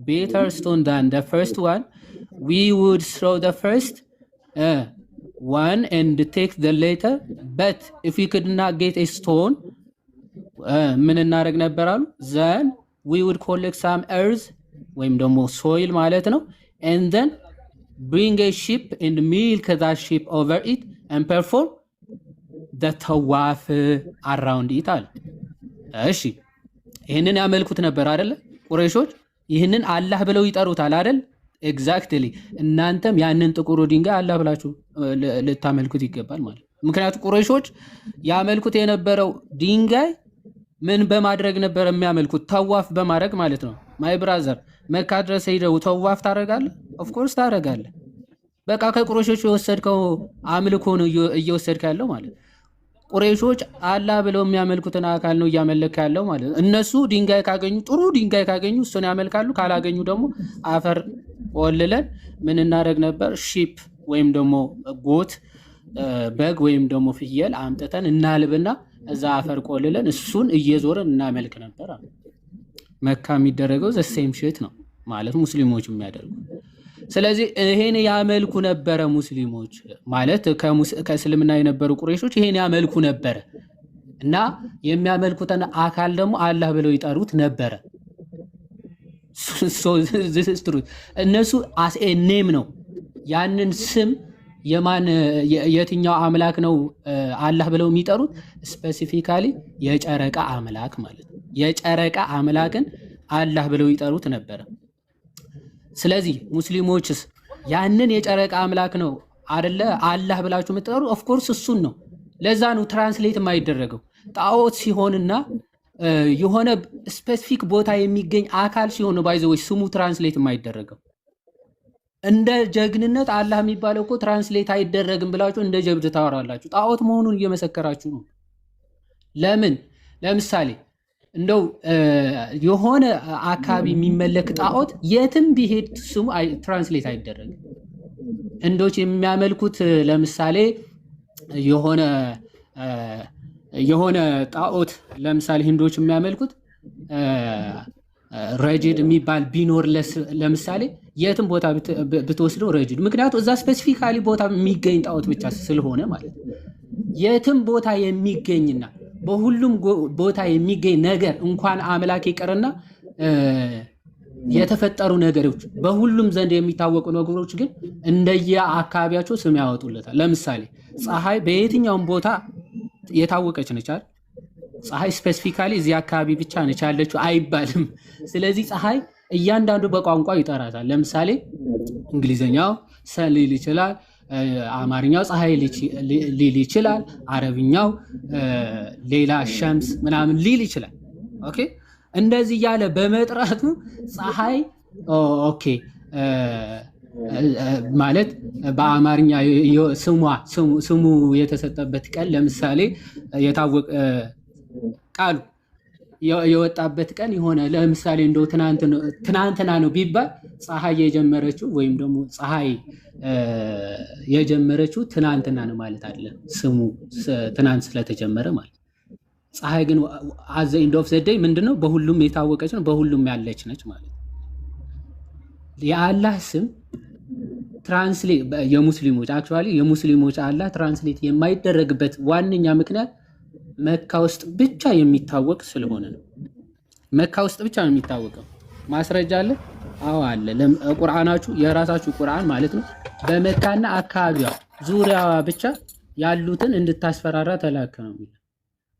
better stone than the first one. We would throw the first one and take the later, but if we could not get a stone ምን እናደርግ ነበር አሉ? then we would collect some earth ወይም ደግሞ ሶይል ማለት ነው and then bring a sheep and milk that sheep over it and perform the tawaf around it አለ። እሺ ይህንን ያመልኩት ነበር አይደለ? ቁረይሾች ይህንን አላህ ብለው ይጠሩታል አይደል? ኤግዛክትሊ እናንተም ያንን ጥቁሩ ድንጋይ አላህ ብላችሁ ልታመልኩት ይገባል ማለት። ምክንያቱም ቁረይሾች ያመልኩት የነበረው ድንጋይ ምን በማድረግ ነበር የሚያመልኩት? ተዋፍ በማድረግ ማለት ነው። ማይ ብራዘር መካ ድረስ ሄደው ተዋፍ ታደርጋለህ? ኦፍኮርስ ታደርጋለህ። በቃ ከቁረይሾች የወሰድከው አምልኮ ነው እየወሰድክ ያለው ማለት። ቁረይሾች አላህ ብለው የሚያመልኩትን አካል ነው እያመለክ ያለው ማለት። እነሱ ድንጋይ ካገኙ ጥሩ ድንጋይ ካገኙ እሱን ያመልካሉ። ካላገኙ ደግሞ አፈር ቆልለን ምን እናደርግ ነበር? ሺፕ ወይም ደግሞ ጎት በግ ወይም ደግሞ ፍየል አምጥተን እናልብና እዛ አፈር ቆልለን እሱን እየዞረን እናመልክ ነበር። መካ የሚደረገው ዘ ሴም ሺት ነው ማለት ሙስሊሞች የሚያደርጉ። ስለዚህ ይሄን ያመልኩ ነበረ ሙስሊሞች ማለት ከእስልምና የነበሩ ቁረይሾች ይሄን ያመልኩ ነበረ እና የሚያመልኩትን አካል ደግሞ አላህ ብለው ይጠሩት ነበረ። እነሱ አስ ኤ ኔም ነው ያንን ስም የትኛው አምላክ ነው አላህ ብለው የሚጠሩት? ስፔሲፊካሊ የጨረቃ አምላክ ማለት ነው። የጨረቃ አምላክን አላህ ብለው ይጠሩት ነበረ። ስለዚህ ሙስሊሞችስ ያንን የጨረቃ አምላክ ነው አይደለ አላህ ብላችሁ የምትጠሩ? ኦፍኮርስ እሱን ነው። ለዛ ነው ትራንስሌት የማይደረገው። ጣዖት ሲሆንና የሆነ ስፔሲፊክ ቦታ የሚገኝ አካል ሲሆን ነው ባይዘው ስሙ ትራንስሌት የማይደረገው። እንደ ጀግንነት አላህ የሚባለው እኮ ትራንስሌት አይደረግም ብላችሁ እንደ ጀብድ ታወራላችሁ። ጣዖት መሆኑን እየመሰከራችሁ ነው። ለምን? ለምሳሌ እንደው የሆነ አካባቢ የሚመለክ ጣዖት የትም ቢሄድ ስሙ ትራንስሌት አይደረግም። ህንዶች የሚያመልኩት ለምሳሌ የሆነ ጣዖት ለምሳሌ ህንዶች የሚያመልኩት ረጅድ የሚባል ቢኖር ለምሳሌ የትም ቦታ ብትወስደው ረጅድ፣ ምክንያቱም እዛ ስፔሲፊካሊ ቦታ የሚገኝ ጣዖት ብቻ ስለሆነ ማለት ነው። የትም ቦታ የሚገኝና በሁሉም ቦታ የሚገኝ ነገር እንኳን አምላክ ይቀርና የተፈጠሩ ነገሮች በሁሉም ዘንድ የሚታወቁ ነገሮች ግን እንደየ አካባቢያቸው ስም ያወጡለታል። ለምሳሌ ፀሐይ በየትኛውም ቦታ የታወቀች ነች አይደል? ፀሐይ ስፔሲፊካሊ እዚህ አካባቢ ብቻ ነች ያለችው አይባልም። ስለዚህ ፀሐይ እያንዳንዱ በቋንቋ ይጠራታል። ለምሳሌ እንግሊዘኛው ሰን ሊል ይችላል፣ አማርኛው ፀሐይ ሊል ይችላል፣ አረብኛው ሌላ ሸምስ ምናምን ሊል ይችላል። ኦኬ እንደዚህ እያለ በመጥራቱ ፀሐይ ኦኬ ማለት በአማርኛ ስሙ የተሰጠበት ቀን ለምሳሌ የታወቀ ቃሉ የወጣበት ቀን የሆነ ለምሳሌ እንደው ትናንትና ነው ቢባል ፀሐይ የጀመረችው ወይም ደግሞ ፀሐይ የጀመረችው ትናንትና ነው ማለት አይደለም። ስሙ ትናንት ስለተጀመረ ማለት ፀሐይ ግን አዘ ኢንድ ኦፍ ዘ ዴይ ምንድነው በሁሉም የታወቀች ነው፣ በሁሉም ያለች ነች ማለት ነው። የአላህ ስም ትራንስሌት የሙስሊሞች አክቹአሊ የሙስሊሞች አላህ ትራንስሌት የማይደረግበት ዋነኛ ምክንያት መካ ውስጥ ብቻ የሚታወቅ ስለሆነ ነው። መካ ውስጥ ብቻ ነው የሚታወቀው። ማስረጃ አለ? አዎ አለ። ቁርአናችሁ የራሳችሁ ቁርአን ማለት ነው በመካና አካባቢዋ ዙሪያዋ ብቻ ያሉትን እንድታስፈራራ ተላከ ነው የሚለው።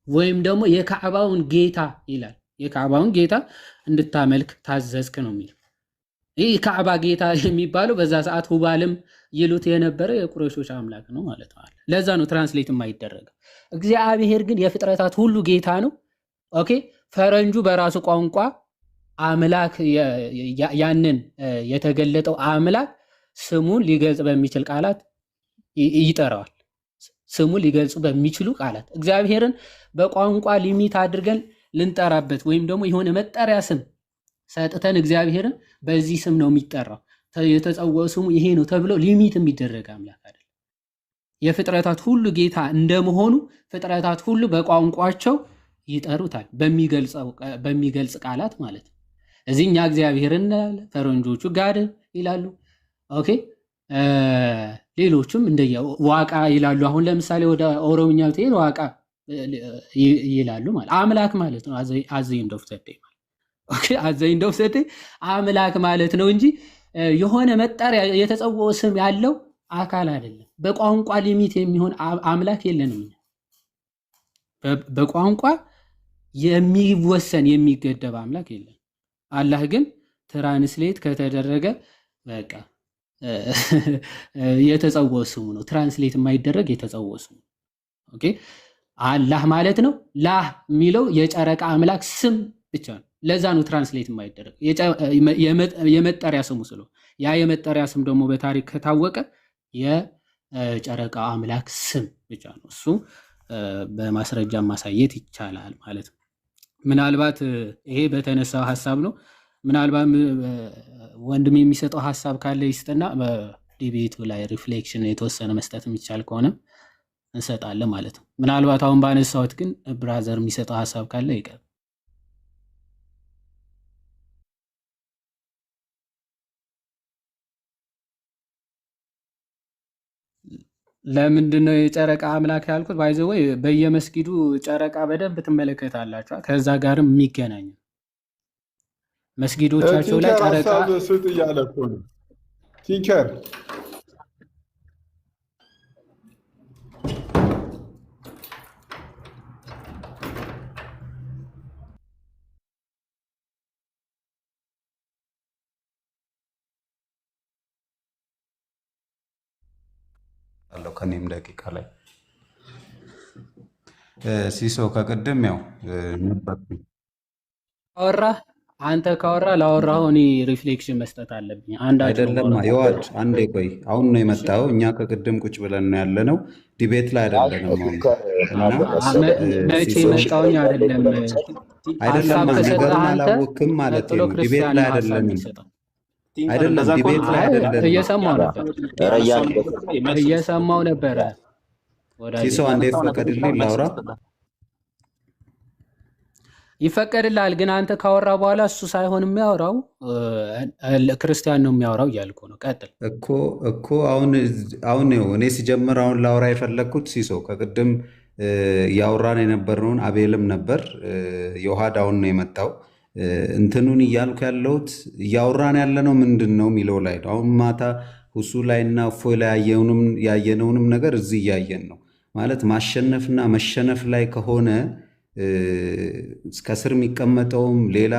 ወይም ደግሞ የካዕባውን ጌታ ይላል። የካዕባውን ጌታ እንድታመልክ ታዘዝክ ነው የሚለው። ይህ ካዕባ ጌታ የሚባለው በዛ ሰዓት ሁባልም ይሉት የነበረ የቁረይሾች አምላክ ነው ማለት ነው። ለዛ ነው ትራንስሌት የማይደረገው። እግዚአብሔር ግን የፍጥረታት ሁሉ ጌታ ነው። ኦኬ ፈረንጁ በራሱ ቋንቋ አምላክ ያንን የተገለጠው አምላክ ስሙን ሊገልጽ በሚችል ቃላት ይጠራዋል። ስሙን ሊገልጹ በሚችሉ ቃላት እግዚአብሔርን በቋንቋ ሊሚት አድርገን ልንጠራበት ወይም ደግሞ የሆነ መጠሪያ ስም ሰጥተን እግዚአብሔርን በዚህ ስም ነው የሚጠራው የተጸውዖ ስሙ ይሄ ነው ተብሎ ሊሚት የሚደረግ አምላክ አይደለም። የፍጥረታት ሁሉ ጌታ እንደመሆኑ ፍጥረታት ሁሉ በቋንቋቸው ይጠሩታል በሚገልጽ ቃላት ማለት ነው። እዚህ እኛ እግዚአብሔርን እንላለን፣ ፈረንጆቹ ጋድ ይላሉ። ኦኬ ሌሎቹም እንደየ ዋቃ ይላሉ። አሁን ለምሳሌ ወደ ኦሮምኛ ብትሄድ ዋቃ ይላሉ ማለት አምላክ ማለት ነው። አዘ ኢንድ ኦፍ ዘ ዴይ ማለት ኦኬ አዘ ኢንድ ኦፍ ዘ ዴይ አምላክ ማለት ነው እንጂ የሆነ መጠሪያ የተጸውዖ ስም ያለው አካል አይደለም። በቋንቋ ሊሚት የሚሆን አምላክ የለንም። በቋንቋ የሚወሰን የሚገደብ አምላክ የለም። አላህ ግን ትራንስሌት ከተደረገ በቃ የተጸውዖ ስሙ ነው። ትራንስሌት የማይደረግ የተጸውዖ ስሙ ኦኬ አላህ ማለት ነው። ላህ የሚለው የጨረቃ አምላክ ስም ብቻ ነው። ለዛ ነው ትራንስሌት የማይደረግ የመጠሪያ ስሙ ስለሆነ ያ የመጠሪያ ስም ደግሞ በታሪክ ከታወቀ የጨረቃ አምላክ ስም ብቻ ነው። እሱ በማስረጃ ማሳየት ይቻላል ማለት ነው። ምናልባት ይሄ በተነሳው ሀሳብ ነው። ምናልባት ወንድም የሚሰጠው ሀሳብ ካለ ይስጥና በዲቤቱ ላይ ሪፍሌክሽን የተወሰነ መስጠት የሚቻል ከሆነ እንሰጣለን ማለት ነው። ምናልባት አሁን ባነሳሁት ግን ብራዘር የሚሰጠው ሀሳብ ካለ ይቀር። ለምንድን ነው የጨረቃ አምላክ ያልኩት? ባይዘ ወይ በየመስጊዱ ጨረቃ በደንብ ትመለከታላችሁ። ከዛ ጋርም የሚገናኝ መስጊዶቻቸው ላይ ቲንከር ጨረቃ ሀሳብ ስጥ እያለ እኮ ነው ቲንከር። አለው ከኔም ደቂቃ ላይ ሲሶ ከቅድም ያው ነበርኩኝ። ካወራህ አንተ ካወራ ላወራኸው እኔ ሪፍሌክሽን መስጠት አለብኝ። አንዳችን አይደለም ይዋድ አንዴ ቆይ፣ አሁን ነው የመጣው። እኛ ከቅድም ቁጭ ብለን ነው ያለነው፣ ዲቤት ላይ አይደለንም። አሁን እና መቼ ሲሶ መጣውኝ አይደለም አይደለም ሀሳብ ከሰጠህ ነገሩን አንተ አላወቅም ማለት ቀጥሎ ነው። ዲቤት ክርስቲያን ላይ ነው ሀሳብ አይደለንም፣ የሚሰጠው። አይደለም ዲቤት ላይ አይደለንም። እየሰማው ነበር እየሰማው ነበረ። ሲሶ አንዴ ፈቀድልኝ ላውራ። ይፈቀድልሃል፣ ግን አንተ ካወራ በኋላ እሱ ሳይሆን የሚያወራው ክርስቲያን ነው የሚያወራው እያልኩ ነው። ቀጥል እኮ አሁን ነው እኔ ሲጀምር አሁን ላውራ የፈለግኩት ሲሶ ከቅድም እያወራን የነበርነውን አቤልም ነበር የውሃድ አሁን ነው የመጣው። እንትኑን እያልኩ ያለሁት እያወራን ያለነው ምንድን ነው የሚለው ላይ ነው። አሁን ማታ ሁሱ ላይ እና እፎይ ላይ ያየነውንም ነገር እዚህ እያየን ነው ማለት ማሸነፍና መሸነፍ ላይ ከሆነ ከስር የሚቀመጠውም ሌላ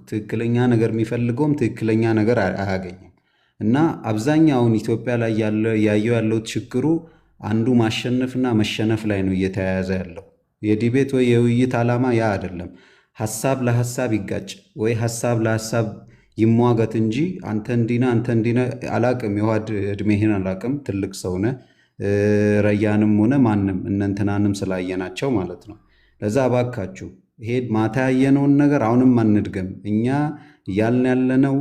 ትክክለኛ ነገር የሚፈልገውም ትክክለኛ ነገር አያገኝም። እና አብዛኛውን ኢትዮጵያ ላይ ያየው ያለው ችግሩ አንዱ ማሸነፍና መሸነፍ ላይ ነው እየተያያዘ ያለው። የዲቤት ወይ የውይይት ዓላማ ያ አይደለም። ሀሳብ ለሀሳብ ይጋጭ ወይ ሀሳብ ለሀሳብ ይሟገት እንጂ አንተ እንዲና አንተ እንዲና አላቅም። የውሃድ እድሜህን አላቅም፣ ትልቅ ሰውነ ረያንም ሆነ ማንም እነንትናንም ስላየናቸው ማለት ነው። ለዛ እባካችሁ ይሄ ማታ ያየነውን ነገር አሁንም አንድገም። እኛ እያልን ያለነው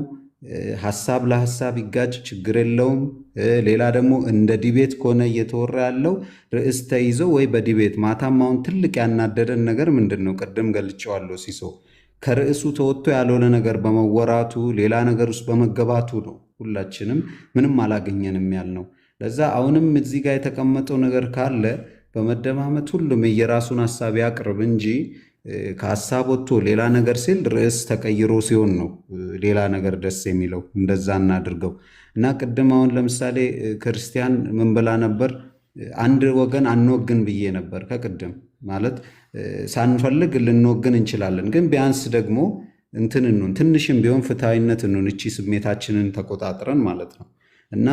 ሀሳብ ለሀሳብ ይጋጭ ችግር የለውም። ሌላ ደግሞ እንደ ዲቤት ከሆነ እየተወራ ያለው ርዕስ ተይዞ ወይ በዲቤት ማታም አሁን ትልቅ ያናደደን ነገር ምንድን ነው? ቅድም ገልጬዋለሁ ሲሶ ከርዕሱ ተወጥቶ ያልሆነ ነገር በመወራቱ ሌላ ነገር ውስጥ በመገባቱ ነው ሁላችንም ምንም አላገኘንም ያልነው። ለዛ አሁንም እዚህ ጋር የተቀመጠው ነገር ካለ በመደማመጥ ሁሉም የራሱን ሀሳብ ያቅርብ እንጂ ከሀሳብ ወጥቶ ሌላ ነገር ሲል ርዕስ ተቀይሮ ሲሆን ነው ሌላ ነገር ደስ የሚለው። እንደዛ እናድርገው እና ቅድም አሁን ለምሳሌ ክርስቲያን ምን ብላ ነበር? አንድ ወገን አንወግን ብዬ ነበር ከቅድም ማለት ሳንፈልግ ልንወግን እንችላለን፣ ግን ቢያንስ ደግሞ እንትንኑን ትንሽም ቢሆን ፍትሐዊነት ኑን እቺ ስሜታችንን ተቆጣጥረን ማለት ነው። እና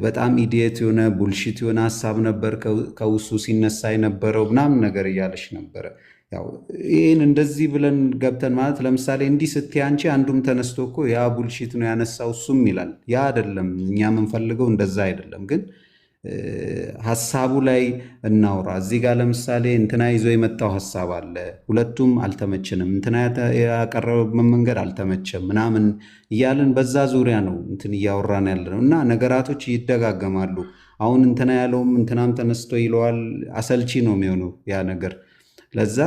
በጣም ኢዲየት የሆነ ቡልሽት የሆነ ሀሳብ ነበር ከውሱ ሲነሳ የነበረው ምናምን ነገር እያለች ነበረ። ያው ይህን እንደዚህ ብለን ገብተን ማለት ለምሳሌ እንዲህ ስትይ አንቺ አንዱም ተነስቶ እኮ ያ ቡልሽት ነው ያነሳው እሱም ይላል። ያ አይደለም እኛ የምንፈልገው እንደዛ አይደለም። ግን ሀሳቡ ላይ እናውራ። እዚህ ጋር ለምሳሌ እንትና ይዞ የመጣው ሀሳብ አለ፣ ሁለቱም አልተመችንም፣ እንትና ያቀረበበት መንገድ አልተመቸም ምናምን እያልን በዛ ዙሪያ ነው እንትን እያወራን ያለ ነው። እና ነገራቶች ይደጋገማሉ። አሁን እንትና ያለውም እንትናም ተነስቶ ይለዋል። አሰልቺ ነው የሚሆነው ያ ነገር። ለዛ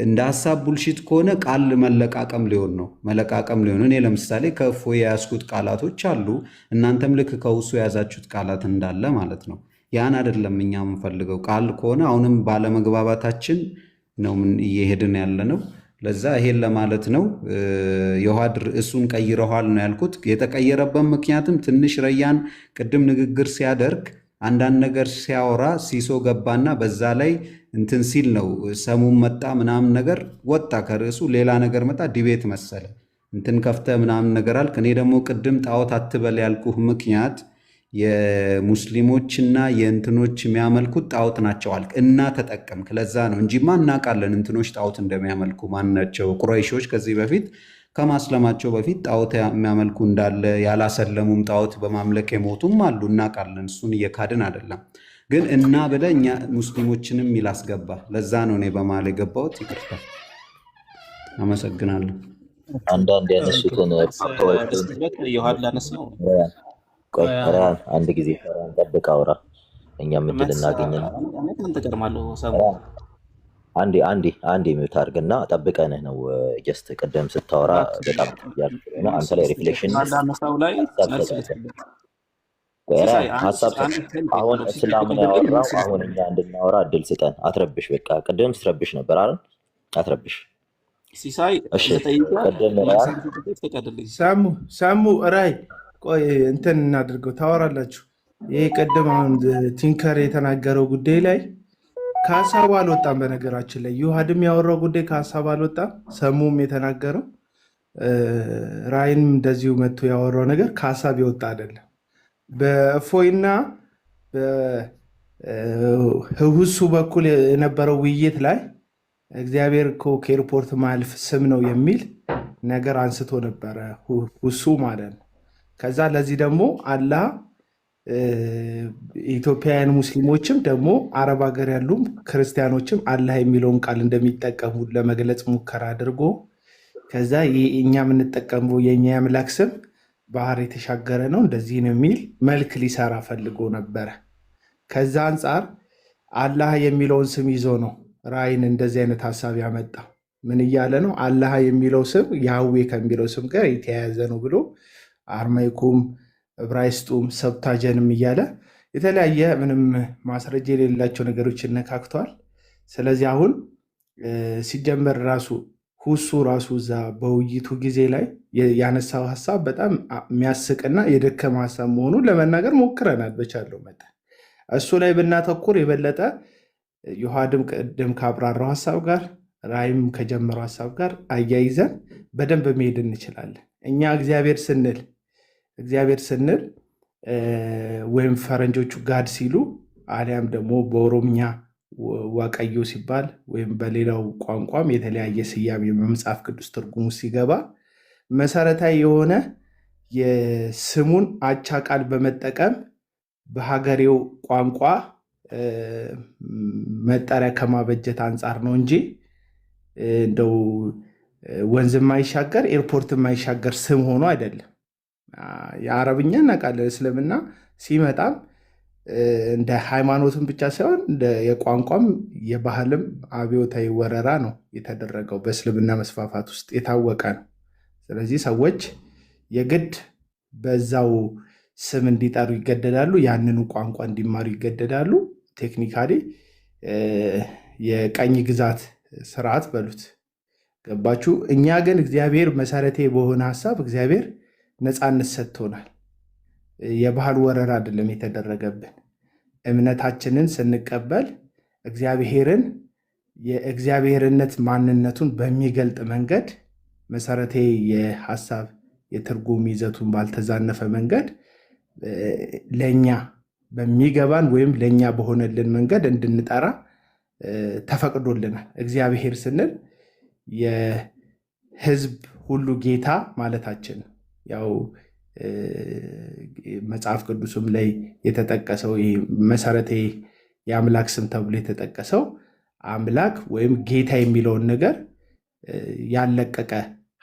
እንደ ሀሳብ ቡልሽት ከሆነ ቃል መለቃቀም ሊሆን ነው መለቃቀም ሊሆን። እኔ ለምሳሌ ከእፎ የያዝኩት ቃላቶች አሉ፣ እናንተም ልክ ከውሱ የያዛችሁት ቃላት እንዳለ ማለት ነው። ያን አይደለም እኛ የምንፈልገው። ቃል ከሆነ አሁንም ባለመግባባታችን ነው እየሄድን ያለ ነው። ለዛ ይሄን ለማለት ነው። የውሃድ ርዕሱን ቀይረዋል ነው ያልኩት። የተቀየረበት ምክንያትም ትንሽ ረያን ቅድም ንግግር ሲያደርግ አንዳንድ ነገር ሲያወራ ሲሶ ገባና በዛ ላይ እንትን ሲል ነው ሰሙን መጣ ምናምን ነገር ወጣ ከርዕሱ ሌላ ነገር መጣ። ዲቤት መሰለ እንትን ከፍተ ምናምን ነገር አልክ። እኔ ደግሞ ቅድም ጣዖት አትበል ያልኩህ ምክንያት የሙስሊሞችና የእንትኖች የሚያመልኩት ጣዖት ናቸው አልክ እና ተጠቀምክ። ለዛ ነው እንጂማ እናውቃለን እንትኖች ጣዖት እንደሚያመልኩ ማናቸው። ቁረይሾች ከዚህ በፊት ከማስለማቸው በፊት ጣዖት የሚያመልኩ እንዳለ ያላሰለሙም ጣዖት በማምለክ የሞቱም አሉ እናውቃለን። እሱን እየካድን አይደለም። ግን እና ብለህ እኛ ሙስሊሞችንም ይላስገባ። ለዛ ነው እኔ በማል የገባሁት። ይቅርታ፣ አመሰግናለሁ። አንዳንድ ያነሱትን አንድ ጊዜ ጠብቅ አውራ፣ እኛም እድል እናገኘን። አንዴ ሚውት አድርግና ጠብቀንህ ነው። ጀስት ቅድም ስታወራ በጣም አንተ ላይ ሪፍሌክሽን ቆይ ሲሳይ ሀሳብ አንድ አሁን ነው እስላምን ሲቀጥል ግን ያወራው መልስ አሁን እኛ እንድናወራ እድል ስጠን። አትረብሽ። በቃ ቅድም ስትረብሽ ነበር አይደል? አትረብሽ። ሲሳይ እሺ ልጠይቅህ ቅድም መልስ ራያ እንድትሰጥ ፍቀድልኝ። ሰሙ ራይ ቆይ እንትን እናድርገው ታወራላችሁ። ይሄ ቅድም አሁን ቲንከር የተናገረው ጉዳይ ላይ ከሀሳቡ አልወጣም። በነገራችን ላይ ዩሃድም ያወራው ጉዳይ ከሀሳብ አልወጣም። ሰሙም የተናገረው ራይንም እንደዚሁ መጥቶ ያወራው ነገር ከሀሳብ የወጣ አይደለም። በእፎይና በህውሱ በኩል የነበረው ውይይት ላይ እግዚአብሔር እኮ ከኤርፖርት ማያልፍ ስም ነው የሚል ነገር አንስቶ ነበረ ሁሱ ማለት ነው። ከዛ ለዚህ ደግሞ አላህ ኢትዮጵያውያን ሙስሊሞችም ደግሞ አረብ ሀገር ያሉም ክርስቲያኖችም አላህ የሚለውን ቃል እንደሚጠቀሙ ለመግለጽ ሙከራ አድርጎ ከዛ እኛ የምንጠቀመው የእኛ የአምላክ ስም ባህር የተሻገረ ነው እንደዚህ ነው የሚል መልክ ሊሰራ ፈልጎ ነበረ። ከዛ አንጻር አላህ የሚለውን ስም ይዞ ነው ራይን እንደዚህ አይነት ሀሳብ ያመጣ። ምን እያለ ነው? አላህ የሚለው ስም ያህዌ ከሚለው ስም ጋር የተያያዘ ነው ብሎ አርማይኩም ዕብራይስጡም ሰብታጀንም እያለ የተለያየ ምንም ማስረጃ የሌላቸው ነገሮች ይነካክተዋል። ስለዚህ አሁን ሲጀመር ራሱ ሁሱ ራሱ እዛ በውይይቱ ጊዜ ላይ ያነሳው ሀሳብ በጣም የሚያስቅና የደከመ ሀሳብ መሆኑን ለመናገር ሞክረናል በቻለው መጠን። እሱ ላይ ብናተኩር የበለጠ ዮሐድም ቅድም ካብራራው ሀሳብ ጋር ራይም ከጀመረው ሀሳብ ጋር አያይዘን በደንብ መሄድ እንችላለን። እኛ እግዚአብሔር ስንል ወይም ፈረንጆቹ ጋድ ሲሉ አሊያም ደግሞ በኦሮምኛ ዋቀዮ ሲባል ወይም በሌላው ቋንቋም የተለያየ ስያሜ በመጽሐፍ ቅዱስ ትርጉሙ ሲገባ መሰረታዊ የሆነ የስሙን አቻ ቃል በመጠቀም በሀገሬው ቋንቋ መጠሪያ ከማበጀት አንጻር ነው እንጂ እንደው ወንዝ የማይሻገር ኤርፖርት የማይሻገር ስም ሆኖ አይደለም። የአረብኛ እናውቃለን። እስልምና ሲመጣም እንደ ሃይማኖትም ብቻ ሳይሆን እንደ የቋንቋም የባህልም አብዮታዊ ወረራ ነው የተደረገው። በእስልምና መስፋፋት ውስጥ የታወቀ ነው። ስለዚህ ሰዎች የግድ በዛው ስም እንዲጠሩ ይገደዳሉ። ያንኑ ቋንቋ እንዲማሩ ይገደዳሉ። ቴክኒካሊ የቀኝ ግዛት ስርዓት በሉት። ገባችሁ? እኛ ግን እግዚአብሔር መሰረቴ በሆነ ሀሳብ እግዚአብሔር ነፃነት ሰጥቶናል። የባህል ወረራ አይደለም የተደረገብን። እምነታችንን ስንቀበል እግዚአብሔርን የእግዚአብሔርነት ማንነቱን በሚገልጥ መንገድ መሰረታዊ የሀሳብ የትርጉም ይዘቱን ባልተዛነፈ መንገድ ለእኛ በሚገባን ወይም ለእኛ በሆነልን መንገድ እንድንጠራ ተፈቅዶልናል። እግዚአብሔር ስንል የሕዝብ ሁሉ ጌታ ማለታችን ነው። ያው መጽሐፍ ቅዱስም ላይ የተጠቀሰው መሰረታዊ የአምላክ ስም ተብሎ የተጠቀሰው አምላክ ወይም ጌታ የሚለውን ነገር ያለቀቀ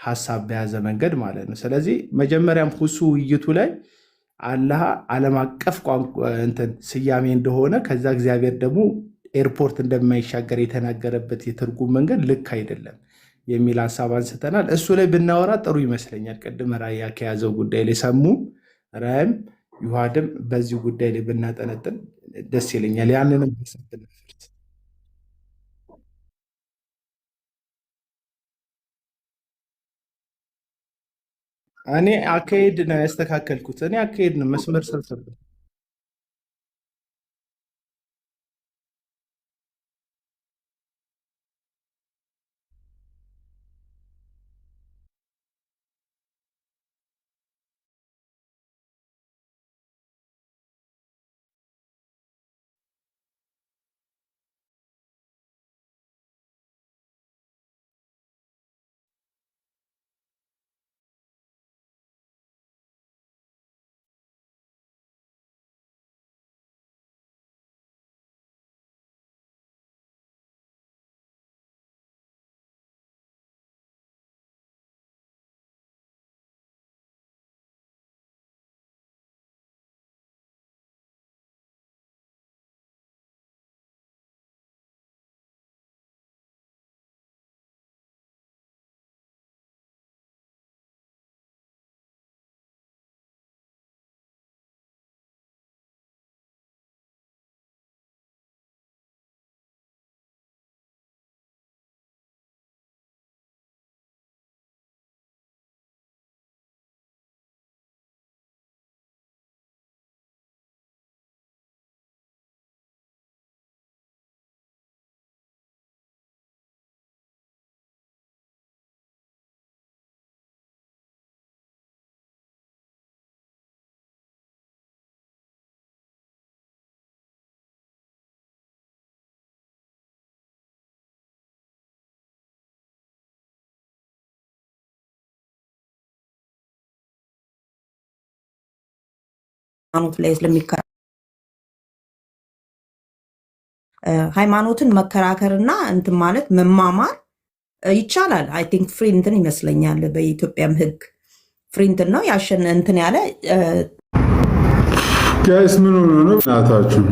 ሀሳብ በያዘ መንገድ ማለት ነው። ስለዚህ መጀመሪያም ሁሱ ውይይቱ ላይ አላህ ዓለም አቀፍ ስያሜ እንደሆነ ከዛ እግዚአብሔር ደግሞ ኤርፖርት እንደማይሻገር የተናገረበት የትርጉም መንገድ ልክ አይደለም የሚል ሀሳብ አንስተናል። እሱ ላይ ብናወራ ጥሩ ይመስለኛል። ቅድም ራያ ከያዘው ጉዳይ ላይ ሰሙ ራይም ዩሃድም በዚህ ጉዳይ ላይ ብናጠነጥን ደስ ይለኛል። ያንንም ሀሳብ ብንፈርት እኔ አካሄድ ነው ያስተካከልኩት። እኔ አካሄድ ነው መስመር ሰብሰብ ላይ ስለሚከራ ሃይማኖትን መከራከርና እንትን ማለት መማማር ይቻላል። አይ ቲንክ ፍሪ እንትን ይመስለኛል። በኢትዮጵያም ህግ ፍሪ እንትን ነው ያሸን እንትን ያለ ጋይስ ምን ሆኖ ነው እናታችሁ?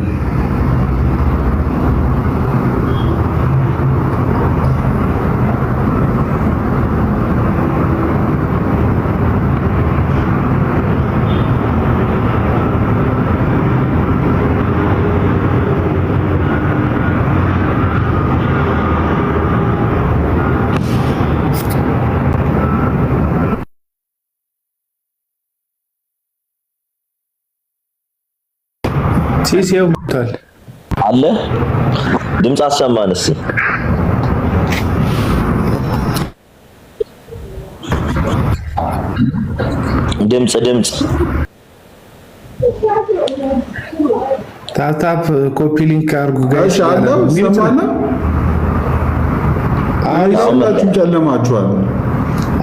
ሲሲው ብቷል አለ ድምጽ አሰማን እስኪ ድምጽ ታፕ ኮፒ ሊንክ አርጉ ጋይስ አለ ሰማና አይሰጣችሁ ጨለማችኋል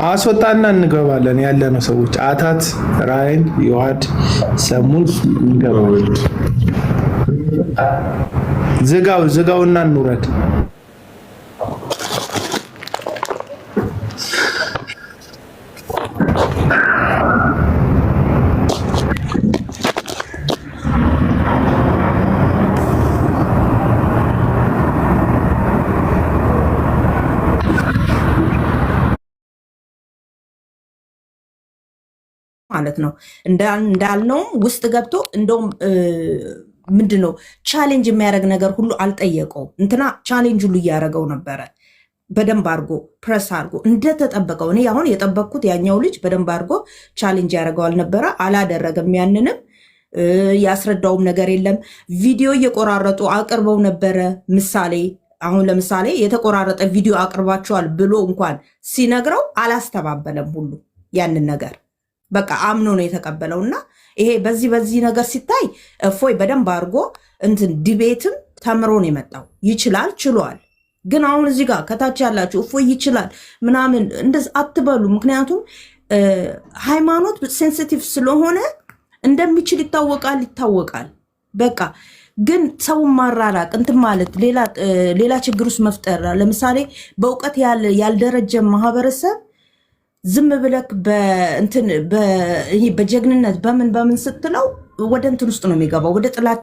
አስወጣና እንገባለን ያለነው ሰዎች አታት ራይን ዮሐድ ሰሙን እንገባለን ዝጋውና እንውረድ ማለት ነው እንዳልነው ውስጥ ገብቶ እንደውም ምንድነው ቻሌንጅ የሚያደርግ ነገር ሁሉ አልጠየቀው እንትና ቻሌንጅ ሁሉ እያደረገው ነበረ በደንብ አድርጎ ፕረስ አድርጎ እንደተጠበቀው እኔ አሁን የጠበቅኩት ያኛው ልጅ በደንብ አድርጎ ቻሌንጅ ያደርገው አልነበረ አላደረገም ያንንም ያስረዳውም ነገር የለም ቪዲዮ እየቆራረጡ አቅርበው ነበረ ምሳሌ አሁን ለምሳሌ የተቆራረጠ ቪዲዮ አቅርባቸዋል ብሎ እንኳን ሲነግረው አላስተባበለም ሁሉ ያንን ነገር በቃ አምኖ ነው የተቀበለውና ይሄ በዚህ ነገር ሲታይ እፎይ በደንብ አድርጎ እንትን ዲቤትም ተምሮ ነው የመጣው ይችላል ችሏል ግን አሁን እዚህ ጋር ከታች ያላችሁ እፎይ ይችላል ምናምን እንደዚህ አትበሉ ምክንያቱም ሃይማኖት ሴንሲቲቭ ስለሆነ እንደሚችል ይታወቃል በቃ ግን ሰው ማራራቅ እንትን ማለት ሌላ ችግር ውስጥ መፍጠር ለምሳሌ በእውቀት ያልደረጀ ማህበረሰብ ዝም ብለክ በጀግንነት በምን ስትለው ወደ እንትን ውስጥ ነው የሚገባው ወደ ጥላት